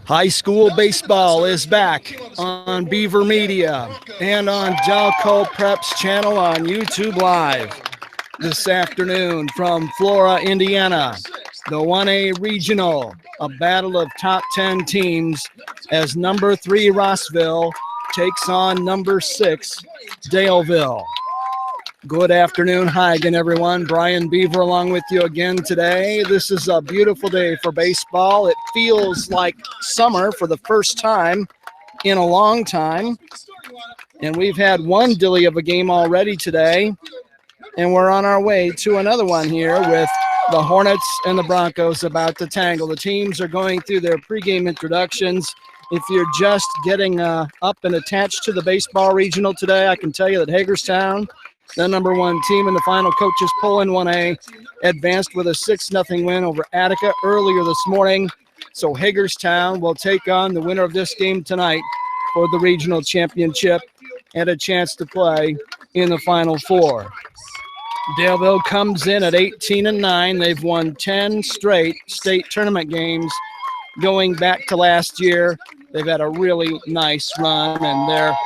High school baseball is back on Beaver Media and on Delco Preps channel on YouTube Live this afternoon from Flora, Indiana. The 1A Regional, a battle of top 10 teams as number 3 Rossville takes on number 6 Daleville. Good afternoon. Hi again, everyone. Brian Beaver along with you again today. This is a beautiful day for baseball. It feels like summer for the first time in a long time. And we've had one dilly of a game already today. And we're on our way to another one here with the Hornets and the Broncos about to tangle. The teams are going through their pregame introductions. If you're just getting up and attached to the baseball regional today, I can tell you that Hagerstown, the number 1 team in the final coaches poll in 1A, advanced with a 6-0 win over Attica earlier this morning. So Hagerstown will take on the winner of this game tonight for the regional championship and a chance to play in the Final Four. Daleville comes in at 18-9. They've won 10 straight state tournament games going back to last year. They've had a really nice run, and they're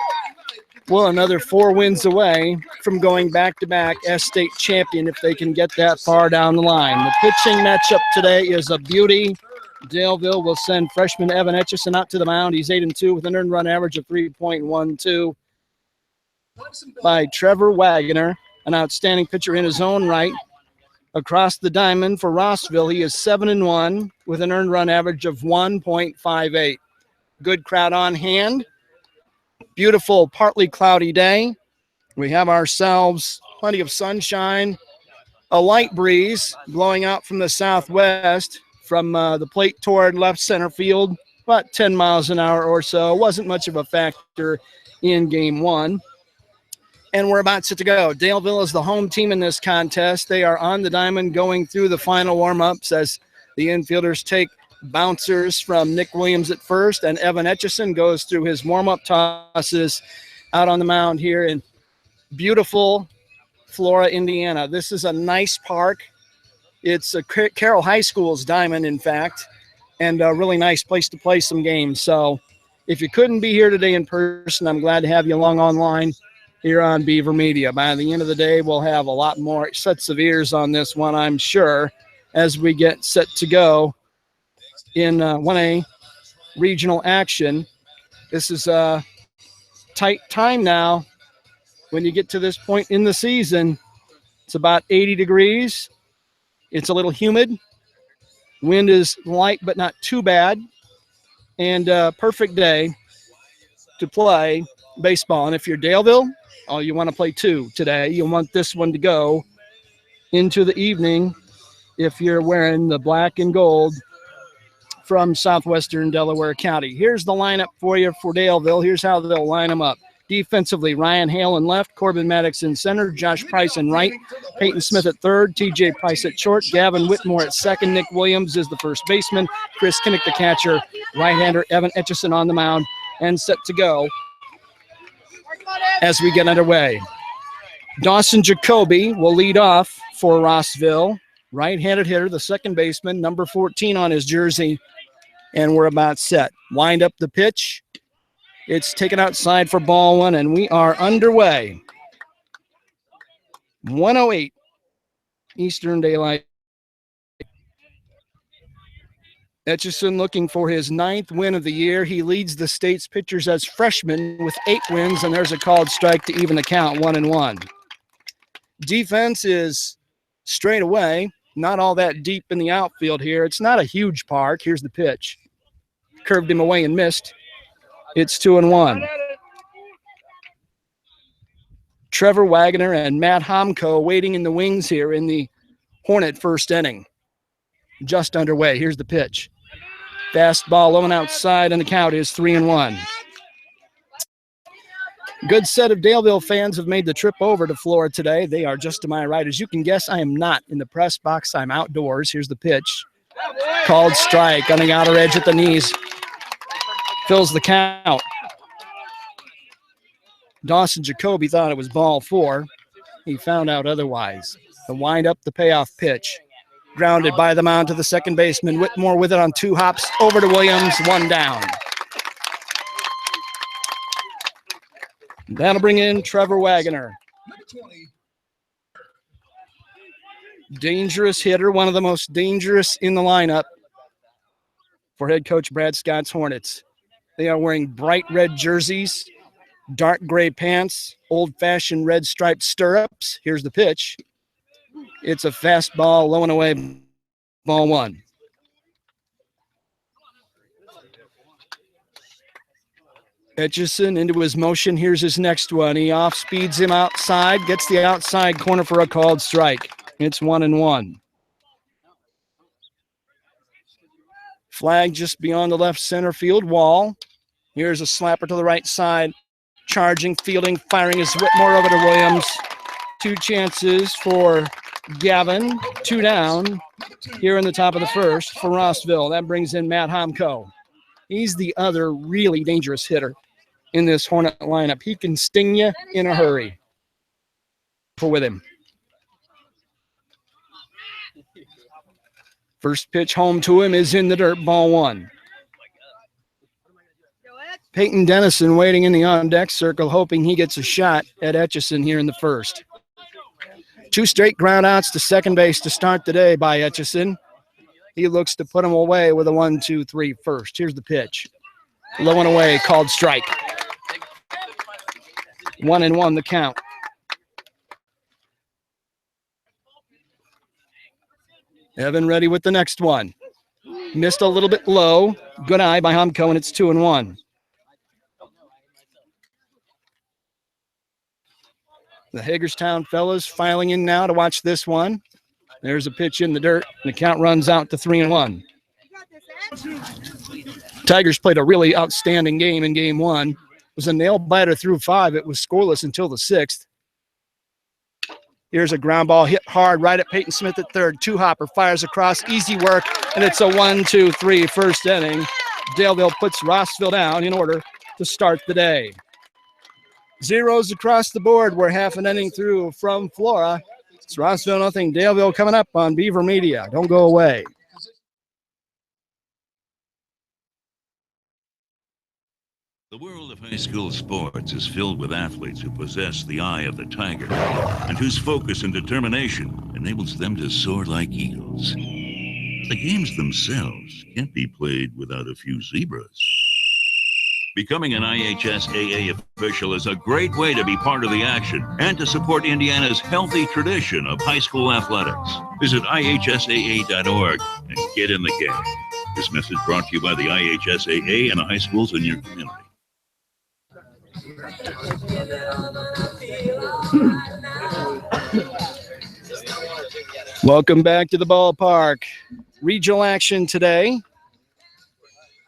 another 4 wins away from going back-to-back as state champion if they can get that far down the line. The pitching matchup today is a beauty. Daleville will send freshman Evan Etchison out to the mound. He's 8-2 with an earned run average of 3.12 by Trevor Wagner, an outstanding pitcher in his own right. Across the diamond for Rossville, he is 7-1 with an earned run average of 1.58. Good crowd on hand. Beautiful, partly cloudy day. We have ourselves plenty of sunshine, a light breeze blowing out from the southwest from the plate toward left center field, about 10 miles an hour or so. Wasn't much of a factor in game 1. And we're about set to go. Daleville is the home team in this contest. They are on the diamond going through the final warm-ups as the infielders take bouncers from Nick Williams at first, and Evan Etchison goes through his warm-up tosses out on the mound here in beautiful Flora, Indiana. This is a nice park. It's a Carroll High School's diamond, in fact, and a really nice place to play some games. So if you couldn't be here today in person, I'm glad to have you along online here on Beaver Media. By the end of the day, we'll have a lot more sets of ears on this one, I'm sure, as we get set to go in 1A regional action. This is a tight time now. When you get to this point in the season, it's about 80 degrees. It's a little humid. Wind is light but not too bad. And a perfect day to play baseball. And if you're Daleville, you want to play 2 today. You want this one to go into the evening if you're wearing the black and gold from southwestern Delaware County. Here's the lineup for you for Daleville. Here's how they'll line them up. Defensively, Ryan Hale in left, Corbin Maddox in center, Josh Price in right, Peyton Smith at third, TJ Price at short, Gavin Whitmore at second, Nick Williams is the first baseman, Chris Kinnick the catcher, right-hander Evan Etchison on the mound, and set to go as we get underway. Dawson Jacoby will lead off for Rossville, right-handed hitter, the second baseman, number 14 on his jersey, and we're about set. Wind up the pitch. It's taken outside for ball 1, and we are underway. 1:08 Eastern Daylight. Etchison looking for his 9th win of the year. He leads the state's pitchers as freshman with 8 wins, and there's a called strike to even the count, 1-1. Defense is straight away, not all that deep in the outfield here. It's not a huge park. Here's the pitch. Curved him away and missed. It's 2-1. Trevor Wagner and Matt Homko waiting in the wings here in the Hornet first inning. Just underway. Here's the pitch. Fastball low and outside, and the count is 3-1. Good set of Daleville fans have made the trip over to Flora today. They are just to my right. As you can guess, I am not in the press box. I'm outdoors. Here's the pitch. Called strike on the outer edge at the knees. Fills the count. Dawson Jacoby thought it was ball 4. He found out otherwise. The wind up, the payoff pitch. Grounded by the mound to the second baseman. Whitmore with it on 2 hops. Over to Williams, 1 down. That'll bring in Trevor Wagoner. Dangerous hitter, one of the most dangerous in the lineup for head coach Brad Scott's Hornets. They are wearing bright red jerseys, dark gray pants, old-fashioned red striped stirrups. Here's the pitch. It's a fastball, low and away, ball 1. Etchison into his motion. Here's his next one. He off-speeds him outside, gets the outside corner for a called strike. It's 1-1. Flag just beyond the left center field wall. Here's a slapper to the right side. Charging, fielding, firing is Whitmore over to Williams. 2 chances for Gavin. 2 down here in the top of the first for Rossville. That brings in Matt Homko. He's the other really dangerous hitter in this Hornet lineup. He can sting you in a hurry. With him. First pitch home to him is in the dirt, ball 1. Peyton Dennison waiting in the on-deck circle, hoping he gets a shot at Etchison here in the first. 2 straight ground outs to second base to start the day by Etchison. He looks to put him away with a 1-2-3 first. Here's the pitch. Low and away, called strike. 1-1 the count. Evan ready with the next one. Missed a little bit low. Good eye by Homko, and it's 2-1. The Hagerstown fellas filing in now to watch this one. There's a pitch in the dirt, and the count runs out to 3-1. Tigers played a really outstanding game in game 1. It was a nail-biter through 5. It was scoreless until the 6th. Here's a ground ball hit hard right at Peyton Smith at third. 2-hopper fires across, easy work, and it's a 1-2-3 first inning. Daleville puts Rossville down in order to start the day. Zeros across the board. We're half an inning through from Flora. It's Rossville nothing. Daleville coming up on Beaver Media. Don't go away. The world of high school sports is filled with athletes who possess the eye of the tiger and whose focus and determination enables them to soar like eagles. The games themselves can't be played without a few zebras. Becoming an IHSAA official is a great way to be part of the action and to support Indiana's healthy tradition of high school athletics. Visit IHSAA.org and get in the game. This message brought to you by the IHSAA and the high schools in your community. Welcome back to the ballpark. Regional action today.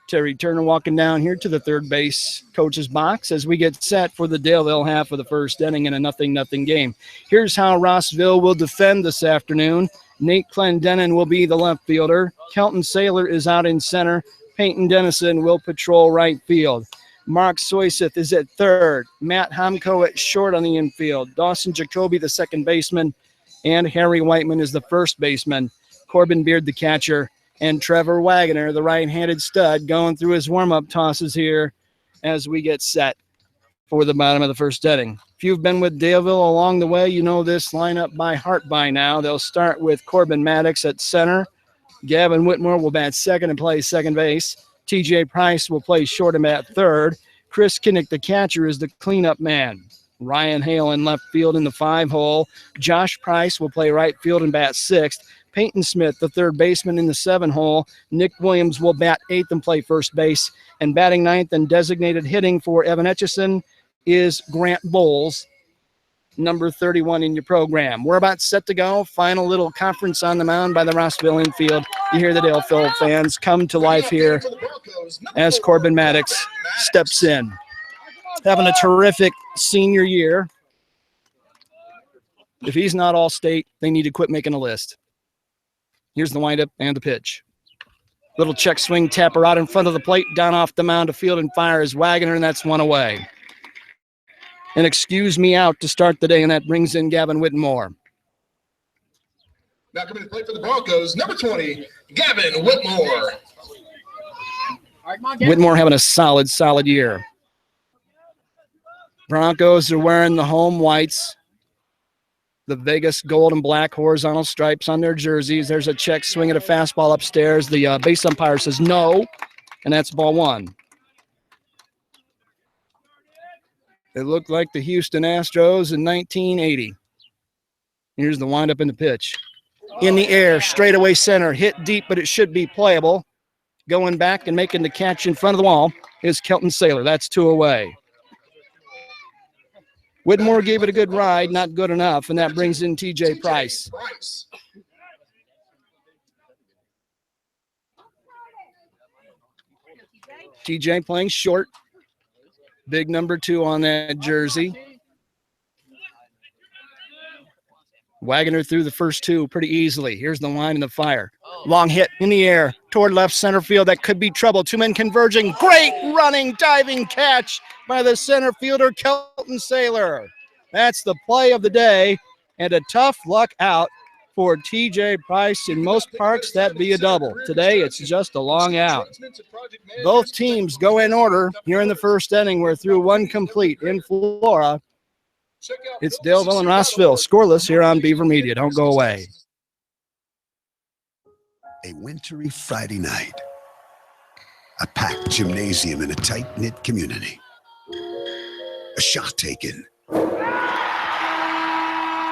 Terry Turner walking down here to the third base coach's box as we get set for the Daleville half of the first inning in a 0-0 game. Here's how Rossville will defend this afternoon. Nate Clendenin will be the left fielder. Kelton Saylor is out in center. Peyton Dennison will patrol right field. Mark Soyseth is at third. Matt Homko at short on the infield. Dawson Jacoby, the second baseman, and Harry Whiteman is the first baseman. Corbin Beard, the catcher, and Trevor Wagoner, the right-handed stud, going through his warm-up tosses here as we get set for the bottom of the first inning. If you've been with Daleville along the way, you know this lineup by heart by now. They'll start with Corbin Maddox at center. Gavin Whitmore will bat second and play second base. TJ Price will play short and bat third. Chris Kinnick, the catcher, is the cleanup man. Ryan Hale in left field in the 5-hole. Josh Price will play right field and bat sixth. Peyton Smith, the third baseman in the 7-hole. Nick Williams will bat eighth and play first base. And batting ninth and designated hitting for Evan Etchison is Grant Bowles, number 31 in your program. We're about set to go. Final little conference on the mound by the Rossville infield. You hear the Daleville fans come to life here as Corbin Maddox steps in. Having a terrific senior year. If he's not all state, they need to quit making a list. Here's the windup and the pitch. Little check swing tapper out in front of the plate, down off the mound to field and fire is Wagoner, and that's one away. And excuse me out to start the day, and that brings in Gavin Whitmore. Now coming to play for the Broncos, number 20, Gavin Whitmore. Whitmore having a solid year. Broncos are wearing the home whites, the Vegas gold and black horizontal stripes on their jerseys. There's a check swing at a fastball upstairs. The base umpire says no, and that's ball one. It looked like the Houston Astros in 1980. Here's the windup in the pitch. In the air, straightaway center, hit deep, but it should be playable. Going back and making the catch in front of the wall is Kelton Saylor. That's 2 away. Whitmore gave it a good ride, not good enough, and that brings in T.J. Price. T.J. playing short. Big number 2 on that jersey. Wagner threw the first 2 pretty easily. Here's the line in the fire. Long hit in the air toward left center field. That could be trouble. 2 men converging. Great running, diving catch by the center fielder, Kelton Saylor. That's the play of the day, and a tough luck out for T.J. Price. In most parks, that'd be a double. Today, it's just a long out. Both teams go in order here in the first inning. We're through 1 complete in Flora. It's Daleville and Rossville, scoreless here on Beaver Media. Don't go away. A wintry Friday night. A packed gymnasium in a tight-knit community. A shot taken.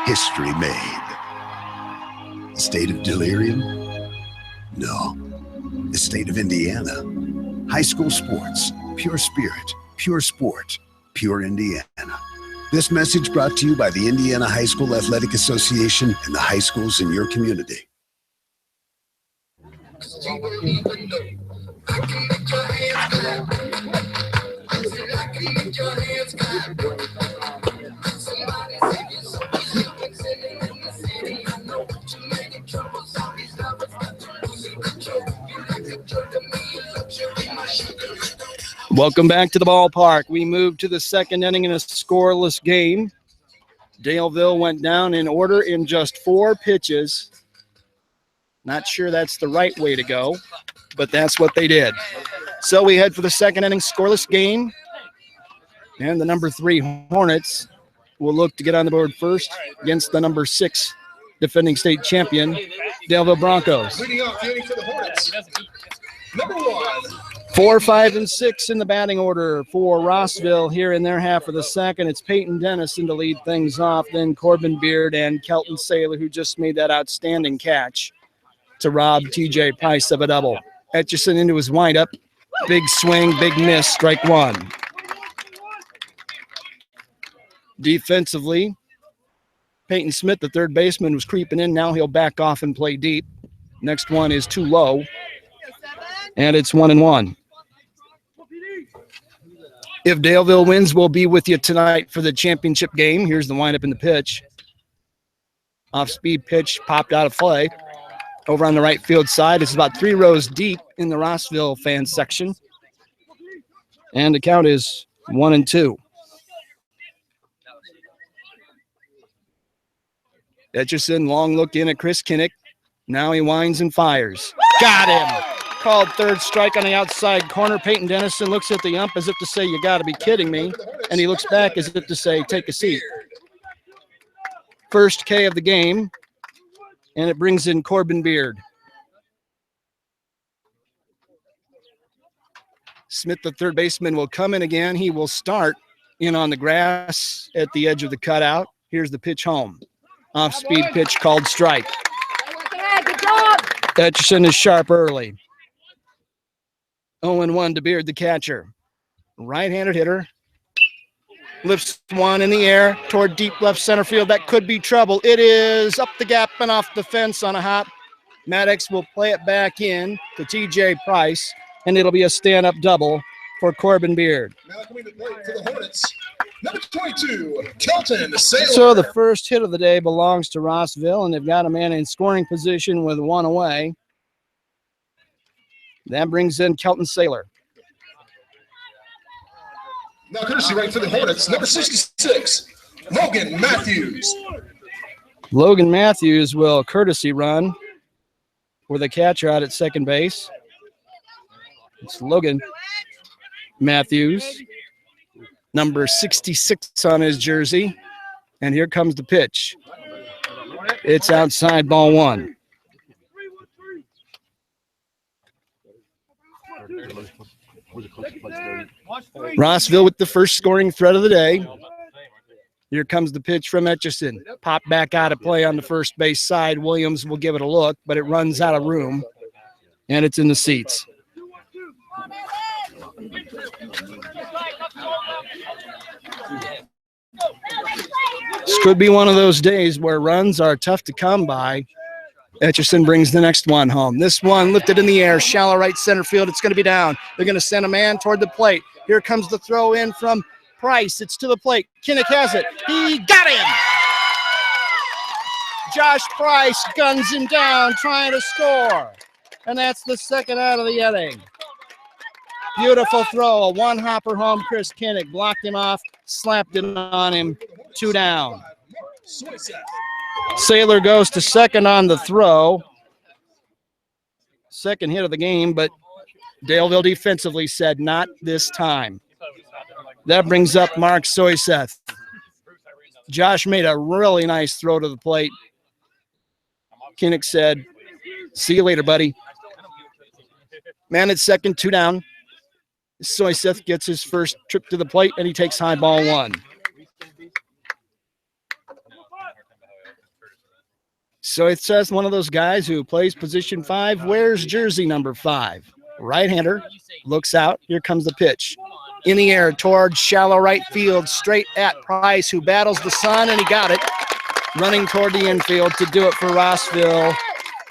History made. The state of delirium? No. The state of Indiana. High school sports. Pure spirit. Pure sport. Pure Indiana. This message brought to you by the Indiana High School Athletic Association and the high schools in your community. Welcome back to the ballpark. We move to the second inning in a scoreless game. Daleville went down in order in just 4 pitches. Not sure that's the right way to go, but that's what they did. So we head for the second inning scoreless game. And the number 3 Hornets will look to get on the board first against the number 6 defending state champion, Daleville Broncos. Leading off the inning for the Hornets, number 1. 4, 5, and 6 in the batting order for Rossville here in their half of the second. It's Peyton Dennison to lead things off, then Corbin Beard and Kelton Saylor, who just made that outstanding catch to rob T.J. Price of a double. Etchison into his windup. Big swing, big miss, strike 1. Defensively, Peyton Smith, the third baseman, was creeping in. Now he'll back off and play deep. Next one is too low, and it's 1-1. If Daleville wins, we'll be with you tonight for the championship game. Here's the windup in the pitch. Off-speed pitch popped out of play. Over on the right field side, it's about 3 rows deep in the Rossville fan section. And the count is 1-2. Etchison, long look in at Chris Kinnick. Now he winds and fires. Got him! Called third strike on the outside corner. Peyton Dennison looks at the ump as if to say, you got to be kidding me. And he looks back as if to say, take a seat. First K of the game. And it brings in Corbin Beard. Smith, the third baseman, will come in again. He will start in on the grass at the edge of the cutout. Here's the pitch home. Off-speed pitch called strike. Etchison is sharp early. 0-1 to Beard, the catcher. Right-handed hitter. Lifts one in the air toward deep left center field. That could be trouble. It is up the gap and off the fence on a hop. Maddox will play it back in to T.J. Price, and it'll be a stand-up double for Corbin Beard. Now coming to play for the Hornets, number 22, Kelton Saylor. So the first hit of the day belongs to Rossville, and they've got a man in scoring position with 1 away. That brings in Kelton Saylor. Now courtesy right for the Hornets, number 66, Logan Matthews. Logan Matthews will courtesy run with a catcher out at second base. It's Logan Matthews, number 66 on his jersey. And here comes the pitch. It's outside, ball one. Rossville with the first scoring threat of the day. Here comes the pitch from Etchison. Pop back out of play on the first base side. Williams will give it a look, but it runs out of room, and it's in the seats. This could be one of those days where runs are tough to come by. Etchison brings the next one home. This one lifted in the air, shallow right center field. It's going to be down. They're going to send a man toward the plate. Here comes the throw in from Price. It's to the plate. Kinnick has it. He got him. Josh Price guns him down, trying to score. And that's the second out of the inning. Beautiful throw. A one-hopper home. Chris Kinnick blocked him off, slapped it on him. 2 down. Saylor goes to second on the throw. Second hit of the game, but Daleville defensively said not this time. That brings up Mark Soyseth. Josh made a really nice throw to the plate. Kinnick said, "See you later, buddy." Man at second, 2 down. Soyseth gets his first trip to the plate, and he takes high ball one. So it says one of those guys who plays position 5, wears jersey number 5. Right-hander, looks out. Here comes the pitch. In the air toward shallow right field, straight at Price, who battles the sun, and he got it. Running toward the infield to do it for Rossville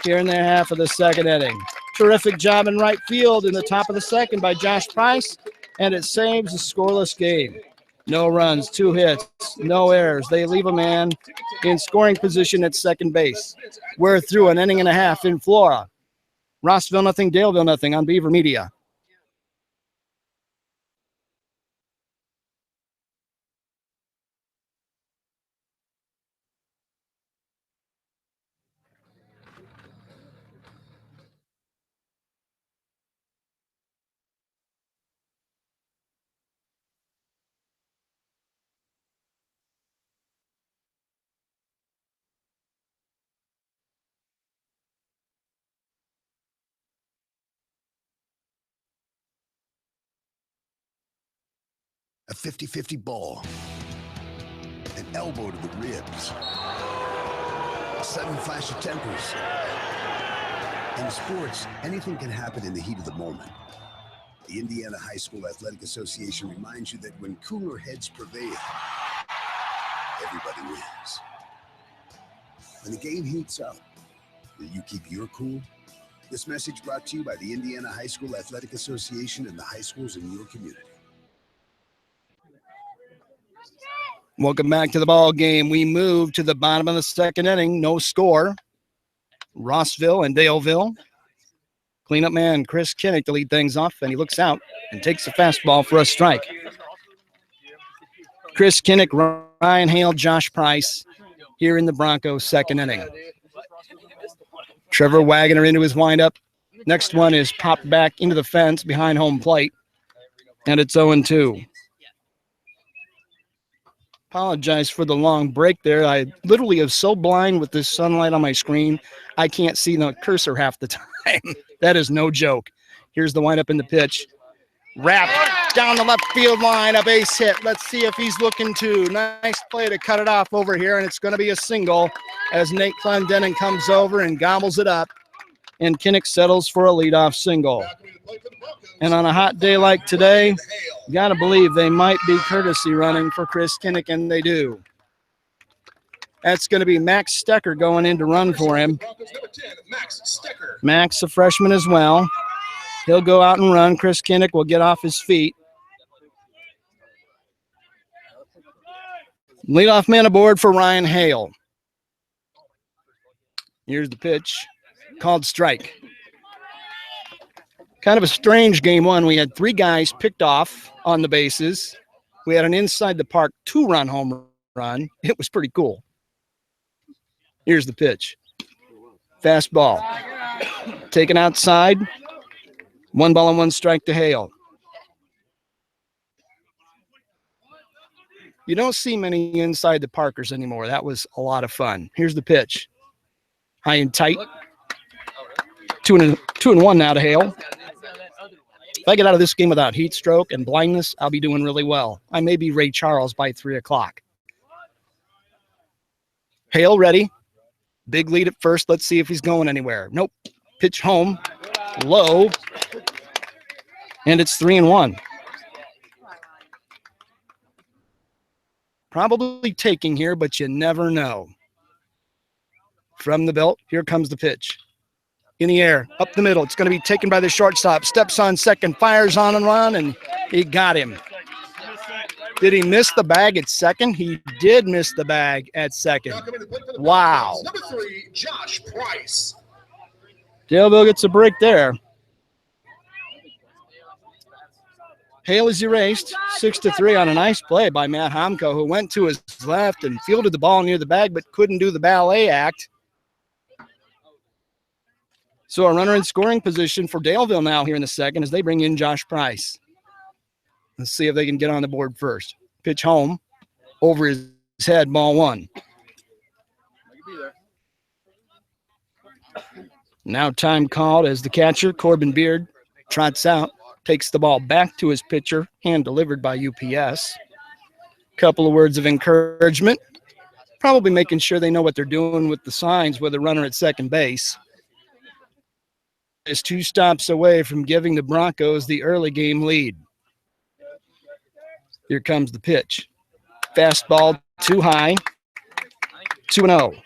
here in the half of the second inning. Terrific job in right field in the top of the second by Josh Price, and it saves a scoreless game. No runs, 2 hits, no errors. They leave a man in scoring position at second base. We're through an inning and a half in Flora. Rossville nothing, Daleville nothing on Beaver Media. A 50-50 ball. An elbow to the ribs. A sudden flash of tempers. In sports, anything can happen in the heat of the moment. The Indiana High School Athletic Association reminds you that when cooler heads prevail, everybody wins. When the game heats up, will you keep your cool? This message brought to you by the Indiana High School Athletic Association and the high schools in your community. Welcome back to the ball game. We move to the bottom of the second inning. No score. Rossville and Daleville. Cleanup man Chris Kinnick to lead things off, and he looks out and takes a fastball for a strike. Chris Kinnick, Ryan Hale, Josh Price here in the Broncos' second inning. Trevor Wagner into his windup. Next one is popped back into the fence behind home plate, and it's 0-2. Apologize for the long break there. I literally am so blind with this sunlight on my screen, I can't see the cursor half the time. That is no joke. Here's the windup in the pitch. Wrapped down the left field line, a base hit. Let's see if he's looking to. Nice play to cut it off over here, and it's going to be a single as Nate Clendenin comes over and gobbles it up, and Kinnick settles for a leadoff single. And on a hot day like today, you got to believe they might be courtesy running for Chris Kinnick, and they do. That's going to be Max Stecker going in to run for him. Max, a freshman as well. He'll go out and run. Chris Kinnick will get off his feet. Leadoff man aboard for Ryan Hale. Here's the pitch, called strike. Kind of a strange game one. We had 3 guys picked off on the bases. We had an inside the park 2-run home run. It was pretty cool. Here's the pitch. Fastball. Taken outside. 1 ball and 1 strike to Hale. You don't see many inside the Parkers anymore. That was a lot of fun. Here's the pitch. High and tight. 2-1 now to Hale. If I get out of this game without heat stroke and blindness, I'll be doing really well. I may be Ray Charles by 3 o'clock. Hale ready. Big lead at first. Let's see if he's going anywhere. Nope. Pitch home. Low. And it's 3-1. Probably taking here, but you never know. From the belt, here comes the pitch. In the air, up the middle. It's going to be taken by the shortstop. Steps on second, fires on and run, and he got him. Did he miss the bag at second? He did miss the bag at second. Wow. Number 3, Josh Price. Daleville gets a break there. Hale is erased, 6-3 on a nice play by Matt Homko, who went to his left and fielded the ball near the bag, but couldn't do the ballet act. So a runner in scoring position for Daleville now here in the second as they bring in Josh Price. Let's see if they can get on the board first. Pitch home, over his head, ball 1. Now time called as the catcher, Corbin Beard, trots out, takes the ball back to his pitcher, hand delivered by UPS. Couple of words of encouragement, probably making sure they know what they're doing with the signs with a runner at second base. Is 2 stops away from giving the Broncos the early game lead. Here comes the pitch. Fastball too high. 2-0.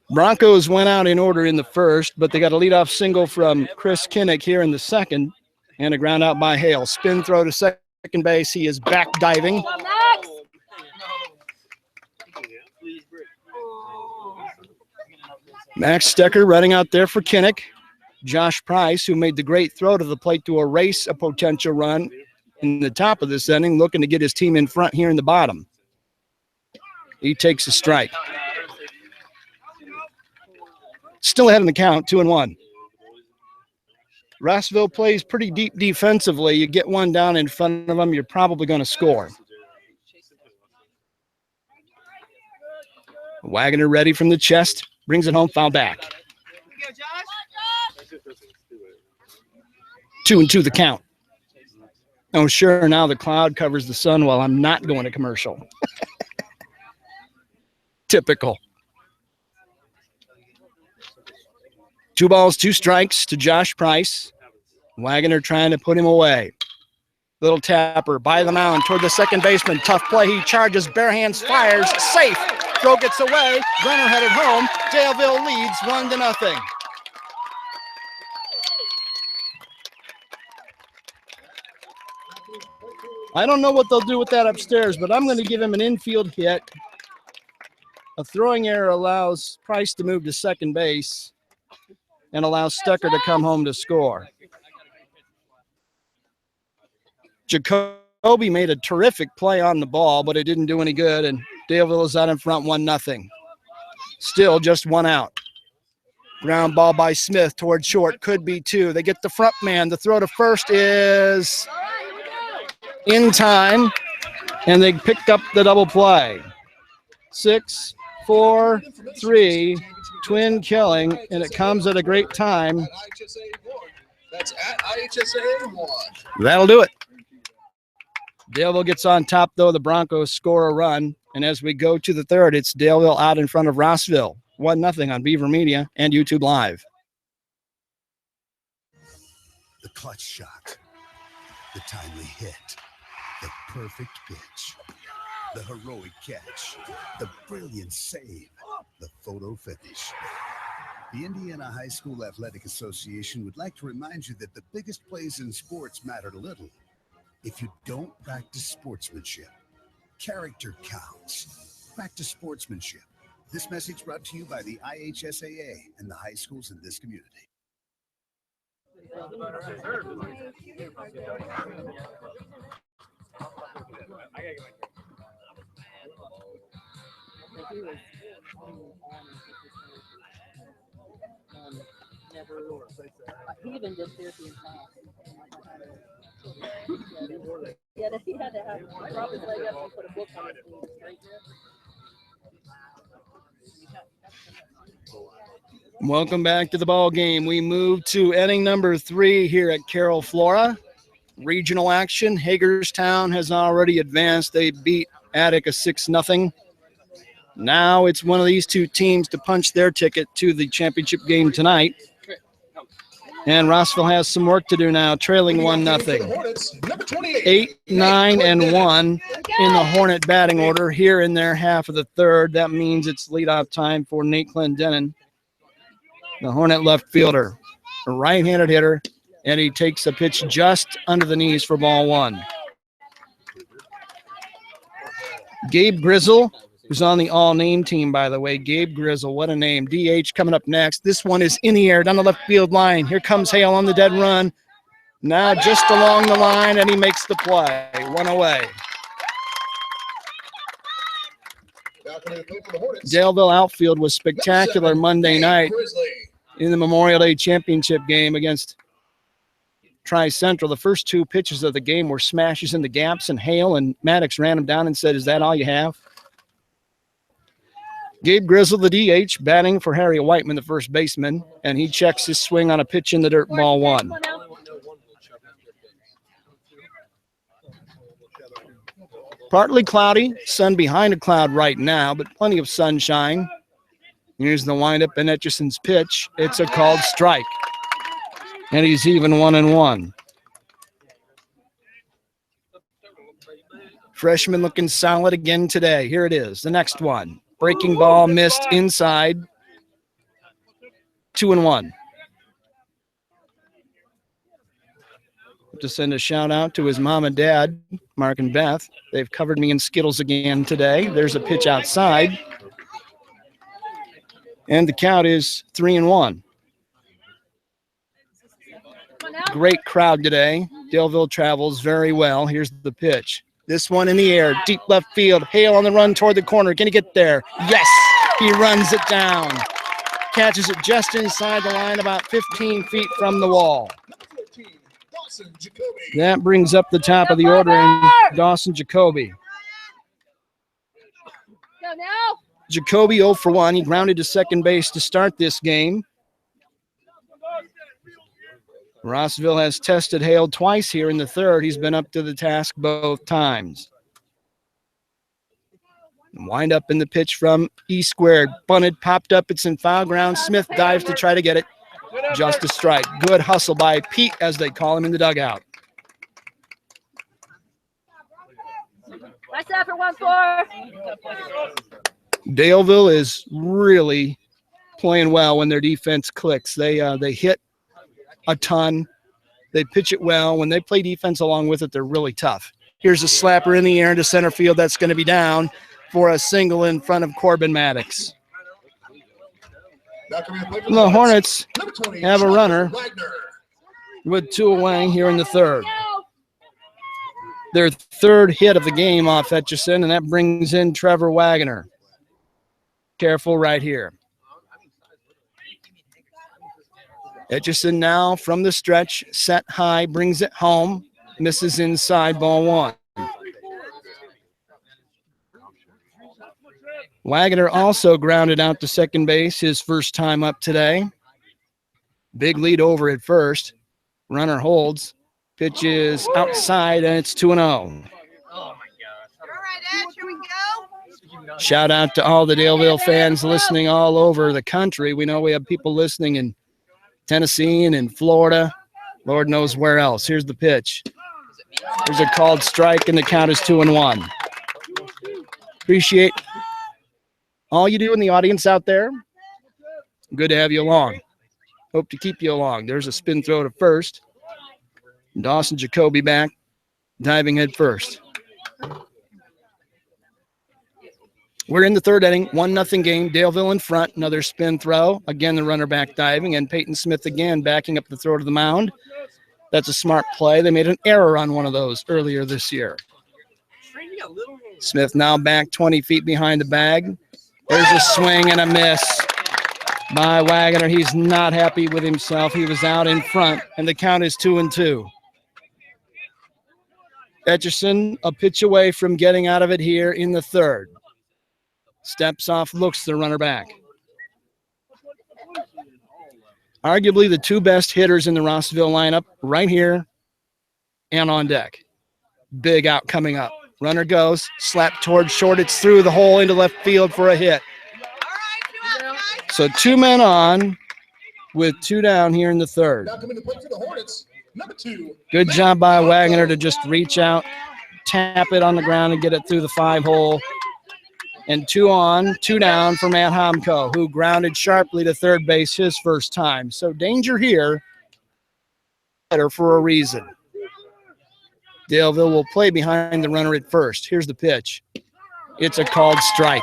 Broncos went out in order in the first, but they got a leadoff single from Chris Kinnick here in the second, and a ground out by Hale. Spin throw to second base. He is back diving. Max Stecker running out there for Kinnick. Josh Price, who made the great throw to the plate to erase a potential run in the top of this inning, looking to get his team in front here in the bottom. He takes a strike. Still ahead in the count, 2-1. Rossville plays pretty deep defensively. You get one down in front of them, you're probably going to score. Wagner ready from the chest. Brings it home, foul back. 2-2 the count. Oh, sure, now the cloud covers the sun while I'm not going to commercial. Typical. 2 balls, 2 strikes to Josh Price. Wagner trying to put him away. Little tapper by the mound toward the second baseman. Tough play. He charges, bare hands, fires, safe. Throw gets away. Runner headed home. Daleville leads 1-0. I don't know what they'll do with that upstairs, but I'm going to give him an infield hit. A throwing error allows Price to move to second base and allows Stecker to come home to score. Jacoby made a terrific play on the ball, but it didn't do any good, and Daleville is out in front 1-0. Still just 1 out. Ground ball by Smith toward short, could be 2. They get the front man. The throw to first is in time, and they picked up the double play. 6, 4, 3, twin killing, and it comes at a great time. That's at IHSA 1. That'll do it. Daleville gets on top, though. The Broncos score a run, and as we go to the third, it's Daleville out in front of Rossville. 1-0 on Beaver Media and YouTube Live. The clutch shot, the timely hit, the perfect pitch, the heroic catch, the brilliant save, the photo finish. The Indiana High School Athletic Association would like to remind you that the biggest plays in sports matter little if you don't practice sportsmanship. Character counts. Practice sportsmanship. This message brought to you by the IHSAA and the high schools in this community. He even did therapy in class. Yeah, he had to have prop his leg up and put a book on his knee to straighten it. Welcome back to the ball game. We move to inning number 3 here at Carroll, Flora. Regional action. Hagerstown has already advanced. They beat Attica 6-0. Now it's one of these two teams to punch their ticket to the championship game tonight. And Rossville has some work to do now, trailing 1-0. 8, 9, and 1 in the Hornet batting order here in their half of the third. That means it's leadoff time for Nate Clendenin, the Hornet left fielder, a right-handed hitter, and he takes a pitch just under the knees for ball 1. Gabe Grizzle, who's on the all-name team, by the way. Gabe Grizzle, what a name. DH coming up next. This one is in the air down the left field line. Here comes Hale on the dead run. Now just along the line, and he makes the play. 1 away. Daleville outfield was spectacular Monday night in the Memorial Day Championship game against Tri-Central. The first 2 pitches of the game were smashes in the gaps, and Hale and Maddox ran him down and said, "Is that all you have?" Gabe Grizzle, the DH, batting for Harry Whiteman, the first baseman, and he checks his swing on a pitch in the dirt, ball 1. Partly cloudy, sun behind a cloud right now, but plenty of sunshine. Here's the windup and Etchison's pitch. It's a called strike, and he's even 1-1. Freshman looking solid again today. Here it is, the next one. Breaking ball missed inside. 2-1. To send a shout out to his mom and dad, Mark and Beth. They've covered me in Skittles again today. There's a pitch outside. And the count is 3-1. Great crowd today. Daleville travels very well. Here's the pitch. This one in the air, deep left field. Hale on the run toward the corner. Can he get there? Yes, he runs it down. Catches it just inside the line, about 15 feet from the wall. That brings up the top of the order in Dawson Jacoby. Jacoby 0 for 1. He grounded to second base to start this game. Rossville has tested Hale twice here in the third. He's been up to the task both times. Wind up in the pitch from E squared. Bunted, popped up. It's in foul ground. Smith dives to try to get it. Just a strike. Good hustle by Pete, as they call him in the dugout. Nice effort, 1-4. Daleville is really playing well when their defense clicks. They hit a ton. They pitch it well. When they play defense along with it, they're really tough. Here's a slapper in the air into center field. That's going to be down for a single in front of Corbin Maddox. The Hornets have a runner with 2 away here in the third. Their third hit of the game off Etchison, and that brings in Trevor Wagoner. Careful right here. Etchison now from the stretch, set high, brings it home, misses inside, ball 1. Wagoner also grounded out to second base, his first time up today. Big lead over at first. Runner holds. Pitch is outside, and it's 2-0. All right, Ash, here we go. Shout out to all the Daleville fans listening all over the country. We know we have people listening in Tennessee and in Florida. Lord knows where else. Here's the pitch. There's a called strike, and the count is 2-1. Appreciate all you do in the audience out there. Good to have you along. Hope to keep you along. There's a spin throw to first. Dawson Jacoby back, diving head first. We're in the third inning, 1-0 game. Daleville in front, another spin throw. Again, the runner back diving, and Peyton Smith again backing up the throw to the mound. That's a smart play. They made an error on one of those earlier this year. Smith now back 20 feet behind the bag. There's a swing and a miss by Wagner. He's not happy with himself. He was out in front, and the count is 2-2. Etchison a pitch away from getting out of it here in the third. Steps off, looks the runner back. Arguably the two best hitters in the Rossville lineup right here and on deck. Big out coming up. Runner goes, slap towards short. It's through the hole into left field for a hit. So 2 men on with 2 down here in the third. Now coming to play for the Hornets, number 2. Good job by Wagner to just reach out, tap it on the ground, and get it through the 5-hole. And 2 on, 2 down for Matt Homko, who grounded sharply to third base his first time. So danger here, better for a reason. Daleville will play behind the runner at first. Here's the pitch. It's a called strike.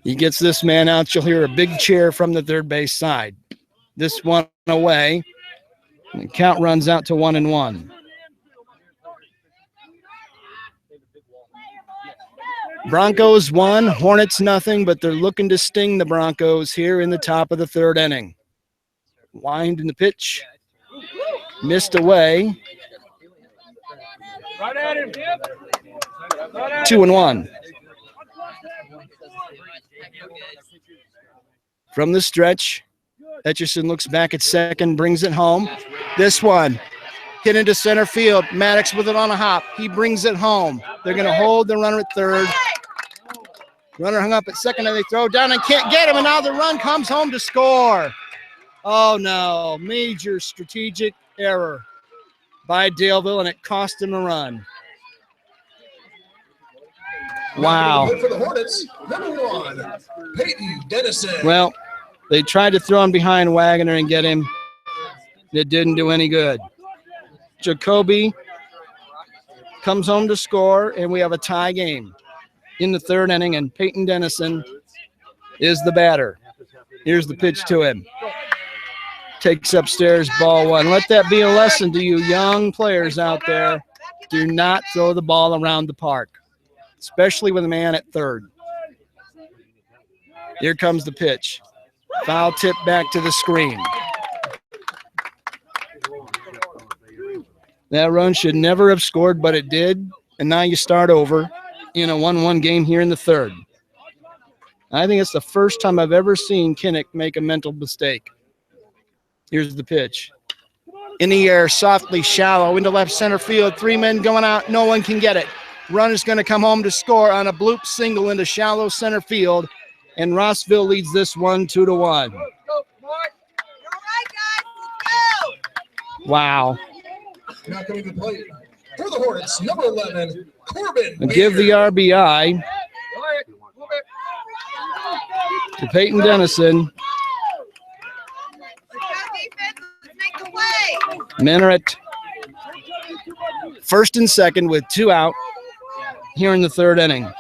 He gets this man out. You'll hear a big cheer from the third base side. This one away. And the count runs out to 1-1. Broncos 1, Hornets nothing, but they're looking to sting the Broncos here in the top of the third inning. Wind in the pitch. Missed away. 2-1. From the stretch, Etchison looks back at second, brings it home. This one hit into center field. Maddox with it on a hop. He brings it home. They're going to hold the runner at third. Runner hung up at second, and they throw down and can't get him, and now the run comes home to score. Oh, no. Major strategic error by Daleville, and it cost him a run. Wow. For the Hornets, number 1, Peyton Dennison. Well, they tried to throw him behind Wagner and get him. It didn't do any good. Jacoby comes home to score, and we have a tie game in the third inning, and Peyton Dennison is the batter. Here's the pitch to him. Takes upstairs, ball 1. Let that be a lesson to you young players out there. Do not throw the ball around the park, especially with a man at third. Here comes the pitch. Foul tip back to the screen. That run should never have scored, but it did. And now you start over in a 1-1 game here in the third. I think it's the first time I've ever seen Kinnick make a mental mistake. Here's the pitch. In the air, softly, shallow, into left center field. 3 men going out. No one can get it. Runner's going to come home to score on a bloop single into shallow center field. And Rossville leads this one 2-1. Wow. Now coming to play for the Hornets, number 11, Corbin. Give the RBI to Peyton Dennison. Men are at first and second with 2 out here in the third inning.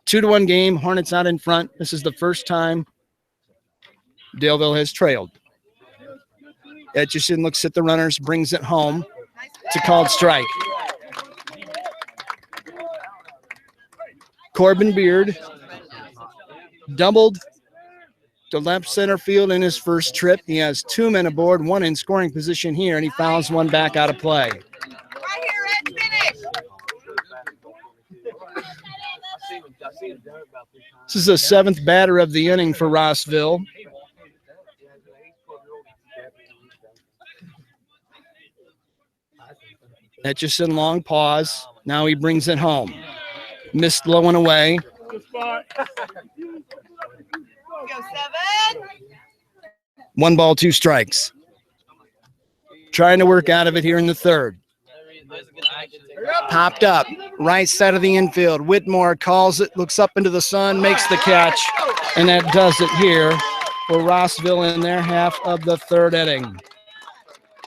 2-1 game, Hornets out in front. This is the first time Daleville has trailed. Etchison looks at the runners, brings it home. It's a called strike. Corbin Beard doubled to left center field in his first trip. He has 2 men aboard, 1 in scoring position here, and he fouls 1 back out of play. This is the 7th batter of the inning for Rossville. Etchison, long pause. Now he brings it home. Missed low and away. Go 7. 1 ball, 2 strikes. Trying to work out of it here in the third. Popped up, right side of the infield. Whitmore calls it, looks up into the sun, makes the catch, and that does it here for Rossville in their half of the third inning.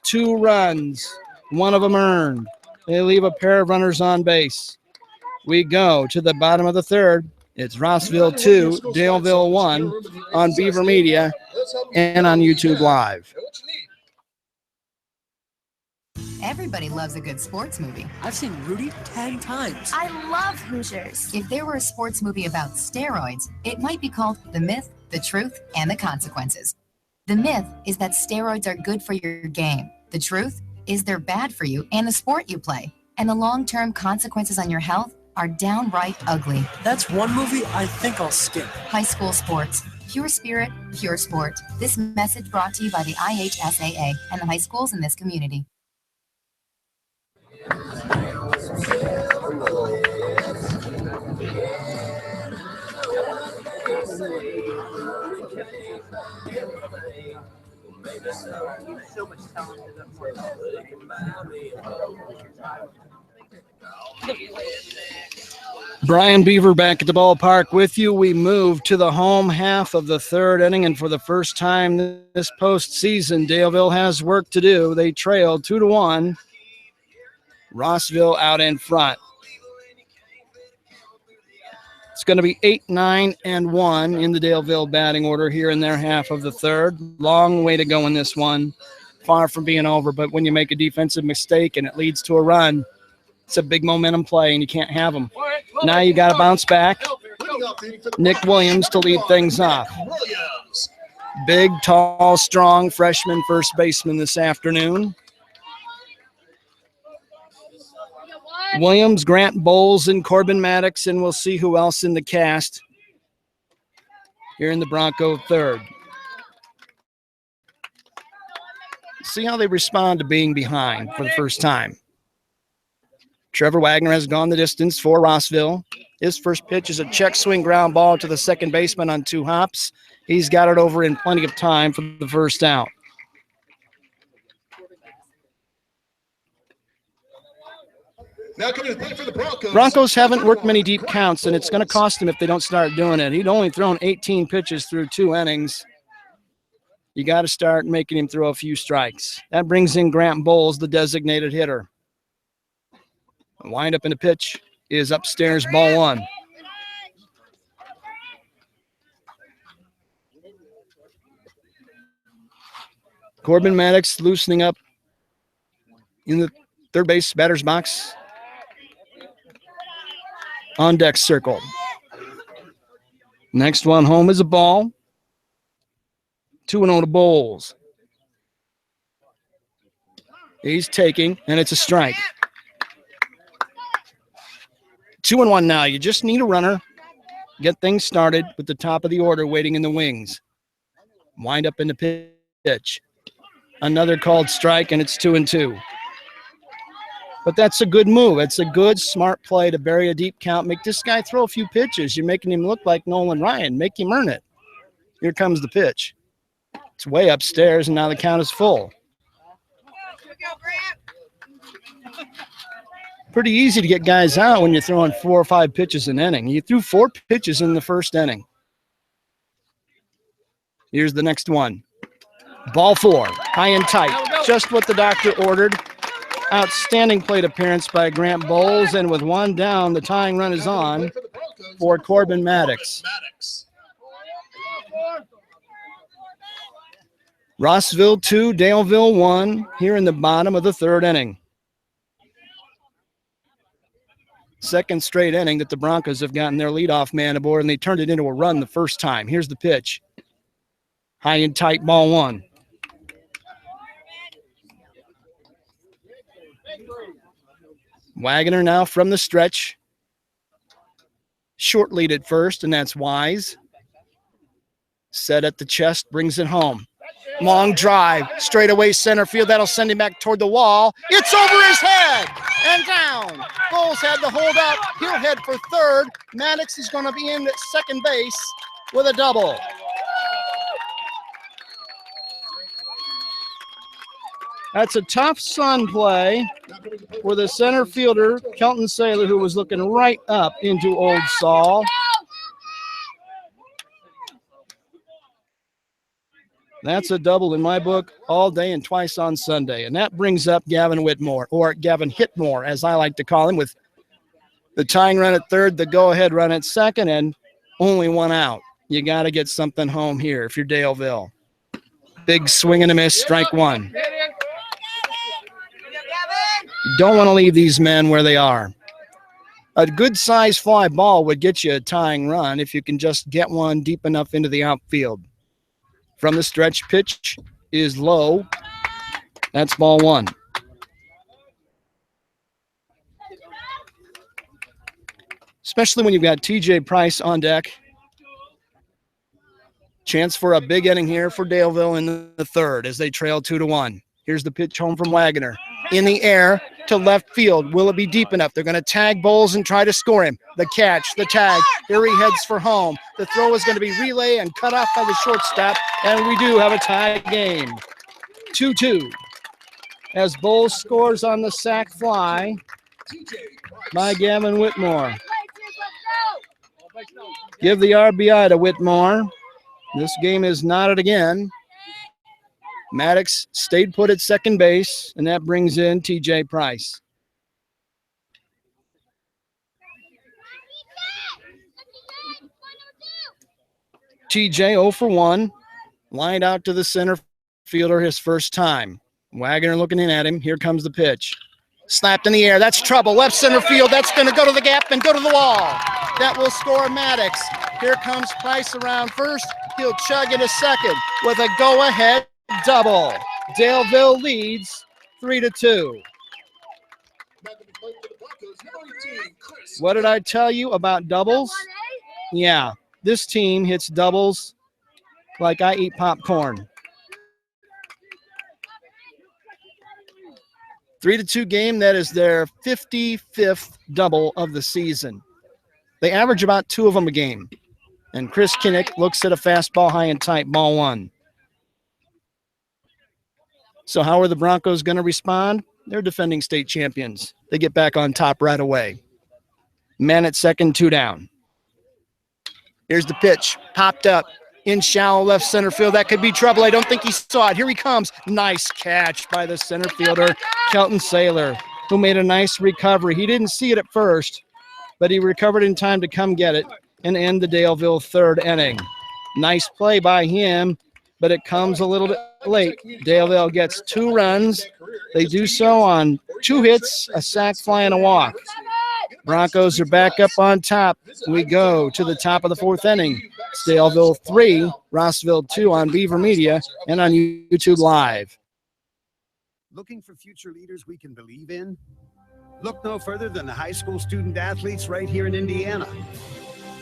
2 runs, 1 of them earned. They leave a pair of runners on base. We go to the bottom of the third. It's Rossville 2, Daleville 1 on Beaver Media and on YouTube Live. Everybody loves a good sports movie. I've seen Rudy 10 times. I love Hoosiers. If there were a sports movie about steroids, it might be called The Myth, the Truth, and the Consequences. The myth is that steroids are good for your game. The truth is they're bad for you and the sport you play. And the long-term consequences on your health are downright ugly. That's one movie I think I'll skip. High school sports. Pure spirit, pure sport. This message brought to you by the IHSAA and the high schools in this community. Brian Beaver back at the ballpark with you. We move to the home half of the third inning, and for the first time this postseason, Daleville has work to do. They trail 2-1. Rossville out in front. It's going to be 8, 9, and 1 in the Daleville batting order here in their half of the third. Long way to go in this one. Far from being over, but when you make a defensive mistake and it leads to a run, it's a big momentum play, and you can't have them. Now you got to bounce back. Nick Williams to lead things off. Big, tall, strong freshman first baseman this afternoon. Williams, Grant Bowles, and Corbin Maddox, and we'll see who else in the cast here in the Bronco third. See how they respond to being behind for the first time. Trevor Wagner has gone the distance for Rossville. His first pitch is a check swing ground ball to the second baseman on 2 hops. He's got it over in plenty of time for the first out. Now coming to play for the Broncos. Broncos haven't worked many deep counts, and it's going to cost them if they don't start doing it. He'd only thrown 18 pitches through 2 innings. You got to start making him throw a few strikes. That brings in Grant Bowles, the designated hitter. The wind-up in the pitch is upstairs, ball 1. Corbin Maddox loosening up in the third base batter's box. On deck circle. Next one home is a ball. 2-0 to Bowles. He's taking, and it's a strike. 2-1 now. You just need a runner. Get things started with the top of the order waiting in the wings. Wind up in the pitch. Another called strike, and it's 2-2. But that's a good move. It's a good, smart play to bury a deep count. Make this guy throw a few pitches. You're making him look like Nolan Ryan. Make him earn it. Here comes the pitch. It's way upstairs, and now the count is full. Pretty easy to get guys out when you're throwing 4 or 5 pitches an inning. You threw 4 pitches in the first inning. Here's the next one. Ball 4, high and tight. Just what the doctor ordered. Outstanding plate appearance by Grant Bowles, and with 1 down, the tying run is on for Corbin Maddox. Rossville 2, Daleville 1 here in the bottom of the third inning. Second straight inning that the Broncos have gotten their leadoff man aboard, and they turned it into a run the first time. Here's the pitch. High and tight, ball 1. Wagner now from the stretch. Short lead at first, and that's Wise. Set at the chest, brings it home. Long drive, straight away center field. That'll send him back toward the wall. It's over his head and down. Bowles had to hold up. He'll head for third. Maddox is going to be in at second base with a double. That's a tough sun play for the center fielder, Kelton Saylor, who was looking right up into Old Saul. That's a double in my book all day and twice on Sunday. And that brings up Gavin Whitmore, or Gavin Hitmore, as I like to call him, with the tying run at third, the go-ahead run at second, and only 1 out. You got to get something home here if you're Daleville. Big swing and a miss, strike 1. Don't want to leave these men where they are. A good size fly ball would get you a tying run if you can just get one deep enough into the outfield. From the stretch, pitch is low. That's ball one. Especially when you've got TJ Price on deck. Chance for a big inning here for Daleville in the third as they trail 2-1. Here's the pitch home from Wagner. In the air to left field. Will it be deep enough? They're going to tag Bowles and try to score him. The catch, the tag. Here he heads for home. The throw is going to be relay and cut off by the shortstop. And we do have a tie game. 2-2. As Bowles scores on the sac fly by Gavin Whitmore. Give the RBI to Whitmore. This game is knotted again. Maddox stayed put at second base, and that brings in TJ Price. TJ 0 for 1, lined out to the center fielder his first time. Wagner looking in at him. Here comes the pitch. Slapped in the air. That's trouble. Left center field. That's going to go to the gap and go to the wall. That will score Maddox. Here comes Price around first. He'll chug into second with a go-ahead double. Daleville leads 3-2. What did I tell you about doubles? Yeah, this team hits doubles like I eat popcorn. 3-2 game. That is their 55th double of the season. They average about 2 of them a game. And Chris Kinnick looks at a fastball high and tight, ball 1. So how are the Broncos going to respond? They're defending state champions. They get back on top right away. Man at second, 2 down. Here's the pitch. Popped up in shallow left center field. That could be trouble. I don't think he saw it. Here he comes. Nice catch by the center fielder, Kelton Saylor, who made a nice recovery. He didn't see it at first, but he recovered in time to come get it and end the Daleville third inning. Nice play by him, but it comes a little bit late. Daleville gets 2 runs. They do so on 2 hits, a sac fly, and a walk. Broncos are back up on top. We go to the top of the 4th inning. It's Daleville 3, Rossville 2 on Beaver Media and on YouTube Live. Looking for future leaders we can believe in? Look no further than the high school student athletes right here in Indiana.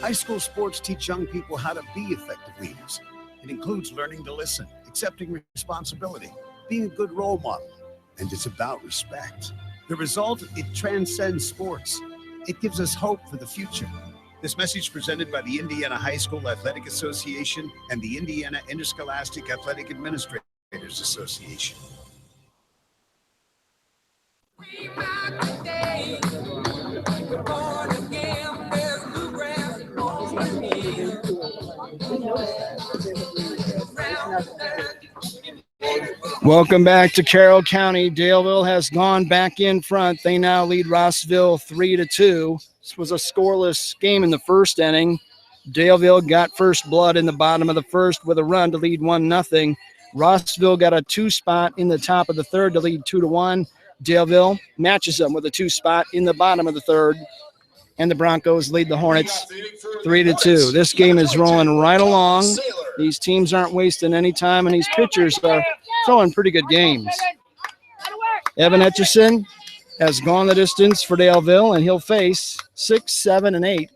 High school sports teach young people how to be effective leaders. It includes learning to listen, accepting responsibility, being a good role model, and it's about respect. The result, it transcends sports. It gives us hope for the future. This message presented by the Indiana High School Athletic Association and the Indiana Interscholastic Athletic Administrators Association. Welcome back to Carroll County. Daleville has gone back in front. They now lead Rossville 3-2. This was a scoreless game in the first inning. Daleville got first blood in the bottom of the first with a run to lead 1-0. Rossville got a 2 spot in the top of the third to lead 2-1. Daleville matches them with a 2 spot in the bottom of the third. And the Broncos lead the Hornets 3-2. This game is rolling right along. These teams aren't wasting any time, and these pitchers are throwing pretty good games. Evan Etchison has gone the distance for Daleville, and he'll face 6, 7, and 8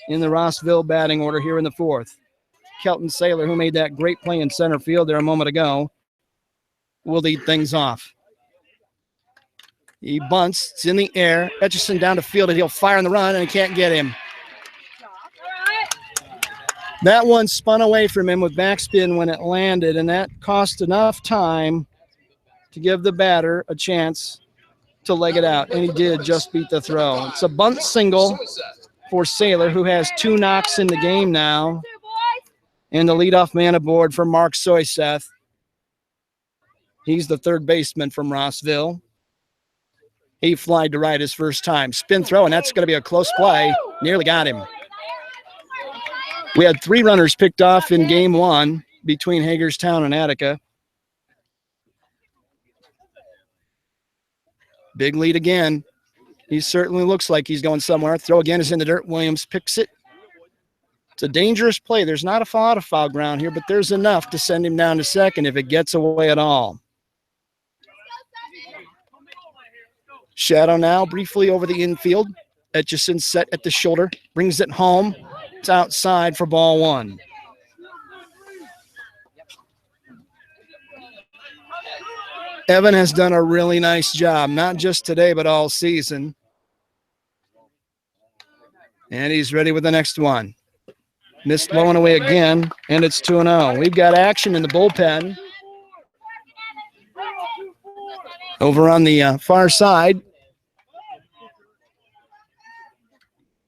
in the Rossville batting order here in the 4th. Kelton Saylor, who made that great play in center field there a moment ago, will lead things off. He bunts. It's in the air. Etchison down to field, and he'll fire on the run, and he can't get him. That one spun away from him with backspin when it landed, and that cost enough time to give the batter a chance to leg it out, and he did just beat the throw. It's a bunt single for Saylor, who has 2 knocks in the game now, and the leadoff man aboard for Mark Soyseth. He's the third baseman from Rossville. He flied to right his first time. Spin throw, and that's going to be a close play. Nearly got him. We had 3 runners picked off in game 1 between Hagerstown and Attica. Big lead again. He certainly looks like he's going somewhere. Throw again is in the dirt. Williams picks it. It's a dangerous play. There's not a lot of foul ground here, but there's enough to send him down to second if it gets away at all. Shadow now briefly over the infield. Etchison set at the shoulder. Brings it home. It's outside for ball one. Evan has done a really nice job, not just today, but all season. And he's ready with the next one. Missed low and away again, and it's 2-0. We've got action in the bullpen. Over on the far side.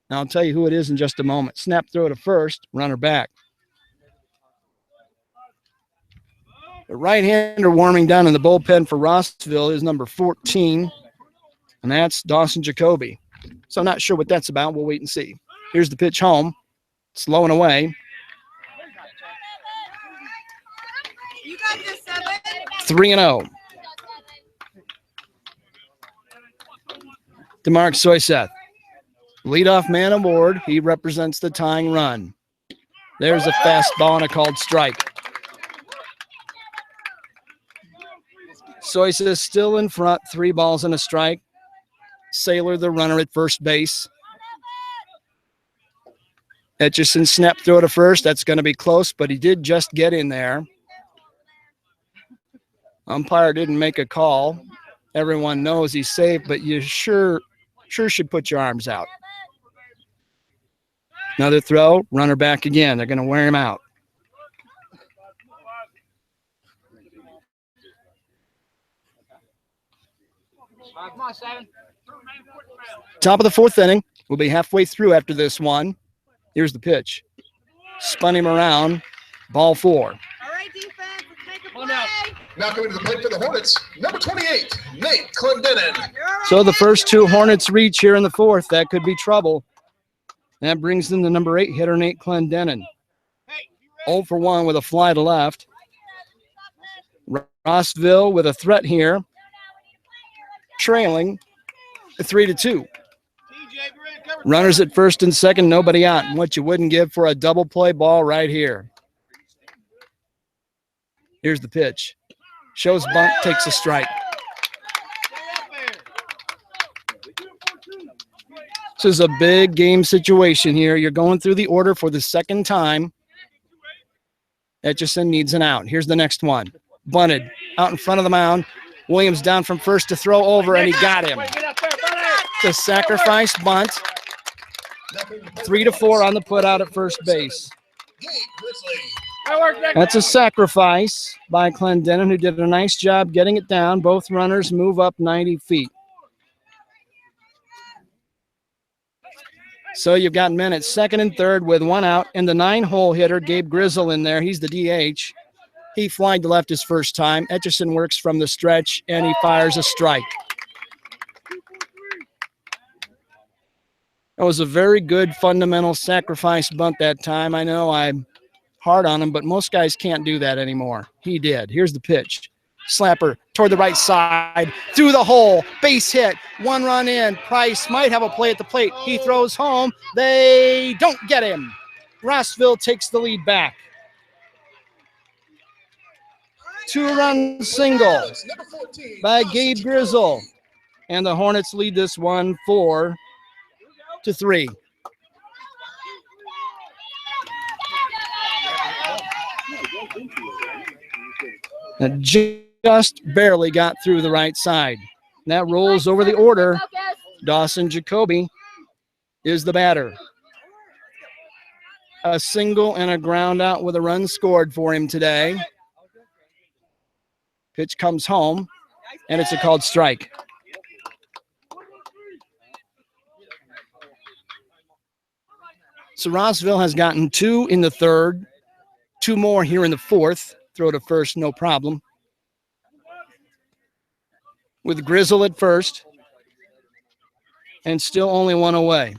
Now I'll tell you who it is in just a moment. Snap throw to first, runner back. The right-hander warming down in the bullpen for Rossville is number 14, and that's Dawson Jacoby. So I'm not sure what that's about. We'll wait and see. Here's the pitch home. It's low and away. You got this, 7. 3-0. DeMarc Soyseth. Leadoff man aboard. He represents the tying run. There's a fastball and a called strike. Soyseth still in front. 3 balls and a strike. Saylor, the runner at first base. Etchison snap throw to first. That's going to be close, but he did just get in there. Umpire didn't make a call. Everyone knows he's safe, but you sure should put your arms out. Another throw, runner back again. They're going to wear him out. Come on, 7. Top of the 4th inning. We'll be halfway through after this one. Here's the pitch. Spun him around. Ball 4. All right, defense, let's make a play. Now coming to the plate for the Hornets, number 28, Nate Clendenin. So the first 2 Hornets reach here in the 4th. That could be trouble. That brings in the number 8 hitter, Nate Clendenin. 0 for 1 with a fly to left. Rossville with a threat here. Trailing 3-2. Runners at first and second, nobody out. And what you wouldn't give for a double play ball right here. Here's the pitch. Shows bunt, takes a strike. This is a big game situation here. You're going through the order for the second time. Etchison needs an out. Here's the next one. Bunted out in front of the mound. Williams down from first to throw over, and he got him. It's a sacrifice bunt. 3-4 on the put out at first base. That's a sacrifice by Clendenin, who did a nice job getting it down. Both runners move up 90 feet. So you've got men at second and third with 1 out, and the 9-hole hitter, Gabe Grizzle, in there. He's the DH. He flied to left his first time. Etchison works from the stretch, and he fires a strike. That was a very good fundamental sacrifice bunt that time. I know I'm hard on him, but most guys can't do that anymore. He did. Here's the pitch. Slapper toward the right side, through the hole, base hit, 1 run in. Price might have a play at the plate. He throws home. They don't get him. Rossville takes the lead back. 2-run single by Gabe Grizzle. And the Hornets lead this one 4-3. And just barely got through the right side. And that rolls over the order. Dawson Jacoby is the batter. A single and a ground out with a run scored for him today. Pitch comes home, and it's a called strike. So Rossville has gotten 2 in the 3rd, 2 more here in the 4th. Throw to first, no problem. With Grizzle at first, and still only 1 away.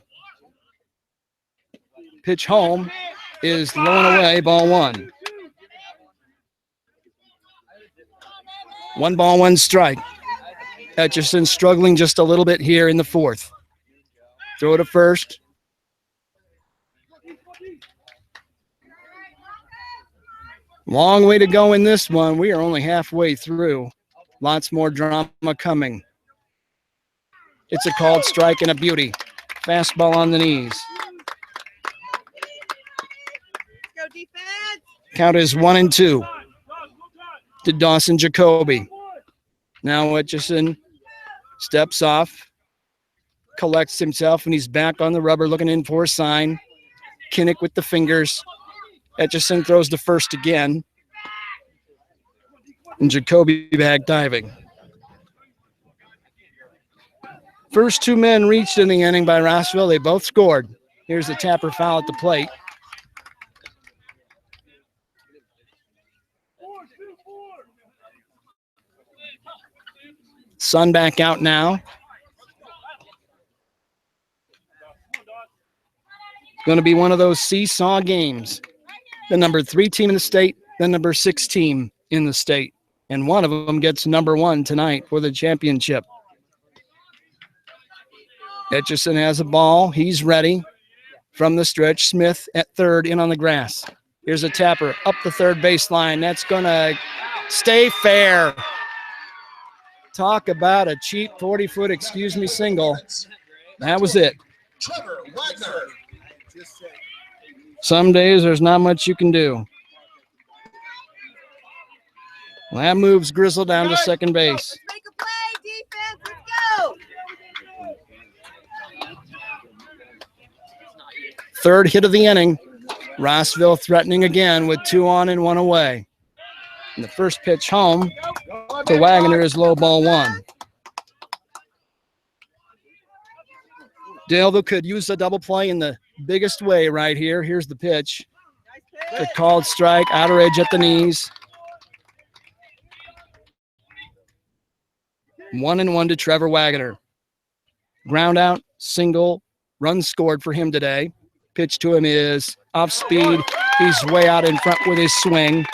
Pitch home is low and away, ball 1. 1 ball, 1 strike. Etchison struggling just a little bit here in the fourth. Throw to first. Long way to go in this one. We are only halfway through. Lots more drama coming. It's a called strike and a beauty. Fastball on the knees. Go defense. Count is 1-2 to Dawson Jacoby. Now Etchison steps off, collects himself, and he's back on the rubber looking in for a sign. Kinnick with the fingers. Etchison throws to first again. And Jacoby back diving. First two men reached in the inning by Rossville. They both scored. Here's the Tapper foul at the plate. Sun back out now. Going to be one of those seesaw games. The number 3 team in the state, the number 6 team in the state. And one of them gets number 1 tonight for the championship. Etchison has a ball. He's ready. From the stretch, Smith at third, in on the grass. Here's a Tapper up the third baseline. That's going to stay fair. Talk about a cheap 40-foot, single. That was it. Trevor Wagner. Some days there's not much you can do. Well, that moves Grizzle down to second base. Make a play, defense. Let's go. Third hit of the inning. Rossville threatening again with 2 on and 1 away. And the first pitch home to Wagner is low ball 1. Daleville could use the double play in the biggest way right here. Here's the pitch. The called strike, outer edge at the knees. 1-1 to Trevor Wagner. Ground out, single, run scored for him today. Pitch to him is off speed. He's way out in front with his swing.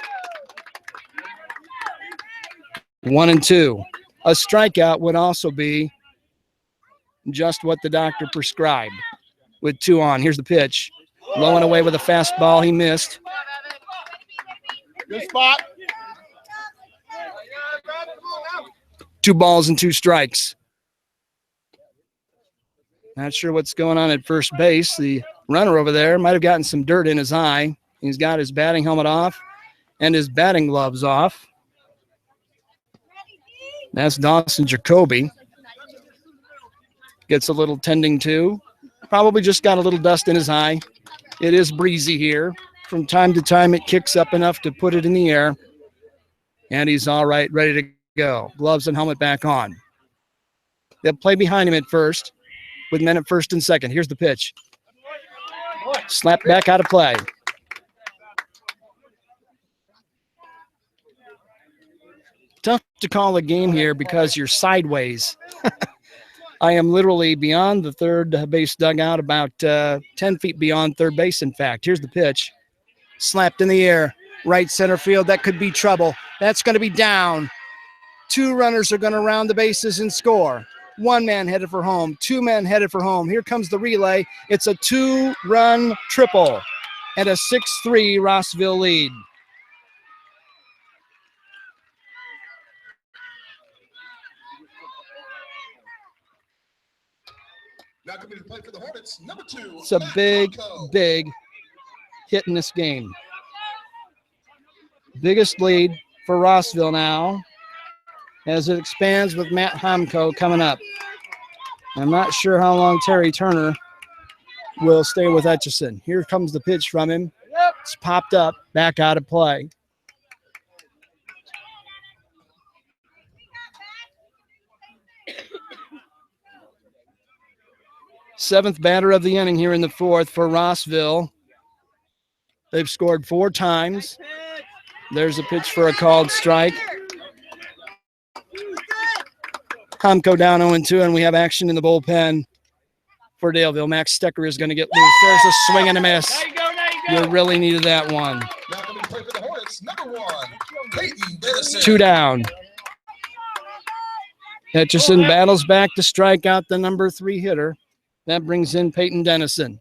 1-2. A strikeout would also be just what the doctor prescribed with 2 on. Here's the pitch. Low and away with a fastball. He missed. Good spot. 2 balls and 2 strikes. Not sure what's going on at first base. The runner over there might have gotten some dirt in his eye. He's got his batting helmet off and his batting gloves off. That's Dawson Jacoby. Gets a little tending to. Probably just got a little dust in his eye. It is breezy here. From time to time, it kicks up enough to put it in the air. And he's all right, ready to go. Gloves and helmet back on. They'll play behind him at first with men at first and second. Here's the pitch. Slapped back out of play. Tough to call a game here because you're sideways. I am literally beyond the third base dugout, about 10 feet beyond third base, in fact. Here's the pitch. Slapped in the air. Right center field. That could be trouble. That's going to be down. 2 runners are going to round the bases and score. 1 man headed for home. 2 men headed for home. Here comes the relay. It's a 2-run triple and a 6-3 Rossville lead. Now coming to play for the Hornets, number 2. It's a big, big hit in this game. Biggest lead for Rossville now as it expands with Matt Hamko coming up. I'm not sure how long Terry Turner will stay with Etchison. Here comes the pitch from him. It's popped up, back out of play. Seventh batter of the inning here in the fourth for Rossville. They've scored 4 times. There's a pitch for a called strike. Hamko down 0-2, and we have action in the bullpen for Daleville. Max Stecker is going to get loose. There's a swing and a miss. You really needed that one. Now coming to play for the Hornets, number 1, Peyton Dennison. 2 down. Etchison battles back to strike out the number 3 hitter. That brings in Peyton Dennison.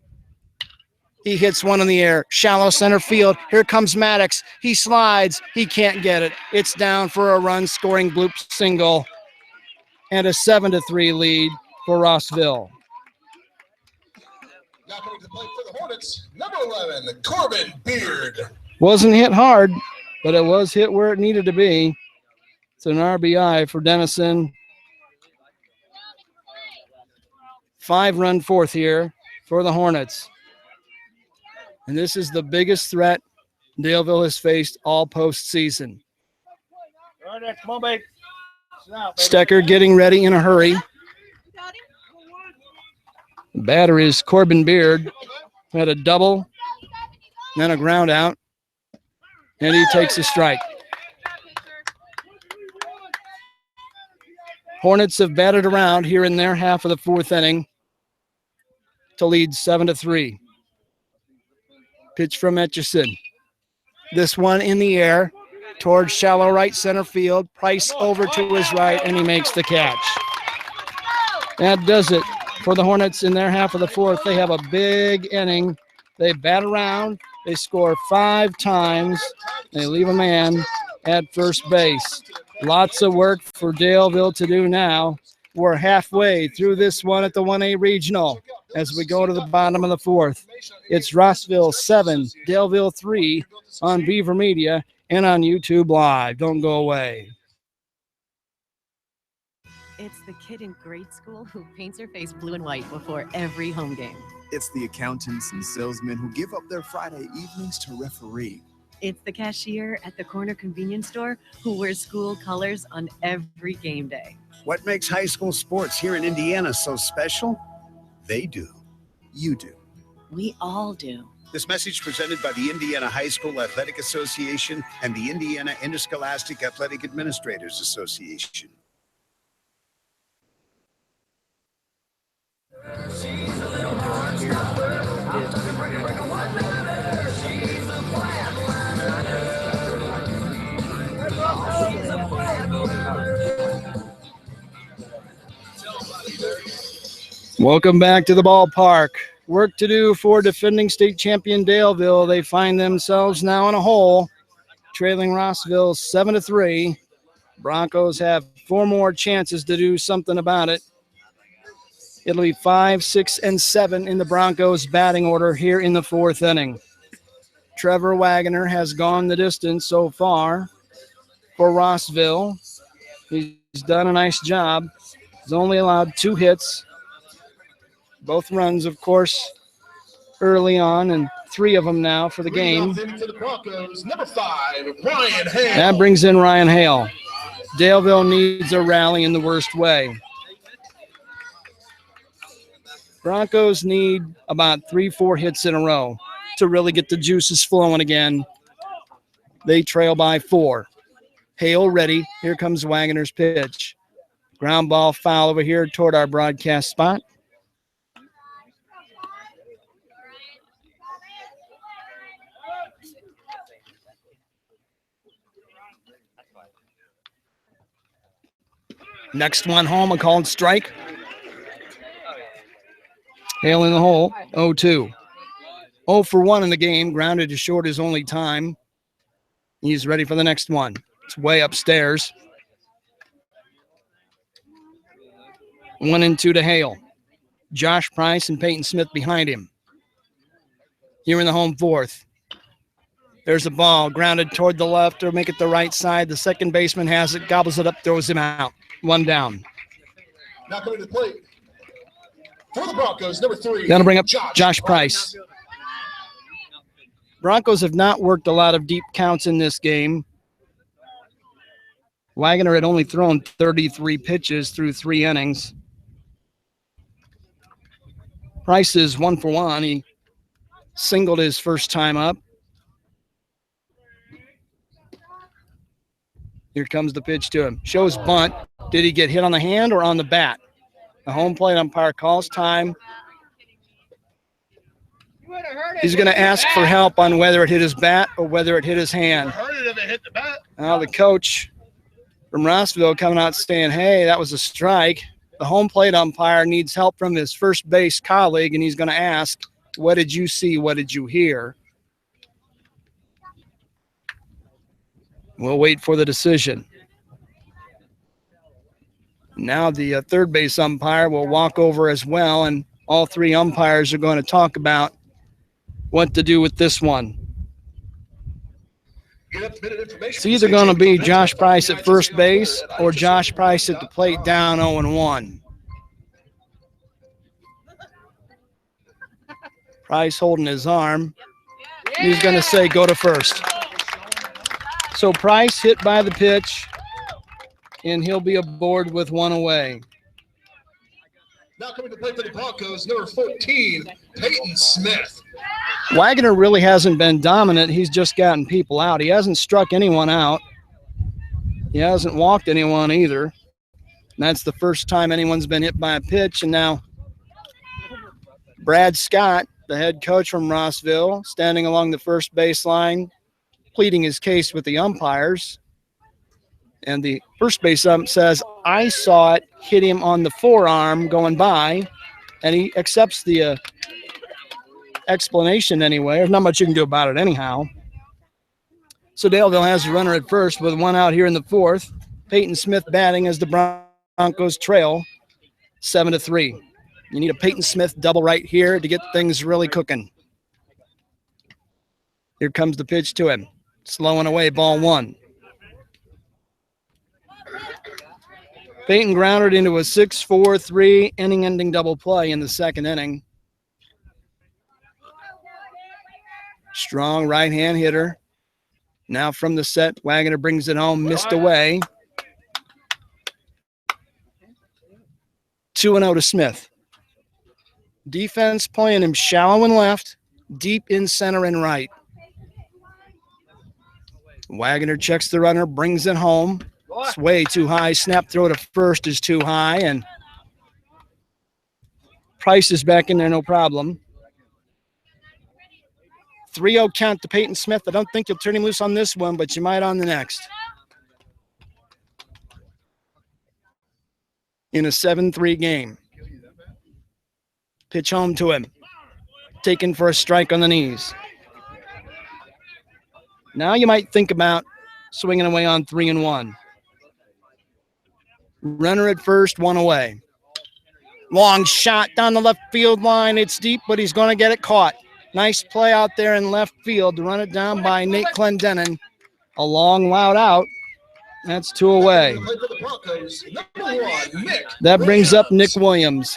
He hits one in the air, shallow center field. Here comes Maddox. He slides. He can't get it. It's down for a run-scoring bloop single and a 7-3 lead for Rossville. Now coming to the plate for the Hornets, number 11, Corbin Beard. Wasn't hit hard, but it was hit where it needed to be. It's an RBI for Dennison. 5-run fourth here for the Hornets. And this is the biggest threat Daleville has faced all postseason. Stecker getting ready in a hurry. The batter is Corbin Beard, who had a double, then a ground out, and he takes a strike. Hornets have batted around here in their half of the 4th inning to lead 7-3. Pitch from Etchison. This one in the air towards shallow right center field. Price over to his right, and he makes the catch. That does it for the Hornets in their half of the 4th. They have a big inning. They bat around. They score 5 times. They leave a man at first base. Lots of work for Daleville to do now. We're halfway through this one at the 1A Regional as we go to the bottom of the 4th. It's Rossville 7, Daleville 3 on Beaver Media and on YouTube Live. Don't go away. It's the kid in grade school who paints her face blue and white before every home game. It's the accountants and salesmen who give up their Friday evenings to referee. It's the cashier at the corner convenience store who wears school colors on every game day. What makes high school sports here in Indiana so special? They do. You do. We all do. This message presented by the Indiana High School Athletic Association and the Indiana Interscholastic Athletic Administrators Association. Welcome back to the ballpark. Work to do for defending state champion Daleville. They find themselves now in a hole, trailing Rossville 7-3. Broncos have 4 more chances to do something about it. It'll be 5, 6, and 7 in the Broncos batting order here in the 4th inning. Trevor Wagner has gone the distance so far for Rossville. He's done a nice job. He's only allowed 2 hits. Both runs, of course, early on, and 3 of them now for the game. Number 5, Ryan Hale. That brings in Ryan Hale. Daleville needs a rally in the worst way. Broncos need about 3-4 hits in a row to really get the juices flowing again. They trail by 4. Hale ready. Here comes Wagner's pitch. Ground ball foul over here toward our broadcast spot. Next one home, a called strike. Hale in the hole, 0-2. 0 for 1 in the game, grounded to short his only time. He's ready for the next one. It's way upstairs. 1-2 to Hale. Josh Price and Peyton Smith behind him. Here in the home 4th. There's a ball grounded toward the left or make it the right side. The second baseman has it, gobbles it up, throws him out. 1 down. Now coming to the plate for the Broncos, number 3. Going to bring up Josh Price. Broncos have not worked a lot of deep counts in this game. Wagner had only thrown 33 pitches through 3 innings. Price is 1 for 1. He singled his first time up. Here comes the pitch to him. Shows bunt. Did he get hit on the hand or on the bat? The home plate umpire calls time. He's going to ask for help on whether it hit his bat or whether it hit his hand. Now the coach from Rossville coming out saying, hey, that was a strike. The home plate umpire needs help from his first base colleague, and he's going to ask, what did you see? What did you hear? We'll wait for the decision. Now the third base umpire will walk over as well, and all three umpires are going to talk about what to do with this one. It's either going to be Josh Price at first base or Josh Price at the plate down 0-1. Price holding his arm. He's going to say go to first. So Price hit by the pitch, and he'll be aboard with one away. Now coming to play for the Broncos, number 14, Peyton Smith. Wagner really hasn't been dominant. He's just gotten people out. He hasn't struck anyone out. He hasn't walked anyone either. And that's the first time anyone's been hit by a pitch. And now Brad Scott, the head coach from Rossville, standing along the first baseline, pleading his case with the umpires. And the first base ump says, I saw it hit him on the forearm going by, and he accepts the explanation anyway. There's not much you can do about it anyhow. So Daleville has a runner at first with one out here in the fourth. Peyton Smith batting as the Broncos trail 7-3. You need a Peyton Smith double right here to get things really cooking. Here comes the pitch to him. Slowing away, ball one. Peyton grounded into a 6-4-3 inning-ending double play in the second inning. Strong right-hand hitter. Now from the set, Wagner brings it home, missed away. 2-0 to Smith. Defense playing him shallow and left, deep in center and right. Wagner checks the runner, brings it home. It's way too high. Snap throw to first is too high, and Price is back in there, no problem. 3-0 count to Peyton Smith. I don't think you'll turn him loose on this one, but you might on the next. In a 7-3 game. Pitch home to him. Taken for a strike on the knees. Now you might think about swinging away on 3-1. Runner at first, one away. Long shot down the left field line. It's deep, but he's going to get it caught. Nice play out there in left field to run it down by Nate Clendenin. A long, loud out. That's two away. That brings up Nick Williams.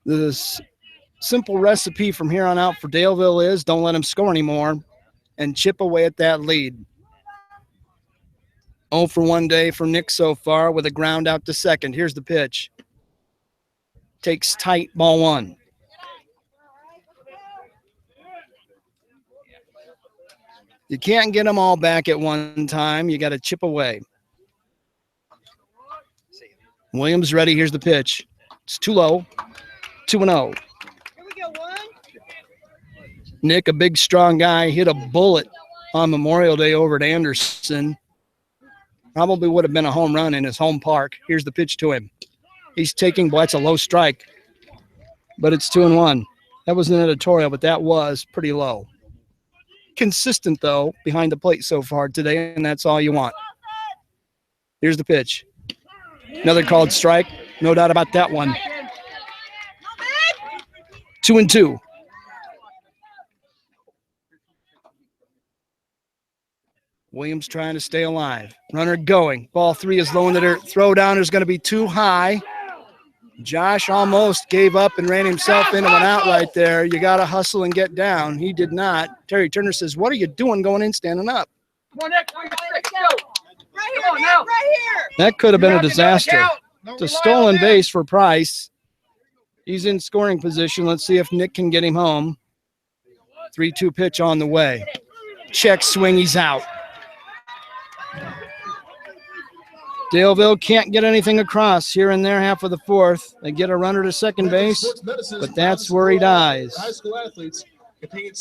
The simple recipe from here on out for Daleville is don't let him score anymore and chip away at that lead. 0 for 1 day for Nick so far with a ground out to second. Here's the pitch. Takes tight, ball one. You can't get them all back at one time. You got to chip away. Williams ready. Here's the pitch. It's too low. 2-0. Nick, a big, strong guy, hit a bullet on Memorial Day over at Anderson. Probably would have been a home run in his home park. Here's the pitch to him. He's taking, boy, that's a low strike. But it's 2-1. That was an editorial, but that was pretty low. Consistent, though, behind the plate so far today, and that's all you want. Here's the pitch. Another called strike. No doubt about that one. 2-2. Williams trying to stay alive. Runner going. Ball three is low in the dirt. Throw down is going to be too high. Josh almost gave up and ran himself into an out right there. You got to hustle and get down. He did not. Terry Turner says, what are you doing going in, standing up? Come on, Nick. Right here. That could have been a disaster. It's a stolen base for Price. He's in scoring position. Let's see if Nick can get him home. 3-2 pitch on the way. Check swing. He's out. Daleville can't get anything across here and there half of the fourth. They get a runner to second base, but that's where he dies. High school athletes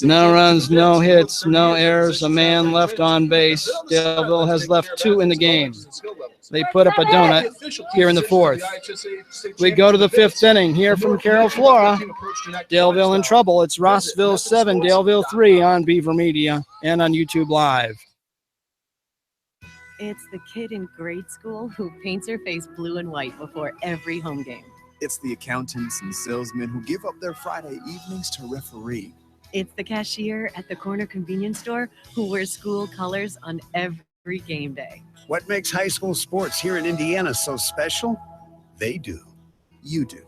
No runs, no hits, no errors, a man left on base. Daleville has left 2 in the game. They put up a donut here in the 4th. We go to the 5th inning here from Carroll, Flora. Daleville in trouble. It's Rossville 7, Daleville 3 on Beaver Media and on YouTube Live. It's the kid in grade school who paints her face blue and white before every home game. It's the accountants and salesmen who give up their Friday evenings to referee. It's the cashier at the corner convenience store who wears school colors on every game day. What makes high school sports here in Indiana so special? They do. You do.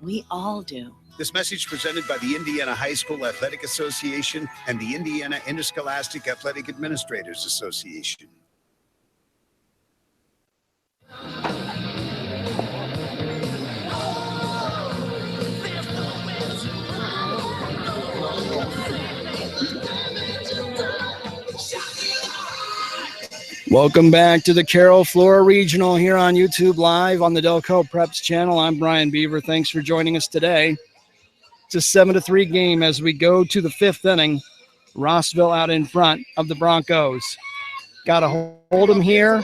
We all do. This message presented by the Indiana High School Athletic Association and the Indiana Interscholastic Athletic Administrators Association. Welcome back to the Carroll, Flora Regional here on YouTube Live on the Delco Preps channel. I'm Brian Beaver. Thanks for joining us today. It's a 7-3 game as we go to the 5th inning. Rossville out in front of the Broncos. Got to hold them here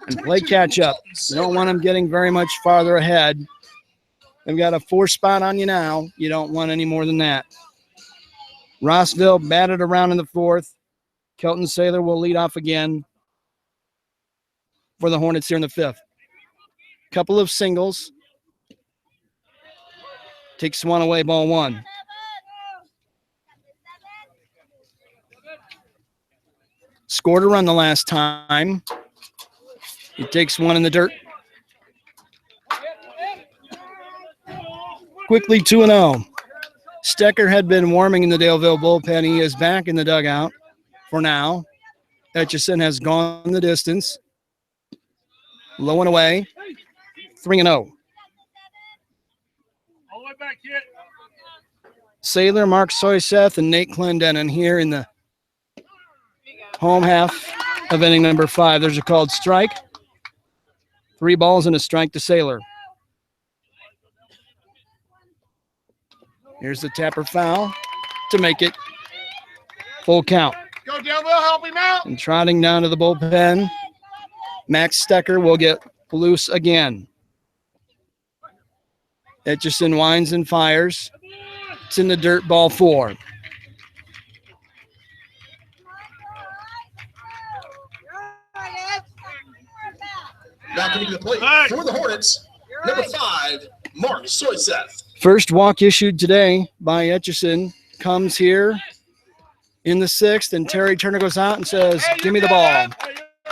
and play catch up. You don't want them getting very much farther ahead. They've got a 4 spot on you now. You don't want any more than that. Rossville batted around in the 4th. Kelton Saylor will lead off again for the Hornets here in the 5th. Couple of singles. Takes one away, ball 1. Scored a run the last time. He takes one in the dirt. Quickly 2-0. Stecker had been warming in the Daleville bullpen. He is back in the dugout for now. Etchison has gone the distance. Low and away. 3-0. Saylor, Mark Soyseth, and Nate Clendenin here in the home half of inning number 5. There's a called strike. 3 balls and a strike to Saylor. Here's the tapper foul to make it full count. Go, Daleville, help him out. And trotting down to the bullpen, Max Stecker will get loose again. Etchison winds and fires. It's in the dirt, ball 4. Now coming to the plate for the Hornets, number 5, Mark Soyseth. First walk issued today by Etchison comes here in the 6th, and Terry Turner goes out and says, give me the ball.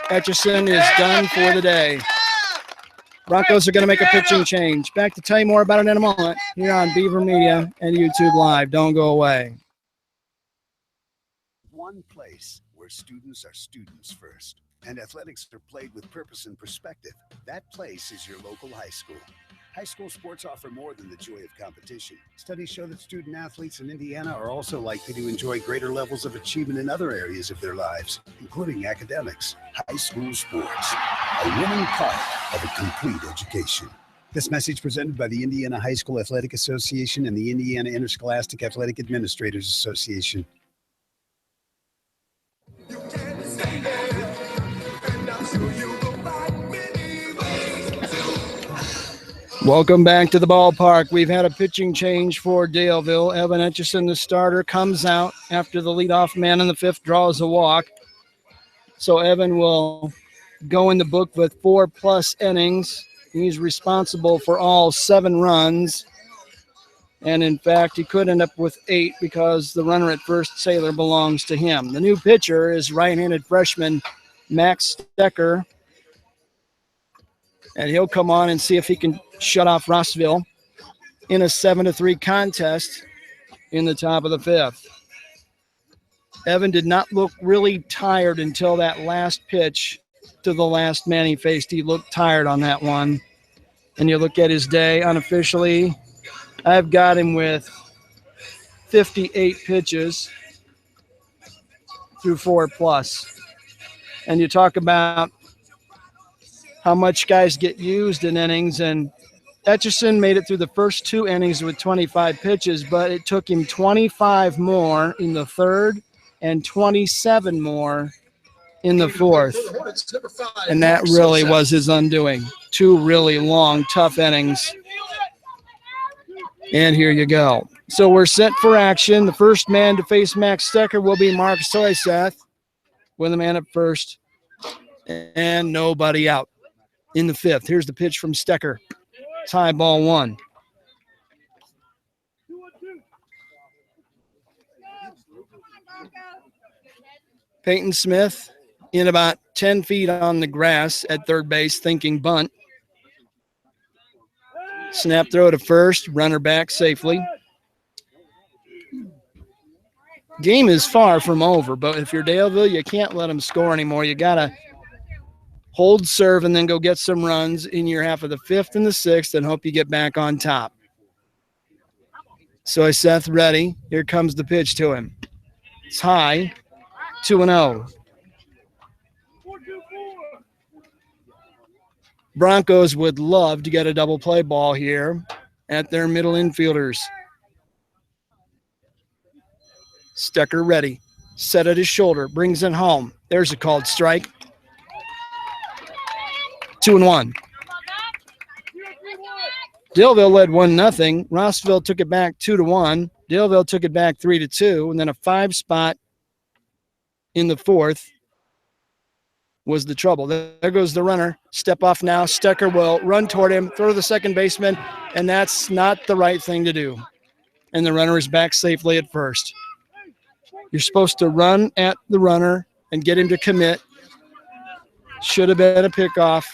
Etchison is done for the day. Broncos are going to make a pitching change. Back to tell you more about it in a moment here on Beaver Media and YouTube Live. Don't go away. One place where students are students first, and athletics are played with purpose and perspective. That place is your local high school. High school sports offer more than the joy of competition. Studies show that student athletes in Indiana are also likely to enjoy greater levels of achievement in other areas of their lives, including academics. High school sports, a winning part of a complete education. This message presented by the Indiana High School Athletic Association and the Indiana Interscholastic Athletic Administrators Association. Welcome back to the ballpark. We've had a pitching change for Daleville. Evan Etchison, the starter, comes out after the leadoff man in the 5th draws a walk. So Evan will go in the book with 4+ innings. He's responsible for all 7 runs. And in fact, he could end up with 8 because the runner at first, Saylor, belongs to him. The new pitcher is right-handed freshman Max Stecker. And he'll come on and see if he can shut off Rossville in a 7-3 contest in the top of the 5th. Evan did not look really tired until that last pitch to the last man he faced. He looked tired on that one. And you look at his day unofficially, I've got him with 58 pitches through 4+. And you talk about how much guys get used in innings, and Etchison made it through the first 2 innings with 25 pitches, but it took him 25 more in the third and 27 more in the fourth. And that really was his undoing. 2 really long, tough innings. And here you go. So we're set for action. The first man to face Max Stecker will be Mark Soyseth with a man at first and nobody out in the 5th. Here's the pitch from Stecker. It's high, ball 1. Peyton Smith in about 10 feet on the grass at third base, thinking bunt. Snap throw to first, runner back safely. Game is far from over, but if you're Daleville, you can't let them score anymore. You got to hold serve and then go get some runs in your half of the 5th and the 6th and hope you get back on top. So is Seth ready? Here comes the pitch to him. It's high, 2-0. Broncos would love to get a double play ball here at their middle infielders. Stecker ready. Set at his shoulder. Brings it home. There's a called strike. 2-1. Daleville led 1-0. Rossville took it back 2-1. Daleville took it back 3-2. And then a 5 spot in the 4th was the trouble. There goes the runner. Step off now. Stecker will run toward him, throw to the second baseman, and that's not the right thing to do. And the runner is back safely at first. You're supposed to run at the runner and get him to commit. Should have been a pickoff.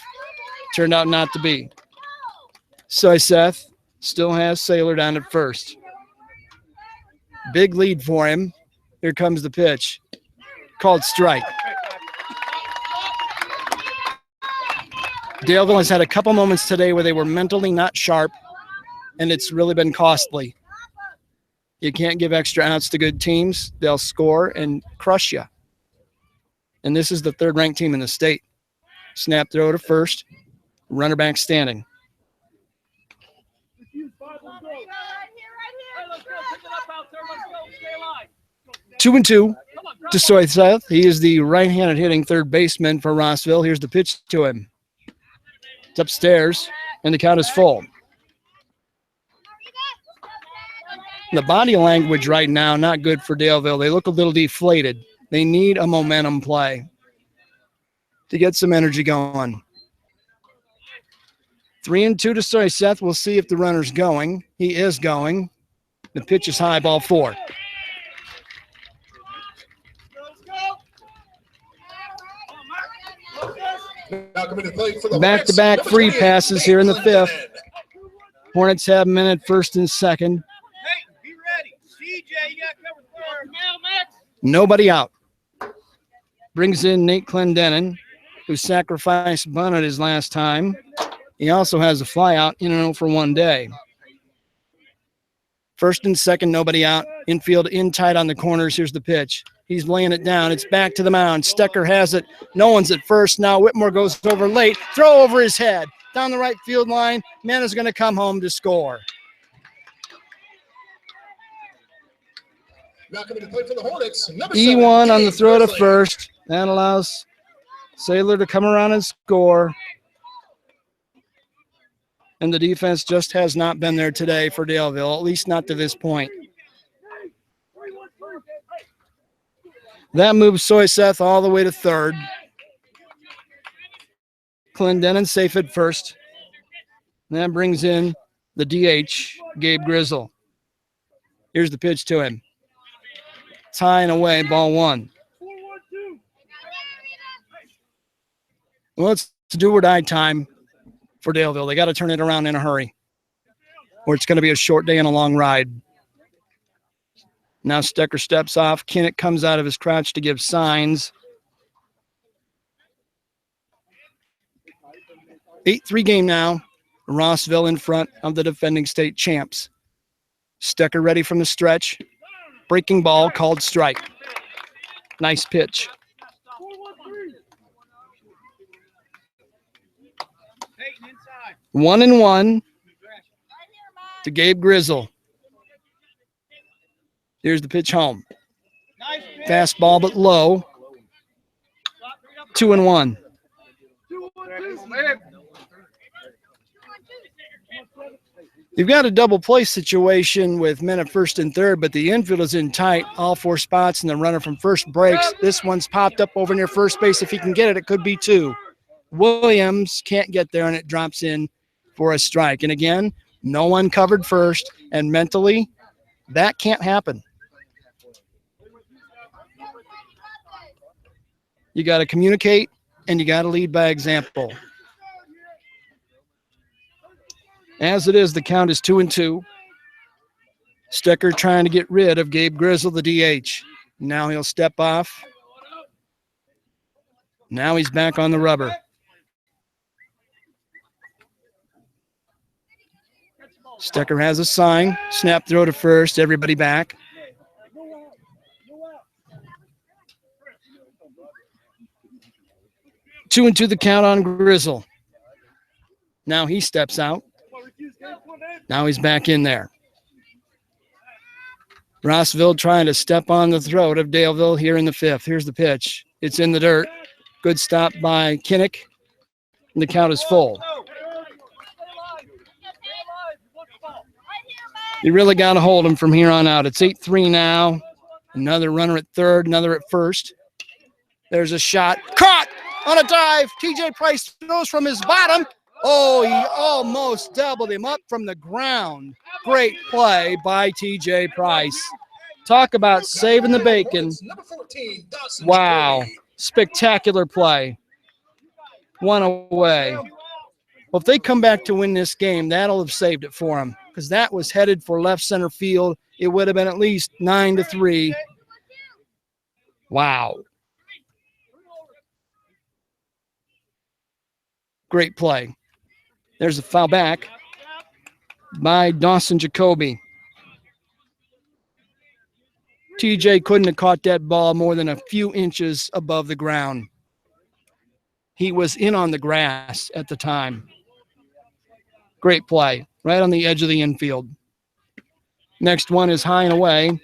Turned out not to be. Soyseth still has Saylor down at first. Big lead for him. Here comes the pitch. Called strike. Daleville has had a couple moments today where they were mentally not sharp, and it's really been costly. You can't give extra outs to good teams. They'll score and crush you. And this is the 3rd-ranked team in the state. Snap throw to first. Runner back standing. 2-2 to Soyseth. He is the right-handed hitting third baseman for Rossville. Here's the pitch to him. It's upstairs, and the count is full. The body language right now, not good for Daleville. They look a little deflated. They need a momentum play to get some energy going. 3-2 to Soyseth. We'll see if the runner's going. He is going. The pitch is high, ball 4. Back-to-back free passes here in the 5th. Hornets have men at first and second. Nobody out. Brings in Nate Clendenin, who sacrificed bunted his last time. He also has a fly out in and out for one day. First and second, nobody out. Infield in tight on the corners. Here's the pitch. He's laying it down. It's back to the mound. Stecker has it. No one's at first. Now Whitmore goes over late. Throw over his head. Down the right field line. Man is going to come home to score. Now coming to play for the Hornets. E1 on the throw to first. That allows Saylor to come around and score. And the defense just has not been there today for Daleville, at least not to this point. That moves Soyseth all the way to third. Clendenin safe at first. And that brings in the DH, Gabe Grizzle. Here's the pitch to him. It's high and away, ball 1. Well, it's do or die time for Daleville. They got to turn it around in a hurry, or it's going to be a short day and a long ride. Now Stecker steps off. Kinnick comes out of his crouch to give signs. 8-3 game now. Rossville in front of the defending state champs. Stecker ready from the stretch. Breaking ball called strike. Nice pitch. One and one. to Gabe Grizzle. Here's the pitch home. Fastball, but low. 2-1. You've got a double play situation with men at first and third, but the infield is in tight, all four spots, and the runner from first breaks. This one's popped up over near first base. If he can get it, it could be two. Williams can't get there, and it drops in for a strike. And again, no one covered first, and mentally, that can't happen. You got to communicate, and you got to lead by example. As it is, the count is 2-2. Stecker trying to get rid of Gabe Grizzle, the DH. Now he'll step off. Now he's back on the rubber. Stecker has a sign. Snap throw to first. Everybody back. Two and two the count on Grizzle. Now he steps out. Now he's back in there. Rossville trying to step on the throat of Daleville here in the fifth. Here's the pitch. It's in the dirt. Good stop by Kinnick. And the count is full. You really got to hold him from here on out. It's 8-3 now. Another runner at third, another at first. There's a shot. Caught on a dive. TJ Price throws from his bottom. Oh, he almost doubled him up from the ground. Great play by TJ Price. Talk about saving the bacon. Wow. Spectacular play. One away. Well, if they come back to win this game, that'll have saved it for them, because that was headed for left center field. It would have been at least 9-3. Wow. Great play. There's a foul back by Dawson Jacoby. TJ couldn't have caught that ball more than a few inches above the ground. He was in on the grass at the time. Great play, right on the edge of the infield. Next one is high and away.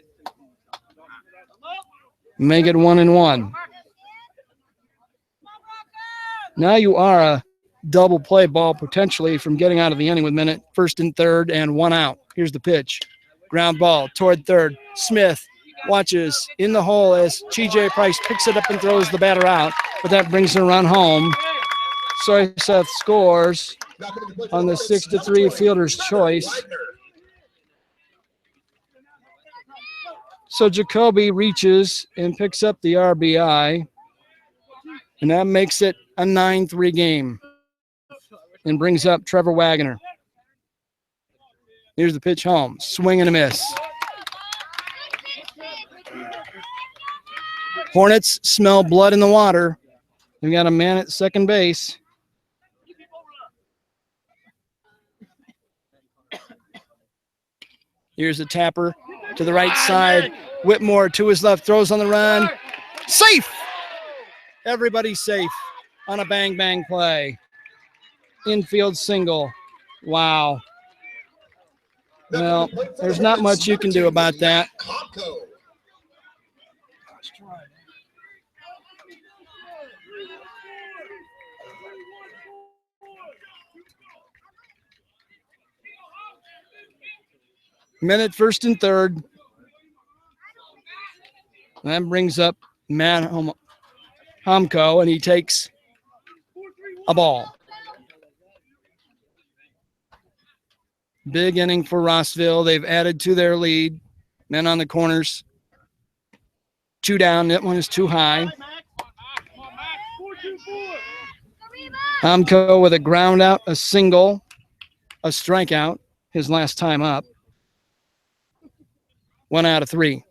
Make it 1-1. Now you are a double play ball potentially from getting out of the inning with minute first and third and one out. Here's the pitch. Ground ball toward third. Smith watches in the hole as TJ Price picks it up and throws the batter out, but that brings the run home. So Seth scores on the 6-3 fielder's choice. So Jacoby reaches and picks up the RBI, and that makes it a 9-3 game and brings up Trevor Wagner. Here's the pitch home. Swing and a miss. Hornets smell blood in the water. They've got a man at second base. Here's a tapper to the right side. Whitmore to his left, throws on the run. Safe! Everybody's safe on a bang-bang play. Infield single. Wow. Well, there's not much you can do about that. Minute first and third. That brings up Matt Homko, and he takes a ball. Big inning for Rossville. They've added to their lead. Men on the corners. 2 down. That one is too high. Homko with a ground out, a single, a strikeout, his last time up. 1 out of 3.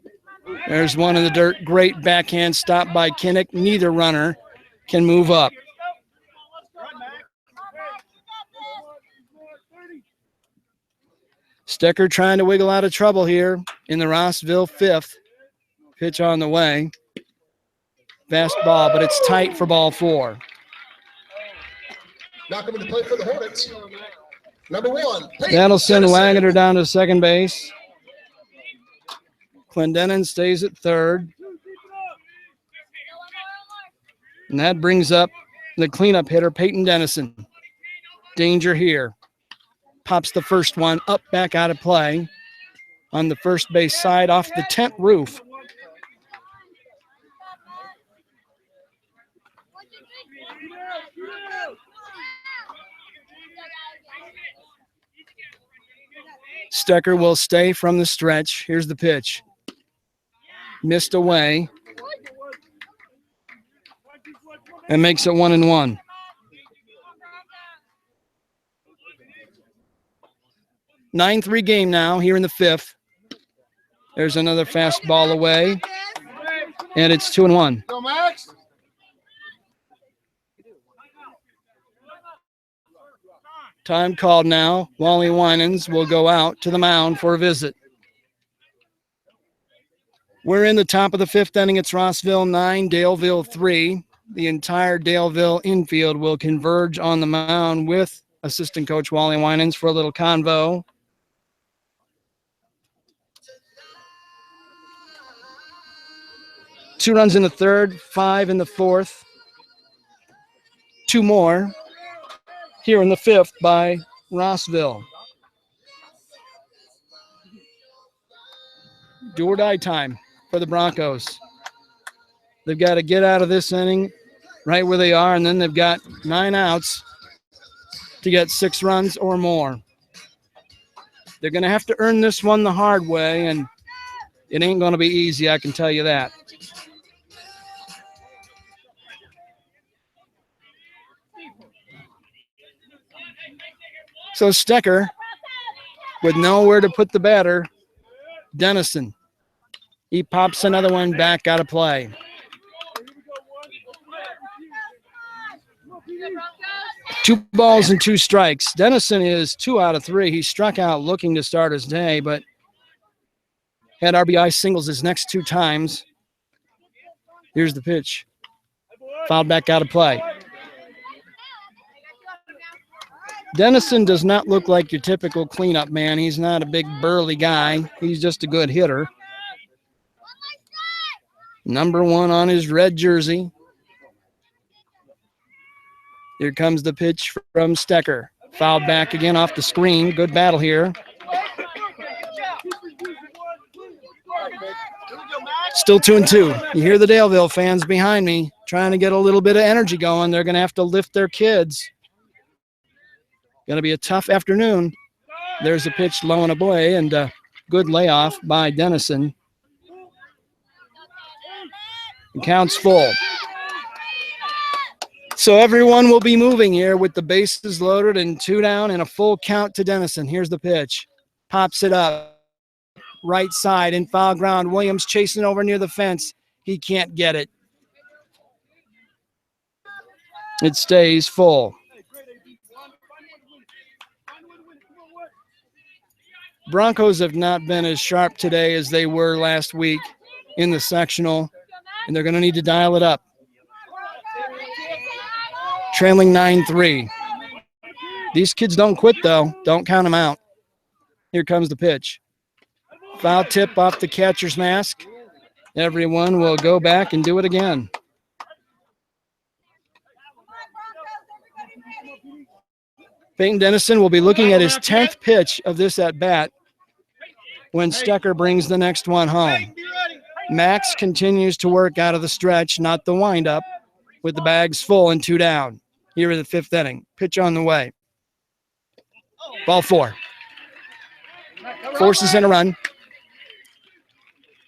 There's one in the dirt. Great backhand stop by Kinnick. Neither runner can move up. Stecker trying to wiggle out of trouble here in the Rossville fifth. Pitch on the way. Fastball, but it's tight for ball 4. Now coming to play for the Hornets, Number 1, Peyton Adelson Dennison. wagging her down to second base. Clendenin stays at third. And that brings up the cleanup hitter, Peyton Dennison. Danger here. Pops the first one up, back out of play on the first base side off the tent roof. Stecker will stay from the stretch. Here's the pitch. Missed away. And makes it 1-1. Nine-3 game now here in the fifth. There's another fastball away. And it's 2-1. Go, Max. Time called now. Wally Winans will go out to the mound for a visit. We're in the top of the fifth inning. It's Rossville 9, Daleville 3. The entire Daleville infield will converge on the mound with assistant coach Wally Winans for a little convo. Two runs in the third, 5 in the fourth. 2 more here in the fifth by Rossville. Do or die time for the Broncos. They've got to get out of this inning right where they are, and then they've got 9 outs to get 6 runs or more. They're going to have to earn this one the hard way, and it ain't going to be easy, I can tell you that. So Stecker, with nowhere to put the batter, Dennison. He pops another one back out of play. Two balls and 2 strikes. Dennison is 2 out of 3. He struck out looking to start his day, but had RBI singles his next 2 times. Here's the pitch. Fouled back out of play. Dennison does not look like your typical cleanup man. He's not a big burly guy. He's just a good hitter. Number 1 on his red jersey. Here comes the pitch from Stecker. Fouled back again off the screen. Good battle here. Still 2-2. You hear the Daleville fans behind me trying to get a little bit of energy going. They're going to have to lift their kids. Going to be a tough afternoon. There's a pitch low and away, and a good layoff by Dennison. The count's full. So everyone will be moving here with the bases loaded and 2 down and a full count to Dennison. Here's the pitch. Pops it up. Right side in foul ground. Williams chasing over near the fence. He can't get it. It stays full. Broncos have not been as sharp today as they were last week in the sectional, and they're going to need to dial it up. Trailing 9-3. These kids don't quit, though. Don't count them out. Here comes the pitch. Foul tip off the catcher's mask. Everyone will go back and do it again. Peyton Dennison will be looking at his 10th pitch of this at-bat when Stecker brings the next one home. Max continues to work out of the stretch, not the windup, with the bags full and 2 down. Here in the 5th inning. Pitch on the way. Ball 4. Forces in a run.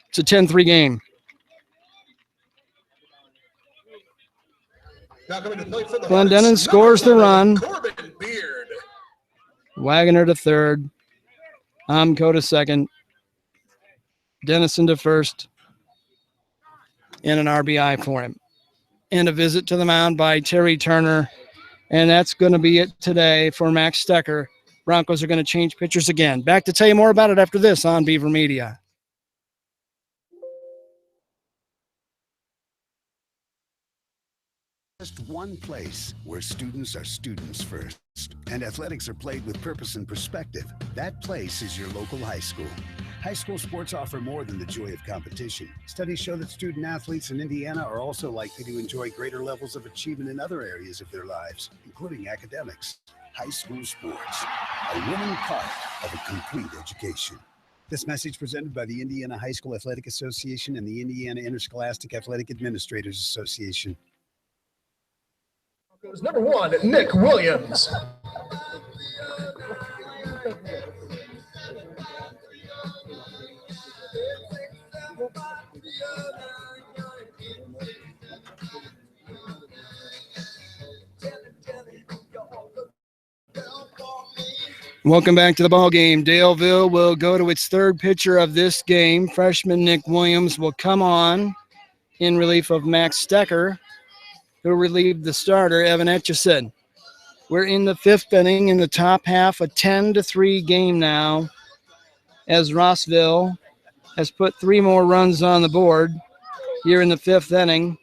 It's a 10-3 game. Clendenin scores the run. Wagner to third. Amco to second. Dennison to first. And an RBI for him. And a visit to the mound by Terry Turner. And that's going to be it today for Max Stecker. Broncos are going to change pitchers again. Back to tell you more about it after this on Beaver Media. just one place where students are students first and athletics are played with purpose and perspective. That place is your local high school. High school sports offer more than the joy of competition. Studies show that student athletes in Indiana are also likely to enjoy greater levels of achievement in other areas of their lives, including academics. High school sports, a winning part of a complete education. This message presented by the Indiana High School Athletic Association and the Indiana Interscholastic Athletic Administrators Association. Number 1, Nick Williams. Welcome back to the ball game. Daleville will go to its third pitcher of this game. Freshman Nick Williams will come on in relief of Max Stecker, who relieved the starter, Evan Etchison. We're in the fifth inning in the top half, a 10-3 game now, as Rossville has put 3 more runs on the board here in the fifth inning.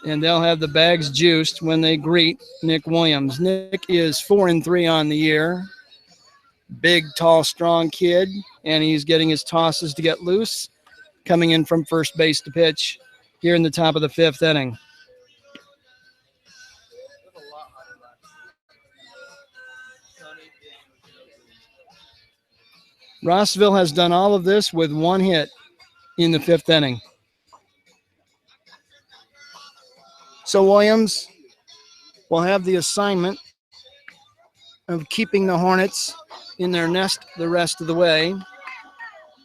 And they'll have the bags juiced when they greet Nick Williams. Nick is 4-3 on the year. Big, tall, strong kid, and he's getting his tosses to get loose, coming in from first base to pitch here in the top of the fifth inning. Rossville has done all of this with 1 hit in the fifth inning. So Williams will have the assignment of keeping the Hornets in their nest the rest of the way.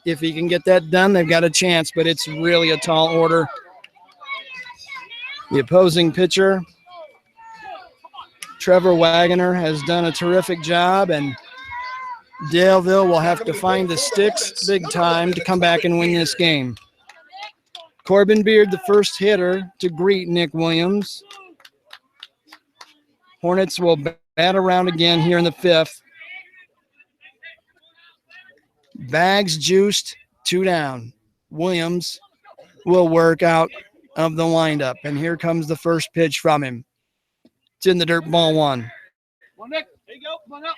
If he can get that done, they've got a chance, but it's really a tall order. The opposing pitcher, Trevor Wagoner, has done a terrific job, and Daleville will have to find the sticks big time to come back and win this game. Corbin Beard, the first hitter to greet Nick Williams. Hornets will bat around again here in the fifth. Bags juiced, 2 down. Williams will work out of the windup, and here comes the first pitch from him. It's in the dirt, ball 1. Come on, Nick. There you go. Come on up.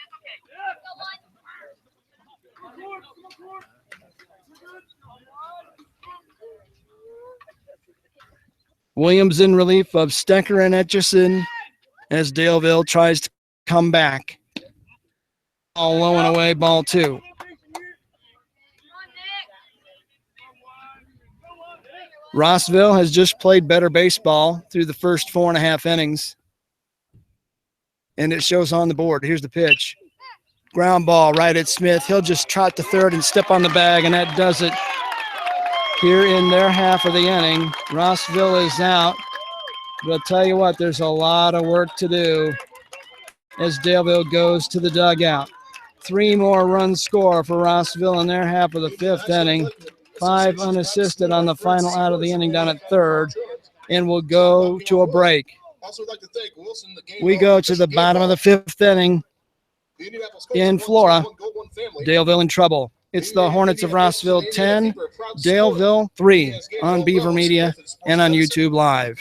Williams in relief of Stecker and Etchison as Daleville tries to come back. All low and away, ball 2. Rossville has just played better baseball through the first 4.5 innings. And it shows on the board. Here's the pitch. Ground ball right at Smith. He'll just trot to third and step on the bag, and that does it here in their half of the inning. Rossville is out. But I'll tell you what, there's a lot of work to do as Daleville goes to the dugout. 3 more runs score for Rossville in their half of the fifth inning. 5 unassisted on the final out of the inning down at third, and we'll go to a break. We go to the bottom of the fifth inning in Flora. Daleville in trouble. It's the Hornets of Rossville 10, Daleville 3 on Beaver Media and on YouTube Live.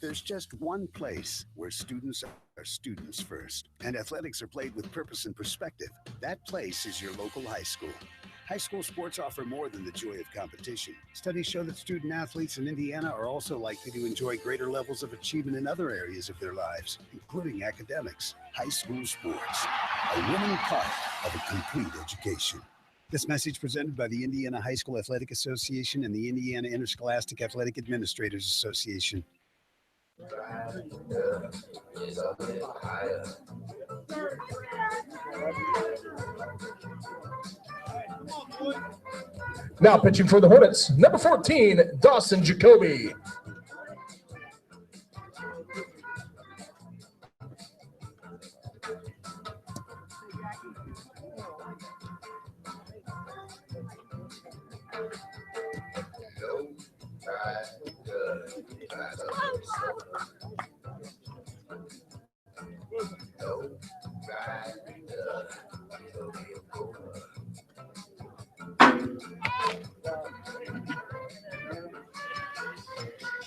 There's just one place where students are students first and athletics are played with purpose and perspective. That place is your local high school. High school sports offer more than the joy of competition. Studies show that student athletes in Indiana are also likely to enjoy greater levels of achievement in other areas of their lives, including academics. High school sports, a winning part of a complete education. This message presented by the Indiana High School Athletic Association and the Indiana Interscholastic Athletic Administrators Association. Now pitching for the Hornets, number 14, Dawson Jacoby.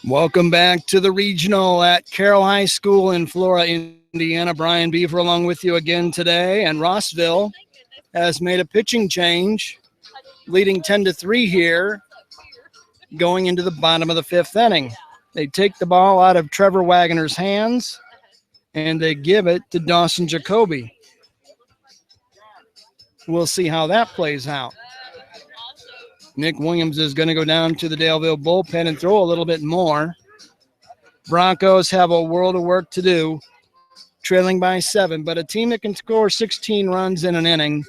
Welcome back to the regional at Carroll High School in Flora, Indiana. Brian Beaver along with you again today. And Rossville has made a pitching change, leading 10-3 here, going into the bottom of the 5th inning. They take the ball out of Trevor Wagner's hands, and they give it to Dawson Jacoby. We'll see how that plays out. Nick Williams is going to go down to the Daleville bullpen and throw a little bit more. Broncos have a world of work to do, trailing by 7, but a team that can score 16 runs in an inning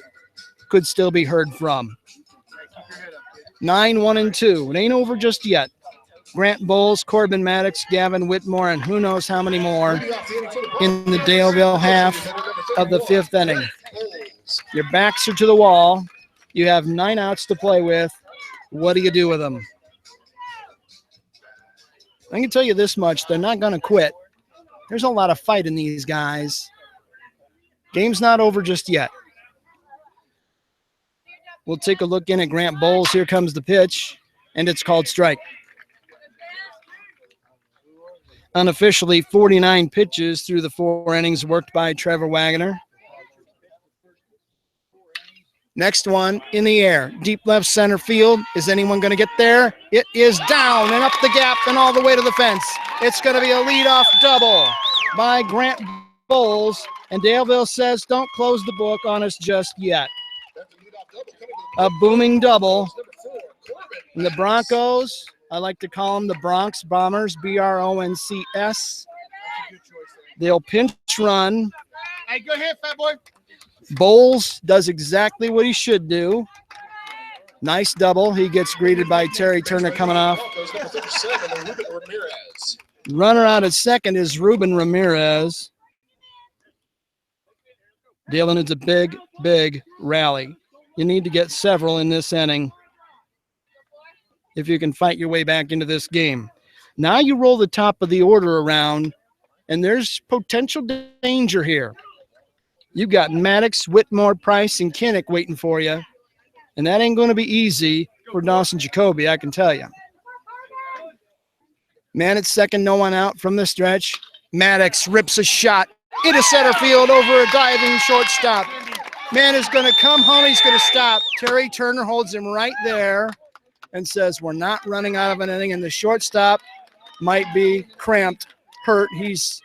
could still be heard from. 9-1-2. It ain't over just yet. Grant Bowles, Corbin Maddox, Gavin Whitmore, and who knows how many more in the Daleville half of the 5th inning. Your backs are to the wall. You have 9 outs to play with. What do you do with them? I can tell you this much. They're not going to quit. There's a lot of fight in these guys. Game's not over just yet. We'll take a look in at Grant Bowles. Here comes the pitch, and it's called strike. Unofficially, 49 pitches through the 4 innings worked by Trevor Wagner. Next one in the air, deep left center field. Is anyone going to get there? It is down and up the gap and all the way to the fence. It's going to be a leadoff double by Grant Bowles, and Daleville says don't close the book on us just yet. A booming double. And the Broncos, I like to call them the Bronx Bombers, BRONCS. They'll pinch run. Hey, go ahead, fat boy. Bowles does exactly what he should do. Nice double. He gets greeted by Terry Turner coming off. Runner out at second is Ruben Ramirez. Dalen, it's a big, big rally. You need to get several in this inning if you can fight your way back into this game. Now you roll the top of the order around, and there's potential danger here. You've got Maddox, Whitmore, Price, and Kinnick waiting for you. And that ain't going to be easy for Dawson Jacoby, I can tell you. Man at second, no one out from the stretch. Maddox rips a shot into center field over a diving shortstop. Man is going to come home. He's going to stop. Terry Turner holds him right there and says, we're not running out of an inning. And the shortstop might be cramped, hurt. He's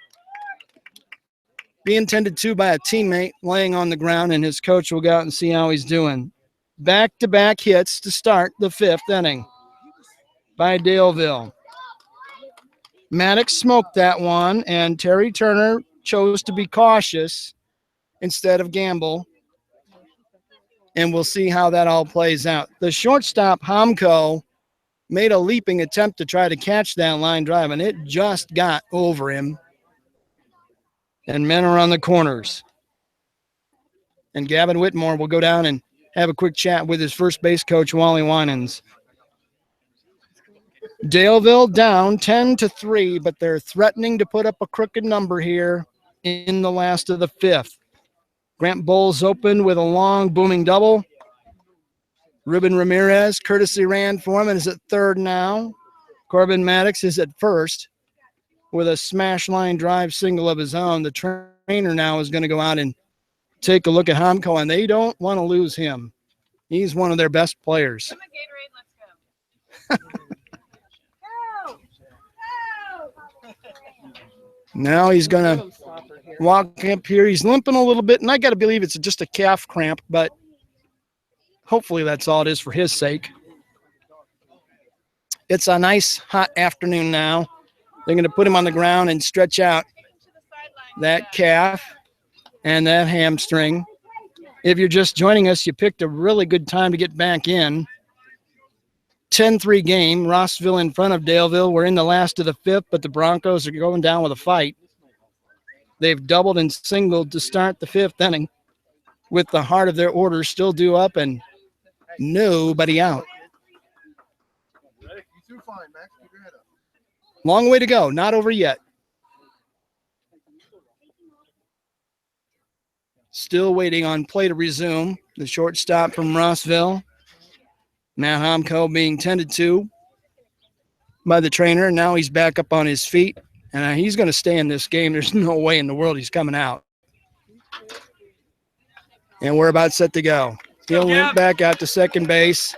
being tended to by a teammate laying on the ground, and his coach will go out and see how he's doing. Back-to-back hits to start the 5th inning by Daleville. Maddox smoked that one, and Terry Turner chose to be cautious instead of gamble. And we'll see how that all plays out. The shortstop, Hamko, made a leaping attempt to try to catch that line drive, and it just got over him. And men are on the corners. And Gavin Whitmore will go down and have a quick chat with his first base coach, Wally Winans. Daleville down 10-3, but they're threatening to put up a crooked number here in the last of the 5th. Grant Bowles open with a long booming double. Ruben Ramirez, courtesy ran for him and is at third now. Corbin Maddox is at first with a smash line drive single of his own. The trainer now is going to go out and take a look at Hamko, and they don't want to lose him. He's one of their best players. Now he's going to walk up here. He's limping a little bit, and I got to believe it's just a calf cramp, but hopefully that's all it is for his sake. It's a nice hot afternoon now. They're going to put him on the ground and stretch out that calf and that hamstring. If you're just joining us, you picked a really good time to get back in. 10-3 game. Rossville in front of Daleville. We're in the last of the 5th, but the Broncos are going down with a fight. They've doubled and singled to start the 5th inning with the heart of their order still due up and nobody out. Long way to go. Not over yet. Still waiting on play to resume. The shortstop from Rossville. Matt Hamko being tended to. by the trainer. Now he's back up on his feet, and he's going to stay in this game. There's no way in the world he's coming out. And we're about set to go. He'll limp back out to second base.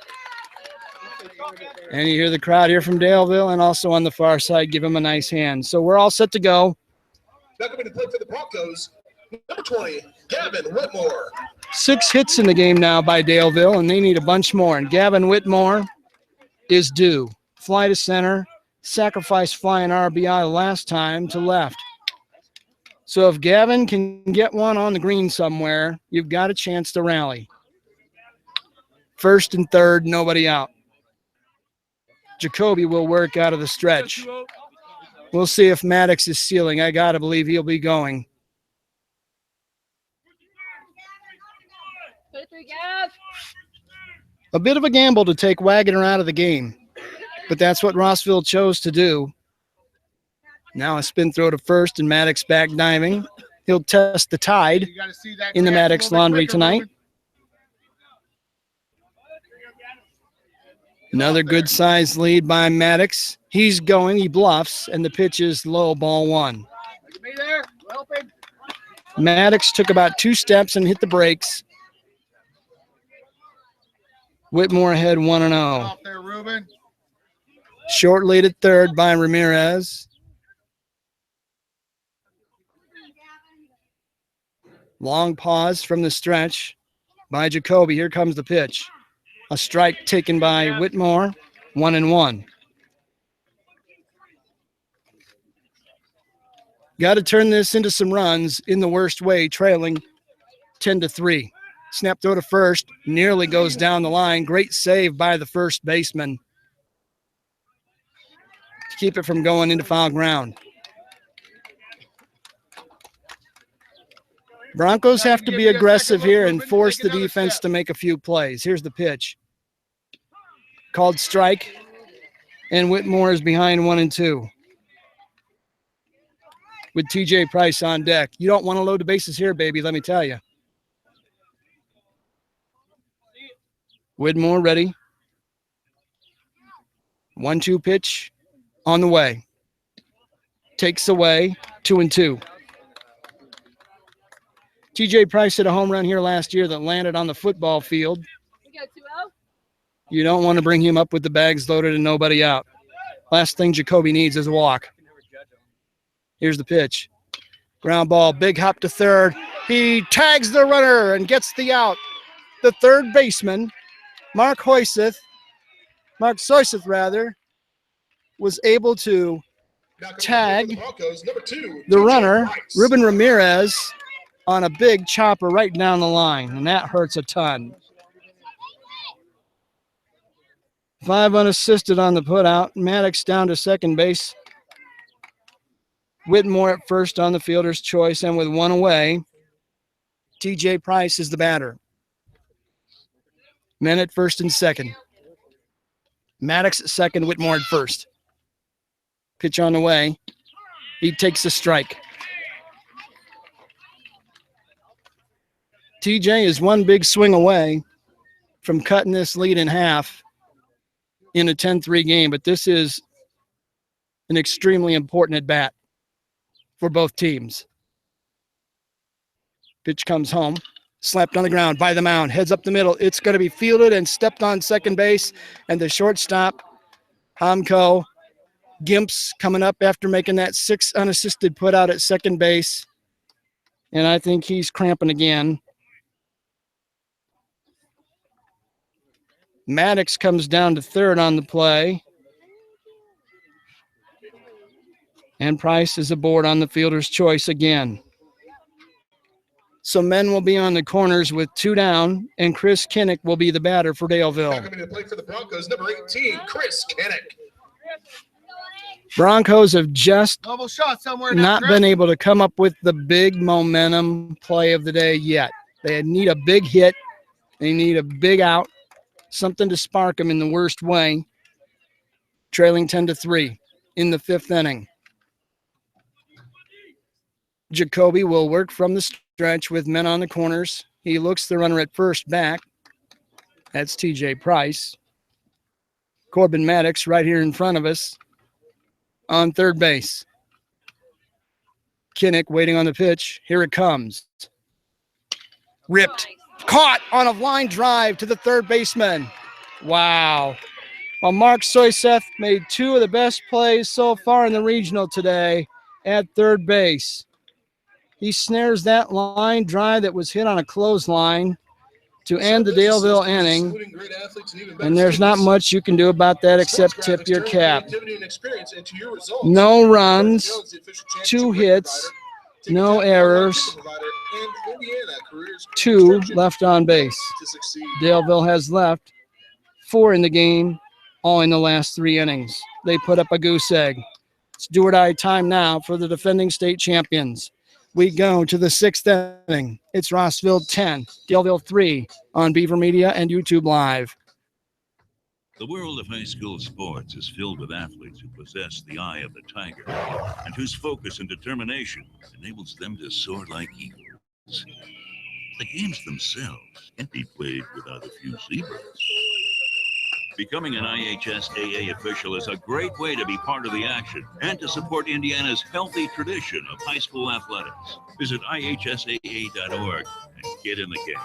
And you hear the crowd here from Daleville and also on the far side give him a nice hand. So we're all set to go. Now coming to play for the Broncos, number 20, Gavin Whitmore. 6 hits in the game now by Daleville, and they need a bunch more. And Gavin Whitmore is due. Fly to center, sacrifice flying RBI last time to left. So if Gavin can get one on the green somewhere, you've got a chance to rally. First and third, nobody out. Jacoby will work out of the stretch. We'll see if Maddox is sealing. I got to believe he'll be going. A bit of a gamble to take Waggoner out of the game, but that's what Rossville chose to do. Now a spin throw to first and Maddox back diving. He'll test the tide in the Maddox laundry tonight. Another good-sized lead by Maddox. He's going, he bluffs, and the pitch is low, ball 1. Maddox took about 2 steps and hit the brakes. Whitmore ahead 1-0. Short lead at third by Ramirez. Long pause from the stretch by Jacoby. Here comes the pitch. A strike taken by Whitmore, 1-1. Got to turn this into some runs in the worst way, trailing 10-3. Snap throw to first, nearly goes down the line. Great save by the first baseman to keep it from going into foul ground. Broncos have to be aggressive here and force the defense to make a few plays. Here's the pitch. Called strike, and Whitmore is behind 1-2. With TJ Price on deck. You don't want to load the bases here, baby, let me tell you. Whitmore ready. 1-2 pitch on the way. Takes away, 2-2. TJ Price hit a home run here last year that landed on the football field. You don't want to bring him up with the bags loaded and nobody out. Last thing Jacoby needs is a walk. Here's the pitch. Ground ball, big hop to third. He tags the runner and gets the out. The third baseman, Mark Soyseth, was able to tag the runner, Ruben Ramirez, on a big chopper right down the line, and that hurts a ton. 5 unassisted on the putout. Maddox down to second base. Whitmore at first on the fielder's choice, and with 1 away, TJ Price is the batter. Men at first and second. Maddox at second, Whitmore at first. Pitch on the way. He takes a strike. TJ is 1 big swing away from cutting this lead in half in a 10-3 game, but this is an extremely important at-bat for both teams. Pitch comes home, slapped on the ground by the mound, heads up the middle. It's going to be fielded and stepped on second base, and the shortstop, Hamko Gimps, coming up after making that 6 unassisted put out at second base, and I think he's cramping again. Maddox comes down to third on the play. And Price is aboard on the fielder's choice again. So men will be on the corners with 2 down, and Chris Kinnick will be the batter for Daleville. Coming to play for the Broncos, number 18, Chris Kinnick. Broncos have just not been able to come up with the big momentum play of the day yet. They need a big hit. They need a big out. Something to spark them in the worst way. Trailing 10-3 in the 5th inning. Jacoby will work from the stretch with men on the corners. He looks the runner at first back. That's TJ Price. Corbin Maddox right here in front of us. on third base. Kinnick waiting on the pitch. Here it comes. Ripped. Caught on a line drive to the third baseman. Wow. Well, Mark Soyseth made two of the best plays so far in the regional today at third base. He snares that line drive that was hit on a clothesline to end the Daleville inning. And there's not much you can do about that except tip your cap. No runs, 2 hits, no errors, 2 left on base. Daleville has left 4 in the game, all in the last 3 innings. They put up a goose egg. It's do or die time now for the defending state champions. We go to the 6th inning. It's Rossville 10, Daleville 3 on Beaver Media and YouTube Live. The world of high school sports is filled with athletes who possess the eye of the tiger and whose focus and determination enables them to soar like eagles. The games themselves can be played without a few zebras. Becoming an IHSAA official is a great way to be part of the action and to support Indiana's healthy tradition of high school athletics. Visit IHSAA.org and get in the game.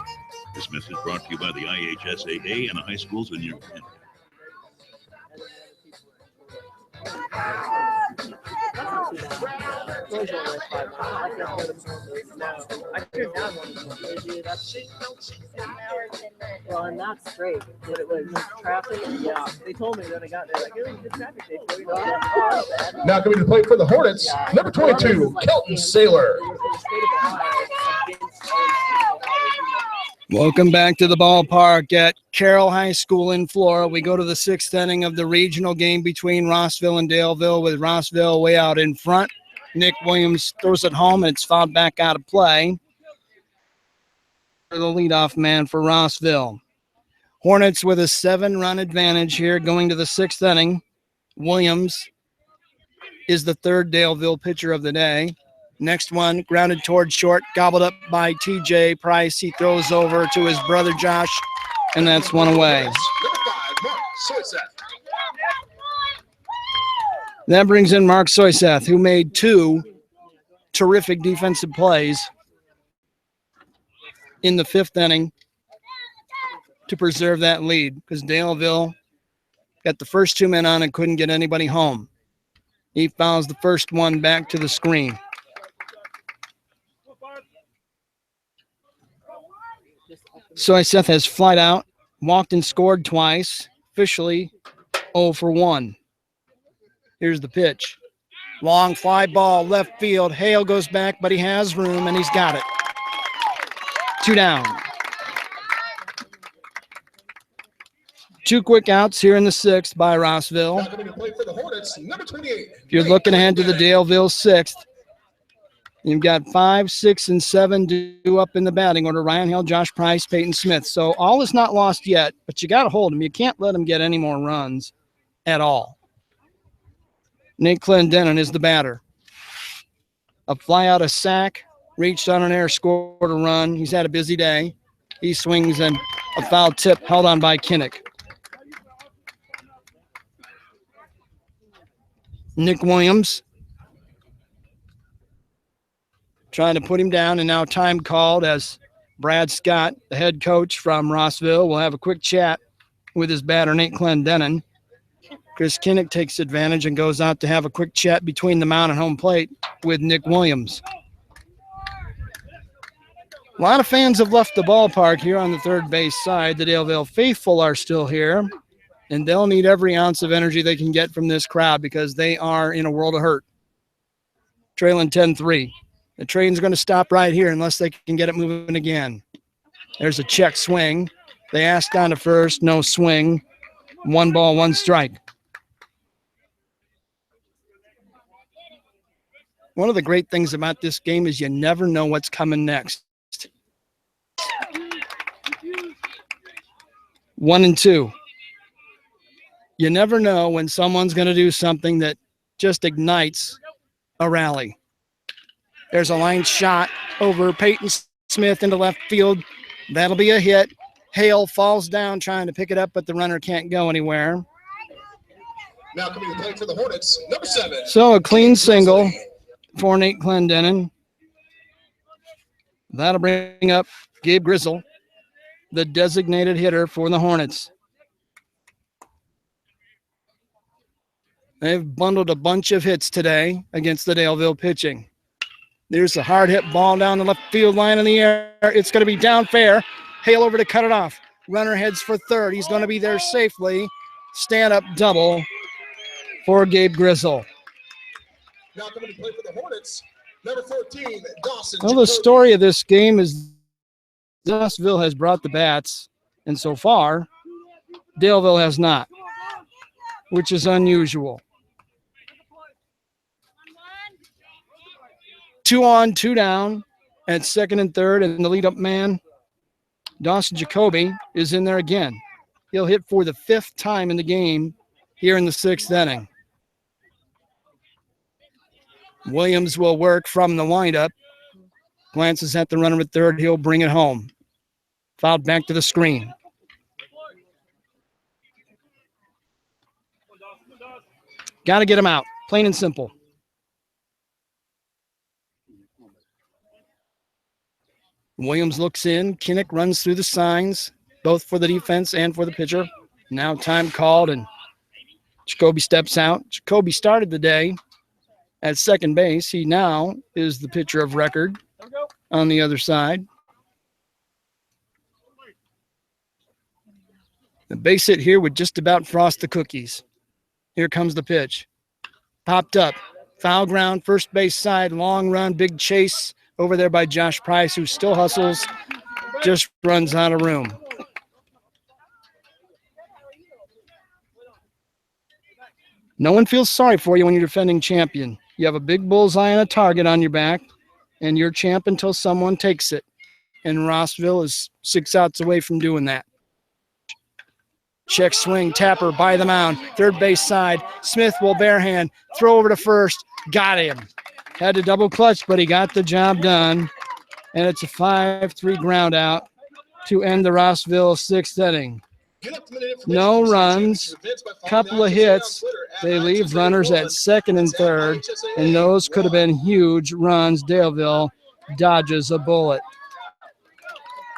This message brought to you by the IHSAA and the high schools in your community. Well, and that's straight, but it was traffic. Yeah, they told me that I got there. Like, it was good traffic. Now coming to play for the Hornets, number 22, Kelton Saylor. Welcome back to the ballpark at Carroll High School in Flora. We go to the 6th inning of the regional game between Rossville and Daleville, with Rossville way out in front. Nick Williams throws it home, and it's fouled back out of play. The leadoff man for Rossville. Hornets with a 7-run advantage here going to the 6th inning. Williams is the 3rd Daleville pitcher of the day. Next one, grounded towards short, gobbled up by TJ Price. He throws over to his brother Josh, and that's one away. That brings in Mark Soyseth, who made 2 terrific defensive plays in the 5th inning to preserve that lead, because Daleville got the first 2 men on and couldn't get anybody home. He fouls the first one back to the screen. Soyseth has flied out, walked and scored twice, officially 0 for 1. Here's the pitch. Long fly ball, left field. Hale goes back, but he has room, and he's got it. 2 down. 2 quick outs here in the 6th by Rossville. If you're looking ahead to the Daleville 6th, you've got 5, 6, and 7 due up in the batting order. Ryan Hill, Josh Price, Peyton Smith. So all is not lost yet, but you got to hold them. You can't let them get any more runs at all. Nate Clendenin is the batter. A fly out, a sack, reached on an air, scored a run. He's had a busy day. He swings, and a foul tip held on by Kinnick. Nick Williams trying to put him down, and now time called as Brad Scott, the head coach from Rossville, will have a quick chat with his batter, Nate Clendenin. Chris Kinnick takes advantage and goes out to have a quick chat between the mound and home plate with Nick Williams. A lot of fans have left the ballpark here on the third base side. The Daleville faithful are still here, and they'll need every ounce of energy they can get from this crowd because they are in a world of hurt. Trailing 10-3. The train's going to stop right here unless they can get it moving again. There's a check swing. They asked down to first, no swing. 1 ball, 1 strike. One of the great things about this game is you never know what's coming next. 1-2. You never know when someone's going to do something that just ignites a rally. There's a line shot over Peyton Smith into left field. That'll be a hit. Hale falls down trying to pick it up, but the runner can't go anywhere. Now coming to play for the Hornets, number 7. So a clean single for Nate Clendenin. That'll bring up Gabe Grizzle, the designated hitter for the Hornets. They've bundled a bunch of hits today against the Daleville pitching. There's a hard hit ball down the left field line in the air. It's going to be down fair. Hale over to cut it off. Runner heads for third. He's going to be there safely. Stand up double for Gabe Grizzle. Now coming to play for the Hornets, number 14, Dawson. Well, the story of this game is Rossville has brought the bats, and so far, Daleville has not, which is unusual. 2 on, 2 down at second and third, and the lead-up man, Dawson Jacoby, is in there again. He'll hit for the 5th time in the game here in the 6th inning. Williams will work from the windup. Glances at the runner at third. He'll bring it home. Fouled back to the screen. Got to get him out. Plain and simple. Williams looks in. Kinnick runs through the signs, both for the defense and for the pitcher. Now time called, and Jacoby steps out. Jacoby started the day at second base. He now is the pitcher of record on the other side. The base hit here would just about frost the cookies. Here comes the pitch. Popped up. Foul ground, first base side, long run, big chase over there by Josh Price, who still hustles, just runs out of room. No one feels sorry for you when you're defending champion. You have a big bullseye and a target on your back, and you're champ until someone takes it. And Rossville is 6 outs away from doing that. Check swing, Tapper by the mound, third base side. Smith will barehand, throw over to first, got him. Had to double clutch, but he got the job done. And it's a 5-3 ground out to end the Rossville 6th inning. No runs, couple of hits. They leave runners at second and third, and those could have been huge runs. Daleville dodges a bullet.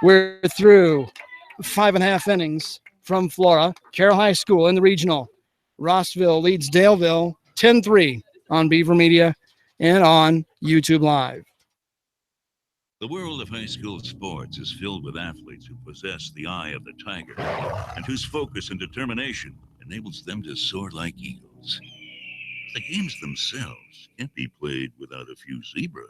We're through 5.5 innings from Flora. Carroll High School in the regional. Rossville leads Daleville 10-3 on Beaver Media and on YouTube Live. The world of high school sports is filled with athletes who possess the eye of the tiger and whose focus and determination enables them to soar like eagles. The games themselves can't be played without a few zebras.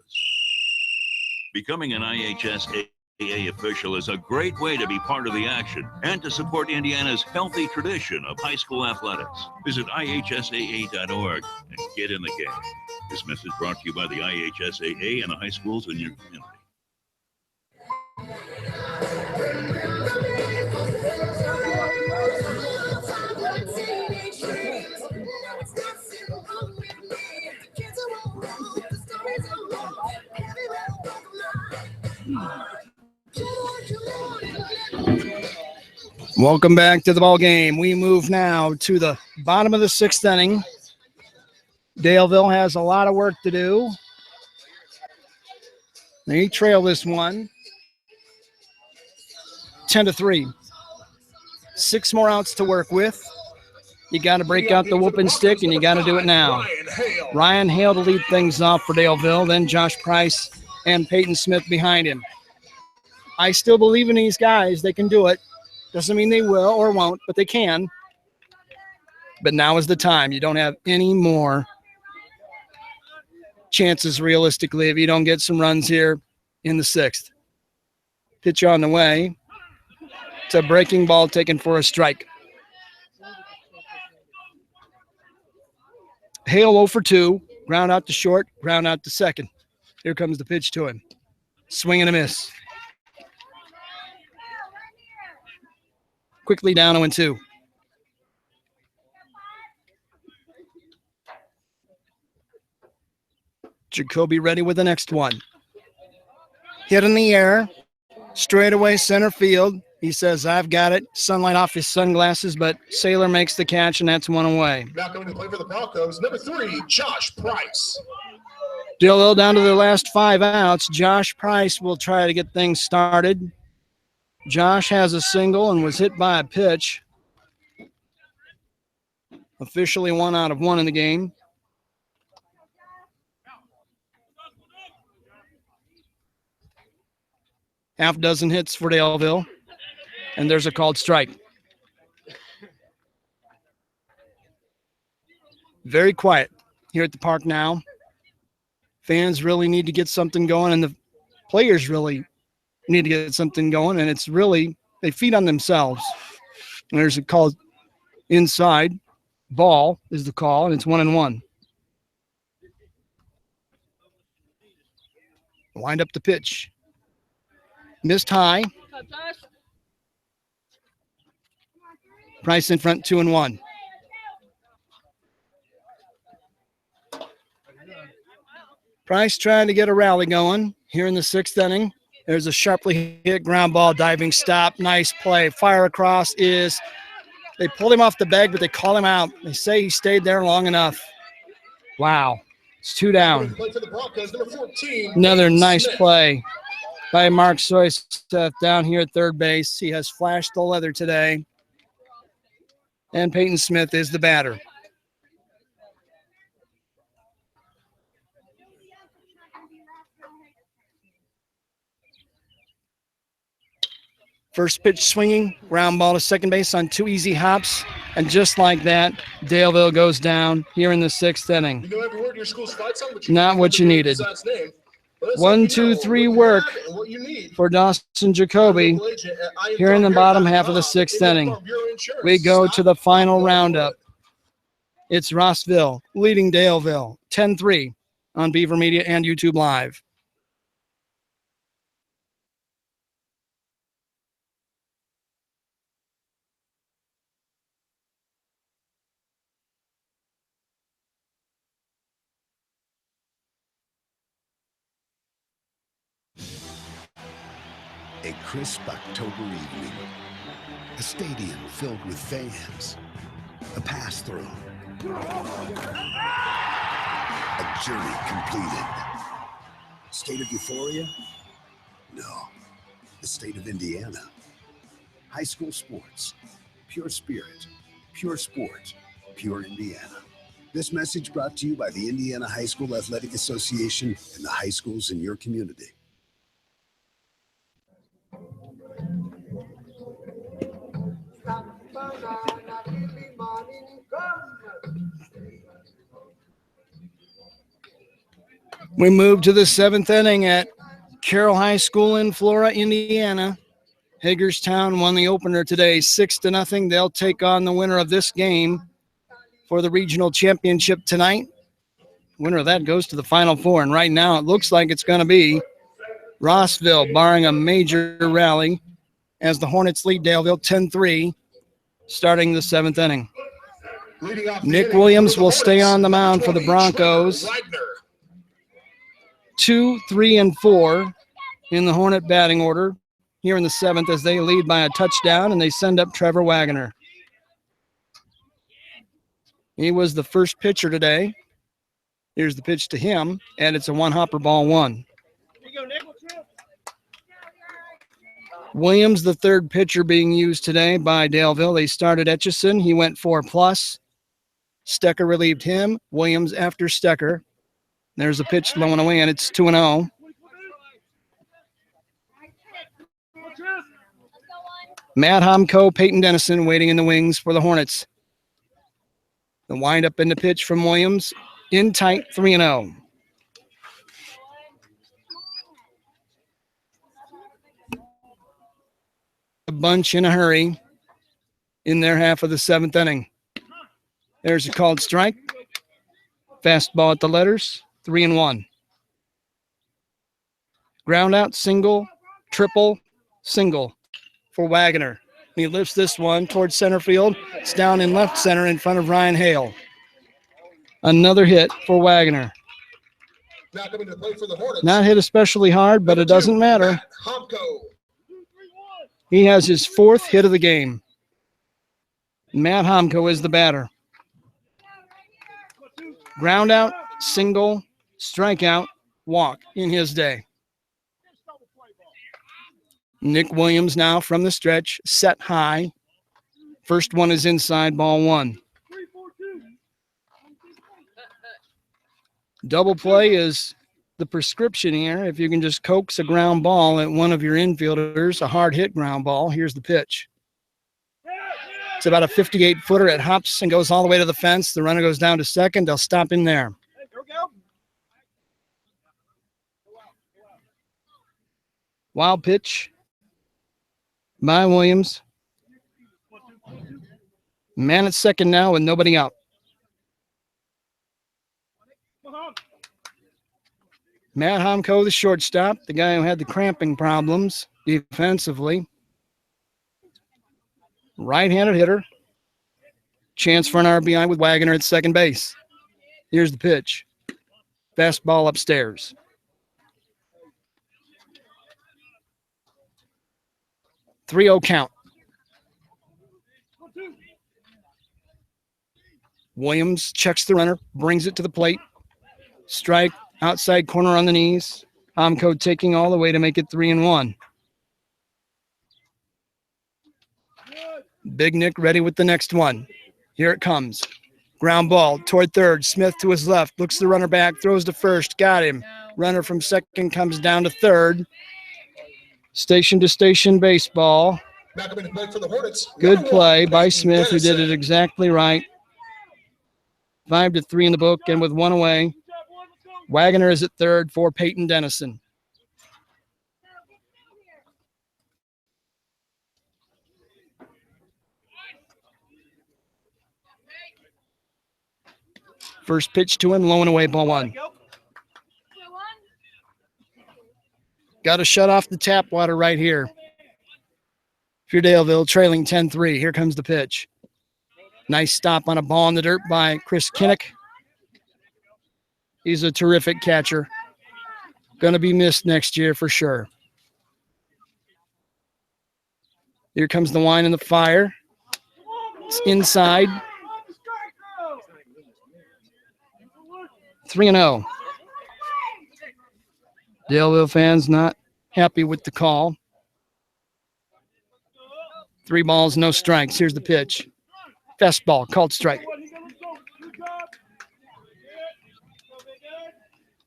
Becoming an IHSAA official is a great way to be part of the action and to support Indiana's healthy tradition of high school athletics. Visit IHSAA.org and get in the game. This message brought to you by the IHSAA and the high schools in your community. Welcome back to the ball game. We move now to the bottom of the 6th inning. Daleville has a lot of work to do. They trail this one 10-3. 6 more outs to work with. You got to break out the whooping stick, and you got to do it now. Ryan Hale to lead things off for Daleville, then Josh Price and Peyton Smith behind him. I still believe in these guys. They can do it. Doesn't mean they will or won't, but they can. But now is the time. You don't have any more chances realistically if you don't get some runs here in the 6th. Pitch on the way. It's a breaking ball taken for a strike. Hale 0 for 2. Ground out to short, ground out to second. Here comes the pitch to him. Swing and a miss. Quickly down 0-2. Jacoby ready with the next one. Hit in the air. Straight away center field. He says, I've got it. Sunlight off his sunglasses, but Sailor makes the catch, and that's one away. Now coming to play for the Broncos, number 3, Josh Price. Daleville down to the last 5 outs. Josh Price will try to get things started. Josh has a single and was hit by a pitch. Officially 1 out of 1 in the game. Half dozen hits for Daleville. And there's a called strike. Very quiet here at the park now. Fans really need to get something going, and the players really need to get something going, and it's really, they feed on themselves. And there's a call inside. Ball is the call, and it's 1-1. Wind up the pitch. Missed high. Price in front, 2-1. Price trying to get a rally going here in the 6th inning. There's a sharply hit ground ball, diving stop. Nice play. Fire across is, they pulled him off the bag, but they call him out. They say he stayed there long enough. Wow. It's 2 down. Another nice play by Mark Soyce down here at third base. He has flashed the leather today. And Peyton Smith is the batter. First pitch swinging, ground ball to second base on 2 easy hops. And just like that, Daleville goes down here in the 6th inning. You know every word your school's fights on, but Not what you needed. 1, 2, 3 work for Dawson Jacoby here in the bottom half of the 6th inning. We go to the final roundup. It's Rossville leading Daleville 10-3 on Beaver Media and YouTube Live. A crisp October evening. A stadium filled with fans. A pass-through. A journey completed. State of euphoria? No. The state of Indiana. High school sports. Pure spirit. Pure sport. Pure Indiana. This message brought to you by the Indiana High School Athletic Association and the high schools in your community. We move to the 7th inning at Carroll High School in Flora, Indiana. Hagerstown won the opener today 6-0. They'll take on the winner of this game for the regional championship tonight. Winner of that goes to the Final Four, and right now it looks like it's going to be Rossville, barring a major rally, as the Hornets lead Daleville 10-3, starting the 7th inning. Nick Williams will stay on the mound for the Broncos. 2, 3, and 4 in the Hornet batting order here in the 7th as they lead by a touchdown, and they send up Trevor Wagoner. He was the first pitcher today. Here's the pitch to him, and it's a 1-hopper ball 1. Williams, the third pitcher being used today by Daleville. They started Etchison. He went 4+. Stecker relieved him. Williams after Stecker. There's a pitch low and away, and it's 2-0. Matt Homko, Peyton Dennison waiting in the wings for the Hornets. The windup in the pitch from Williams. In tight, 3-0. A bunch in a hurry in their half of the 7th inning. There's a called strike. Fastball at the letters. 3-1. Ground out, single, triple, single for Wagoner. He lifts this one towards center field. It's down in left center in front of Ryan Hale. Another hit for Wagoner. Now coming to play for the Hornets. Not hit especially hard, but it doesn't matter. He has his 4th hit of the game. Matt Homko is the batter. Ground out, single, strikeout, walk in his day. Nick Williams now from the stretch, set high. First one is inside, ball 1. Double play is the prescription here. If you can just coax a ground ball at one of your infielders, a hard hit ground ball, here's the pitch. It's about a 58-footer. It hops and goes all the way to the fence. The runner goes down to second. They'll stop him there. Wild pitch by Williams. Man at second now with nobody out. Matt Homko, the shortstop, the guy who had the cramping problems defensively. Right-handed hitter. Chance for an RBI with Wagner at second base. Here's the pitch. Fastball upstairs. .30 count. Williams checks the runner, brings it to the plate. Strike, outside corner on the knees. Homko taking all the way to make it 3-1. Big Nick ready with the next one. Here it comes. Ground ball toward third. Smith to his left. Looks the runner back. Throws to first. Got him. Runner from second comes down to third. Station to station baseball. Good play by Smith, who did it exactly right. 5-3 in the book, and with one away, Wagner is at third for Peyton Dennison. First pitch to him, low and away, ball 1. Got to shut off the tap water right here. If you're Daleville, trailing 10-3, here comes the pitch. Nice stop on a ball in the dirt by Chris Kinnick. He's a terrific catcher. Going to be missed next year for sure. Here comes the wine and the fire. It's inside. 3-0. Daleville fans not happy with the call. 3 balls, no strikes. Here's the pitch. Fastball, called strike.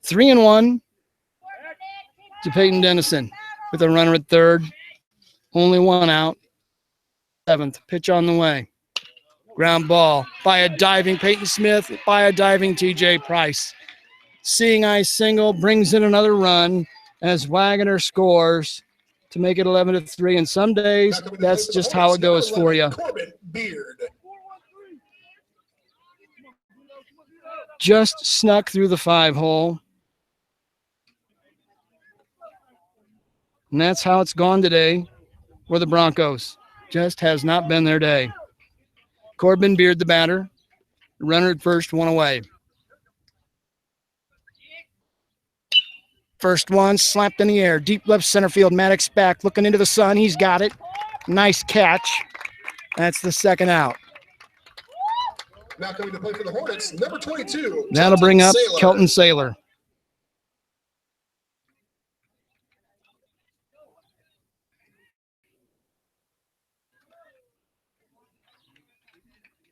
3-1 to Peyton Dennison with a runner at third. Only one out. 7th pitch on the way. Ground ball by a diving Peyton Smith, by a diving TJ Price. Seeing eye single brings in another run as Wagner scores to make it 11-3. And some days that's just how it goes for you. Just snuck through the 5-hole. And that's how it's gone today for the Broncos. Just has not been their day. Corbin Beard, the batter. Runner at first, one away. First one slapped in the air. Deep left center field. Maddox back, looking into the sun. He's got it. Nice catch. That's the second out. Now coming to play for the Hornets, number 22. That'll bring up Kelton Saylor.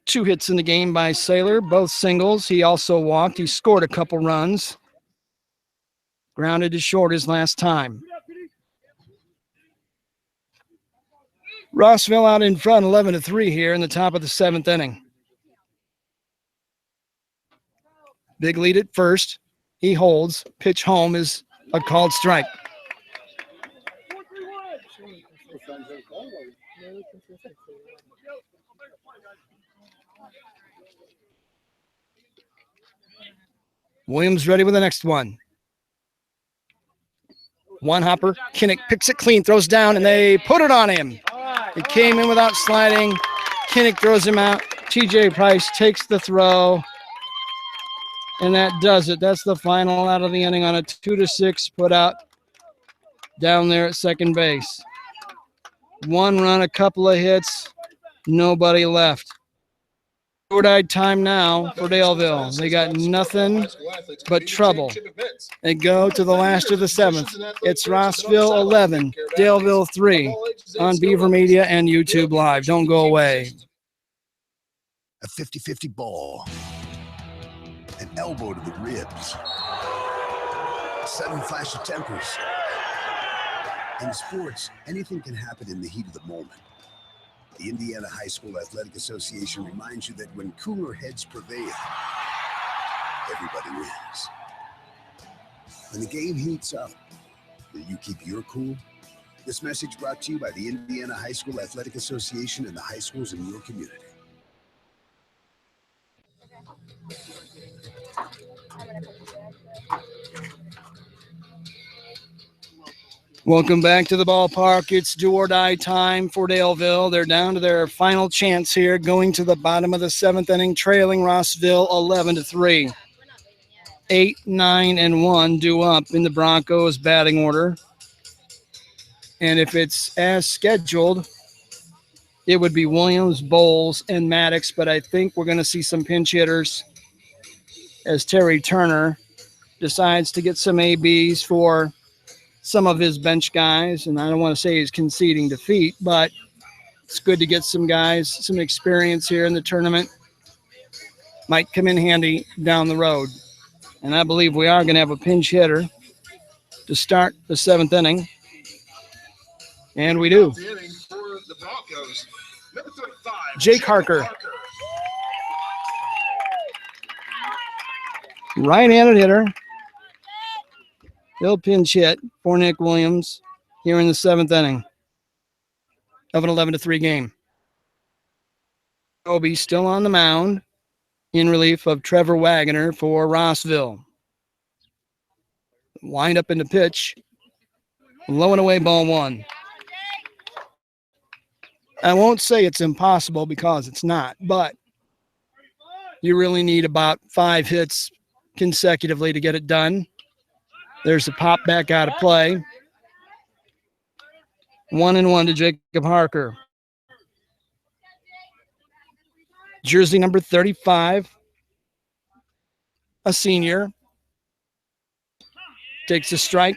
Two hits in the game by Saylor, both singles. He also walked. He scored a couple runs. Grounded to short his last time. Rossville out in front, 11-3 here in the top of the 7th inning. Big lead at first. He holds. Pitch home is a called strike. Williams ready with the next one. One hopper. Kinnick picks it clean, throws down, and they put it on him. He came in without sliding. Kinnick throws him out. TJ Price takes the throw. And that does it. That's the final out of the inning on a 2-6 put out down there at second base. One run, a couple of hits, nobody left. Short-eyed time now for Daleville. They got nothing but trouble. They go to the last of the seventh. It's Rossville 11, Daleville 3 on Beaver Media and YouTube Live. Don't go away. A 50-50 ball. An elbow to the ribs. Sudden flash of tempers. In sports, anything can happen in the heat of the moment. The Indiana High School Athletic Association reminds you that when cooler heads prevail, everybody wins. When the game heats up, will you keep your cool? This message brought to you by the Indiana High School Athletic Association and the high schools in your community. Welcome back to the ballpark. It's do or die time for Daleville. They're down to their final chance here, going to the bottom of the seventh inning, trailing Rossville 11-3. 8, 9, and 1 due up in the Broncos batting order. And if it's as scheduled, it would be Williams, Bowles, and Maddox, but I think we're going to see some pinch hitters as Terry Turner decides to get some ABs for some of his bench guys. And I don't want to say he's conceding defeat, but it's good to get some guys, some experience here in the tournament. Might come in handy down the road. And I believe we are going to have a pinch hitter to start the seventh inning. And we do. Jake Harker. Right-handed hitter. He'll pinch hit for Nick Williams here in the seventh inning of an 11-3 game. Kobe still on the mound in relief of Trevor Wagner for Rossville. Wind up in the pitch. Low and away, ball one. I won't say it's impossible because it's not, but you really need about 5 hits consecutively to get it done. There's a pop back out of play. 1-1 to Jacob Harker. Jersey number 35, a senior, takes a strike.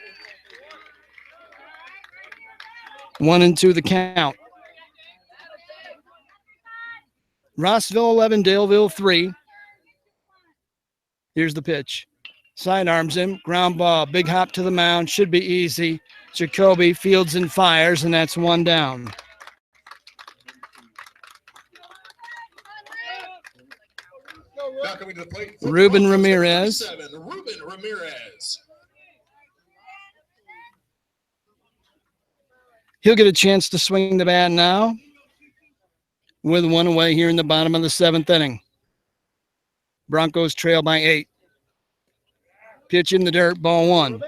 1-2 the count. Rossville 11, Daleville 3. Here's the pitch. Sidearms him, ground ball, big hop to the mound, should be easy. Jacoby fields and fires, and that's one down. Now coming to the plate, Ruben Ramirez. Ruben Ramirez. He'll get a chance to swing the bat now with 1 away here in the bottom of the seventh inning. Broncos trail by 8. Pitch in the dirt, ball 1.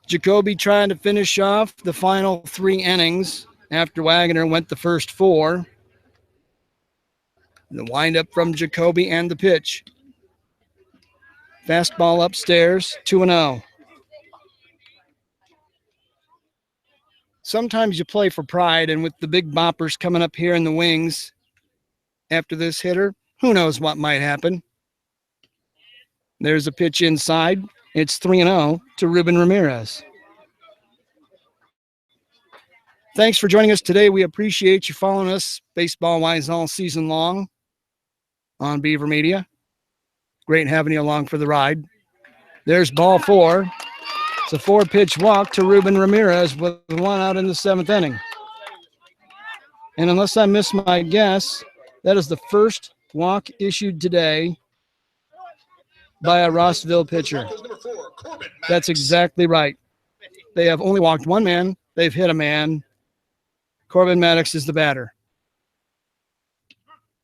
Jacoby trying to finish off the final 3 innings after Wagner went the first 4. The windup from Jacoby and the pitch. Fastball upstairs, 2-0. Sometimes you play for pride, and with the big boppers coming up here in the wings after this hitter, who knows what might happen. There's a pitch inside. It's 3-0 to Ruben Ramirez. Thanks for joining us today. We appreciate you following us baseball-wise all season long on Beaver Media. Great having you along for the ride. There's ball 4. It's a 4-pitch walk to Ruben Ramirez with 1 out in the seventh inning. And unless I miss my guess, that is the first walk issued today by a Rossville pitcher. That's exactly right. They have only walked 1 man. They've hit a man. Corbin Maddox is the batter.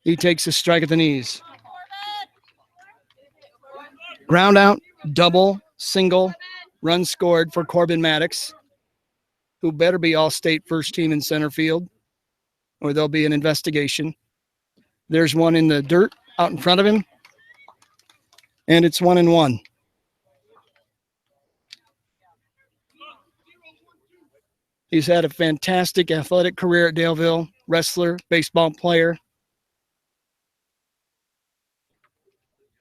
He takes a strike at the knees. Ground out, double, single, run scored for Corbin Maddox, who better be all-state first team in center field, or there'll be an investigation. There's one in the dirt out in front of him, and it's 1-1. He's had a fantastic athletic career at Daleville, wrestler, baseball player.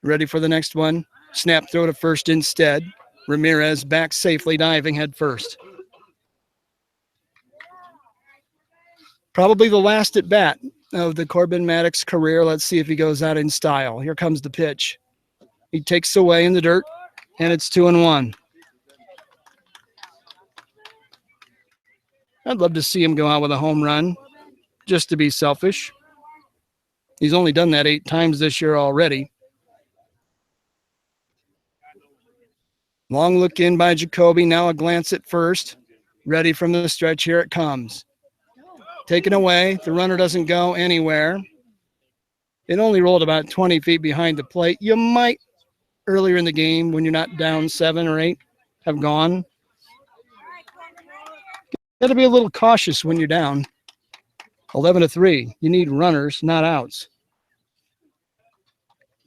Ready for the next one. Snap throw to first instead. Ramirez back safely, diving head first. Probably the last at bat of the Corbin Maddox career. Let's see if he goes out in style. Here comes the pitch. He takes away in the dirt, and it's 2-1. I'd love to see him go out with a home run, just to be selfish. He's only done that 8 times this year already. Long look in by Jacoby. Now a glance at first. Ready from the stretch. Here it comes. Taken away. The runner doesn't go anywhere. It only rolled about 20 feet behind the plate. You might, earlier in the game, when you're not down 7 or 8, have gone. Got to be a little cautious when you're down. 11-3. You need runners, not outs.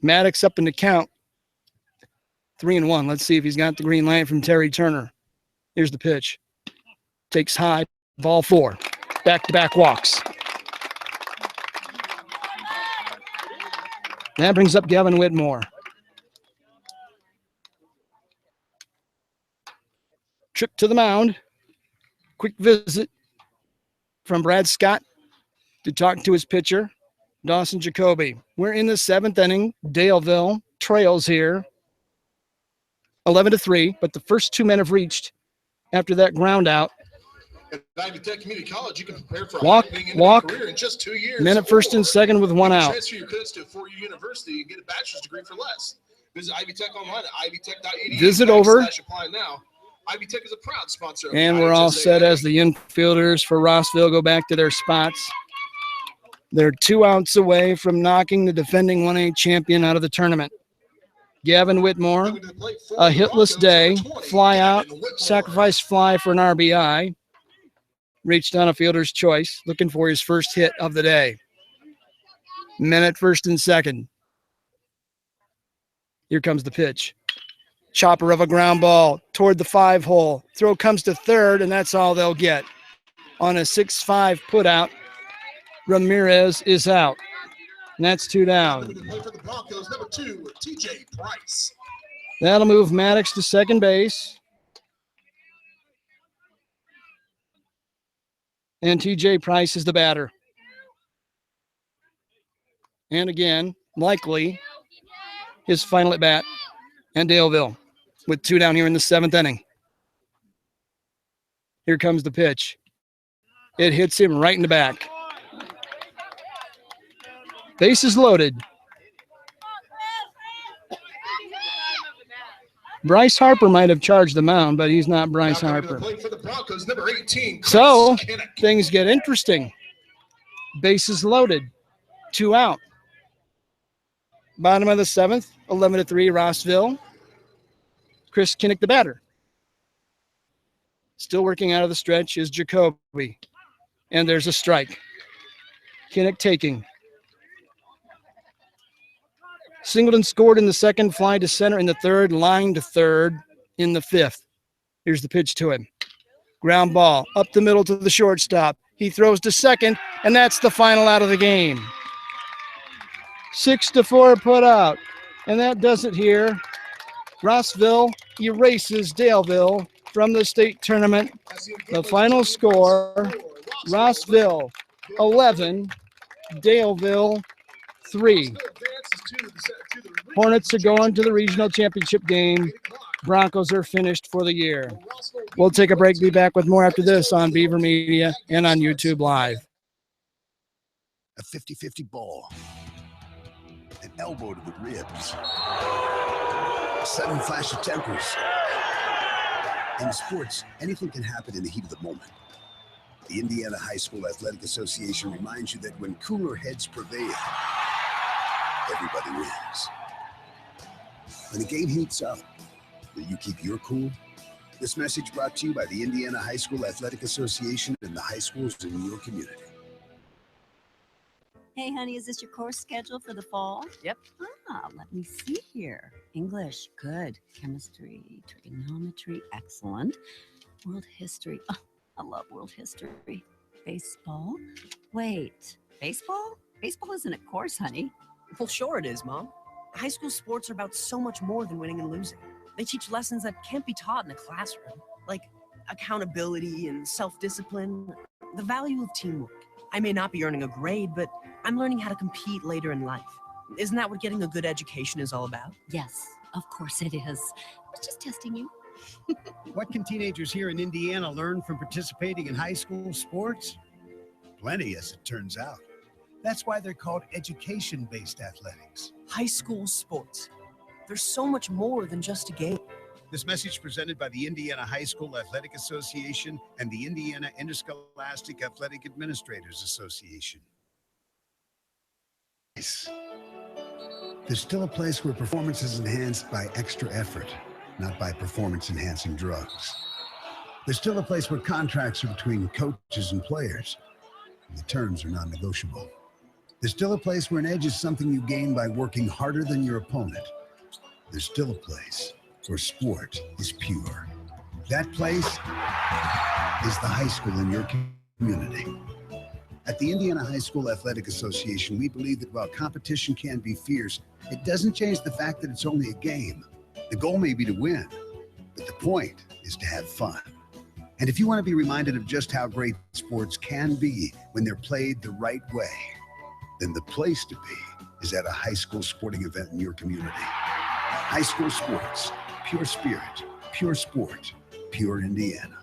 Maddox up in the count. 3-1. Let's see if he's got the green light from Terry Turner. Here's the pitch. Takes high. Ball 4. Back-to-back walks. That brings up Gavin Whitmore. Trip to the mound. Quick visit from Brad Scott to talk to his pitcher, Dawson Jacoby. We're in the 7th inning. Daleville trails here. 11-3, but the first 2 men have reached after that ground out. At Ivy Tech Community College, you can prepare for a Walk, career in just 2 years. Minute first and second with 1 out. Transfer your credits to a 4-year university and get a bachelor's degree for less. Visit Ivy Tech online at ivytech.edu. Visit over. Apply now. Ivy Tech is a proud sponsor of And the we're all IHSA set as the infielders for Rossville go back to their spots. They're 2 outs away from knocking the defending 1A champion out of the tournament. Gavin Whitmore, a hitless day, fly out, sacrifice fly for an RBI. Reached on a fielder's choice, looking for his first hit of the day. Minute first and second. Here comes the pitch. Chopper of a ground ball toward the 5 hole. Throw comes to third, and that's all they'll get. On a 6-5 put out, Ramirez is out. And that's 2 down. For the Broncos, number 2, TJ Price. That'll move Maddox to second base. And TJ Price is the batter. And again, likely his final at bat. And Daleville with 2 down here in the 7th inning. Here comes the pitch. It hits him right in the back. Bases loaded. Bryce Harper might have charged the mound, but he's not Bryce Harper. For the Broncos, number 18, So things get interesting. Bases loaded. 2 out. Bottom of the 7th, 11-3 Rossville. Chris Kinnick, the batter. Still working out of the stretch is Jacoby. And there's a strike. Kinnick taking. Singleton scored in the 2nd, fly to center in the 3rd, line to 3rd in the 5th. Here's the pitch to him. Ground ball up the middle to the shortstop. He throws to 2nd, and that's the final out of the game. 6-4 put out. And that does it here. Rossville erases Daleville from the state tournament. The final score, Rossville 11, Daleville 3. Hornets are going to the regional championship game. Broncos are finished for the year. We'll take a break. Be back with more after this on Beaver Media and on YouTube Live. A 50-50 ball. An elbow to the ribs. A sudden flash of tempers. In sports, anything can happen in the heat of the moment. The Indiana High School Athletic Association reminds you that when cooler heads prevail, everybody wins. When the game heats up, will you keep your cool? This message brought to you by the Indiana High School Athletic Association and the high schools in your community. Hey, honey, is this your course schedule for the fall? Yep. Let me see here. English, good. Chemistry, trigonometry, excellent. World history. I love world history. Baseball? Wait, baseball? Baseball isn't a course, honey. Well, sure it is, Mom. High school sports are about so much more than winning and losing. They teach lessons that can't be taught in a classroom, like accountability and self-discipline, the value of teamwork. I may not be earning a grade, but I'm learning how to compete later in life. Isn't that what getting a good education is all about? Yes, of course it is. Just testing you. What can teenagers here in Indiana learn from participating in high school sports? Plenty, as it turns out. That's why they're called education-based athletics. High school sports. There's so much more than just a game. This message presented by the Indiana High School Athletic Association and the Indiana Interscholastic Athletic Administrators Association. There's still a place where performance is enhanced by extra effort, not by performance-enhancing drugs. There's still a place where contracts are between coaches and players, and the terms are non-negotiable. There's still a place where an edge is something you gain by working harder than your opponent. There's still a place where sport is pure. That place is the high school in your community. At the Indiana High School Athletic Association, we believe that while competition can be fierce, it doesn't change the fact that it's only a game. The goal may be to win, but the point is to have fun. And if you want to be reminded of just how great sports can be when they're played the right way, then the place to be is at a high school sporting event in your community. High school sports, pure spirit, pure sport, pure Indiana.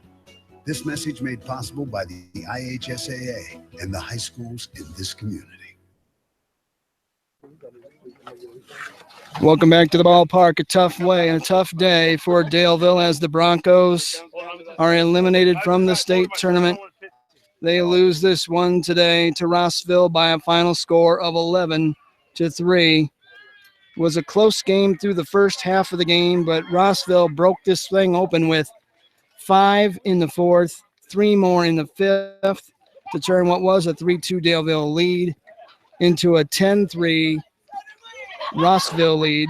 This message made possible by the IHSAA and the high schools in this community. Welcome back to the ballpark. A tough way and a tough day for Daleville as the Broncos are eliminated from the state tournament. They lose this one today to Rossville by a final score of 11-3. It was a close game through the first half of the game, but Rossville broke this thing open with 5 in the fourth, 3 more in the fifth to turn what was a 3-2 Daleville lead into a 10-3 Rossville lead,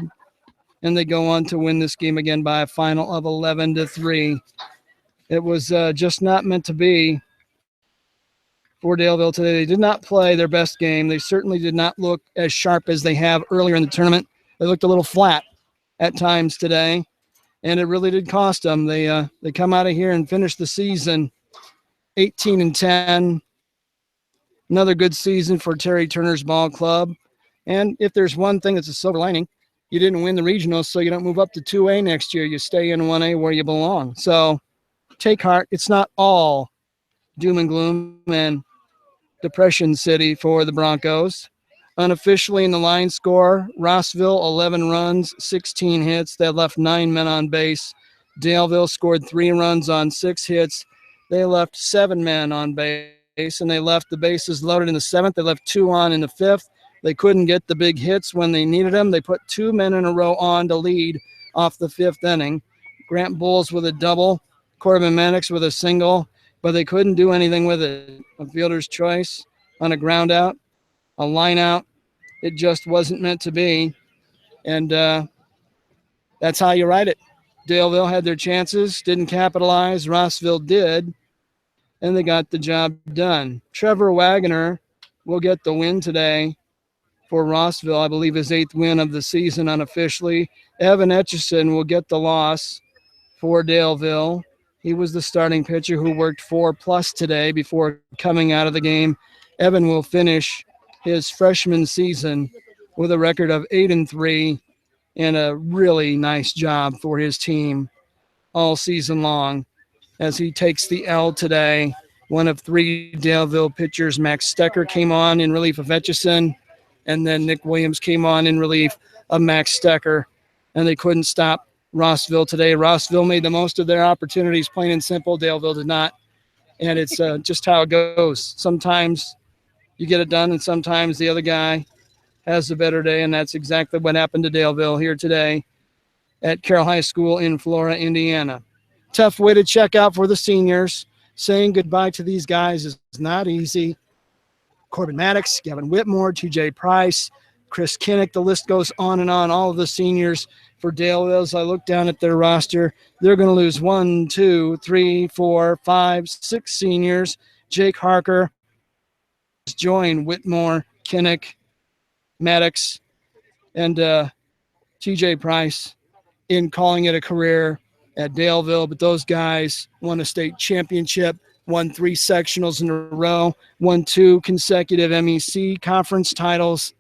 and they go on to win this game again by a final of 11-3. It was just not meant to be for Daleville today. They did not play their best game. They certainly did not look as sharp as they have earlier in the tournament. They looked a little flat at times today, and it really did cost them. They come out of here and finish the season 18-10. Another good season for Terry Turner's ball club. And if there's one thing that's a silver lining, you didn't win the regionals, so you don't move up to 2A next year. You stay in 1A where you belong. So take heart. It's not all doom and gloom and depression city for the Broncos. Unofficially in the line score, Rossville 11 runs, 16 hits. They left 9 men on base. Daleville scored 3 runs on 6 hits. They left 7 men on base, and they left the bases loaded in the 7th. They left 2 on in the 5th. They couldn't get the big hits when they needed them. They put 2 men in a row on to lead off the 5th inning. Grant Bowles with a double, Corbin Mannix with a single, but they couldn't do anything with it. A fielder's choice on a ground out, a line out. It just wasn't meant to be. And that's how you write it. Daleville had their chances, didn't capitalize. Rossville did, and they got the job done. Trevor Wagoner will get the win today for Rossville, I believe his 8th win of the season unofficially. Evan Etchison will get the loss for Daleville. He was the starting pitcher who worked 4+ today before coming out of the game. Evan will finish his freshman season with a record of 8-3 and a really nice job for his team all season long as he takes the L today. One of 3 Daleville pitchers, Max Stecker, came on in relief of Etchison, and then Nick Williams came on in relief of Max Stecker, and they couldn't stop Rossville today. Rossville made the most of their opportunities, plain and simple. Daleville did not, and it's just how it goes. Sometimes you get it done, and sometimes the other guy has a better day, and that's exactly what happened to Daleville here today at Carroll High School in Flora, Indiana. Tough way to check out for the seniors. Saying goodbye to these guys is not easy. Corbin Maddox, Gavin Whitmore, TJ Price, Chris Kinnick, the list goes on and on. All of the seniors for Daleville. As I look down at their roster, they're going to lose 1, 2, 3, 4, 5, 6 seniors. Jake Harker, join Whitmore, Kinnick, Maddox, and TJ Price in calling it a career at Daleville. But those guys won a state championship, won 3 sectionals in a row, won 2 consecutive MEC conference titles.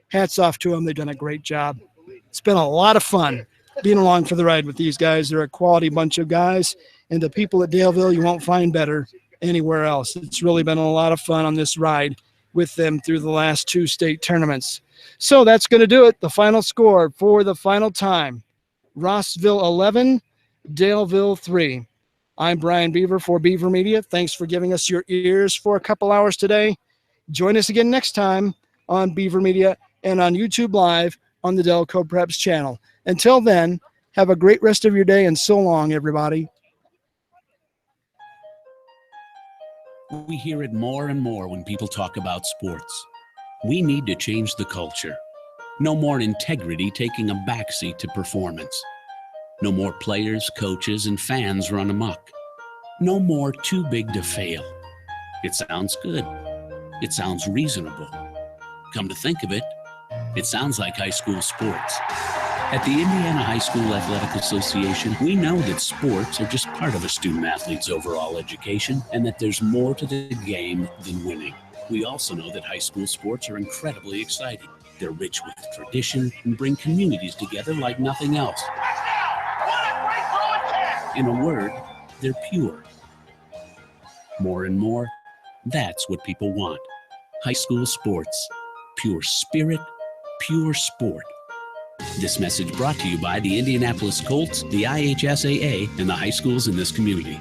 Hats off to them. They've done a great job. It's been a lot of fun being along for the ride with these guys. They're a quality bunch of guys, and the people at Daleville you won't find better anywhere else. It's really been a lot of fun on this ride with them through the last 2 state tournaments. So that's going to do it. The final score for the final time: Rossville 11, Daleville 3. I'm Brian Beaver for Beaver Media. Thanks for giving us your ears for a couple hours today. Join us again next time on Beaver Media and on YouTube Live on the Delco Preps channel. Until then, have a great rest of your day, and so long, everybody. We hear it more and more when people talk about sports. We need to change the culture. No more integrity taking a backseat to performance. No more players, coaches, and fans run amok. No more too big to fail. It sounds good. It sounds reasonable. Come to think of it, it sounds like high school sports. At the Indiana High School Athletic Association, we know that sports are just part of a student athlete's overall education and that there's more to the game than winning. We also know that high school sports are incredibly exciting. They're rich with tradition and bring communities together like nothing else. In a word, they're pure. More and more, that's what people want. High school sports. Pure spirit, pure sport. This message brought to you by the Indianapolis Colts, the IHSAA, and the high schools in this community.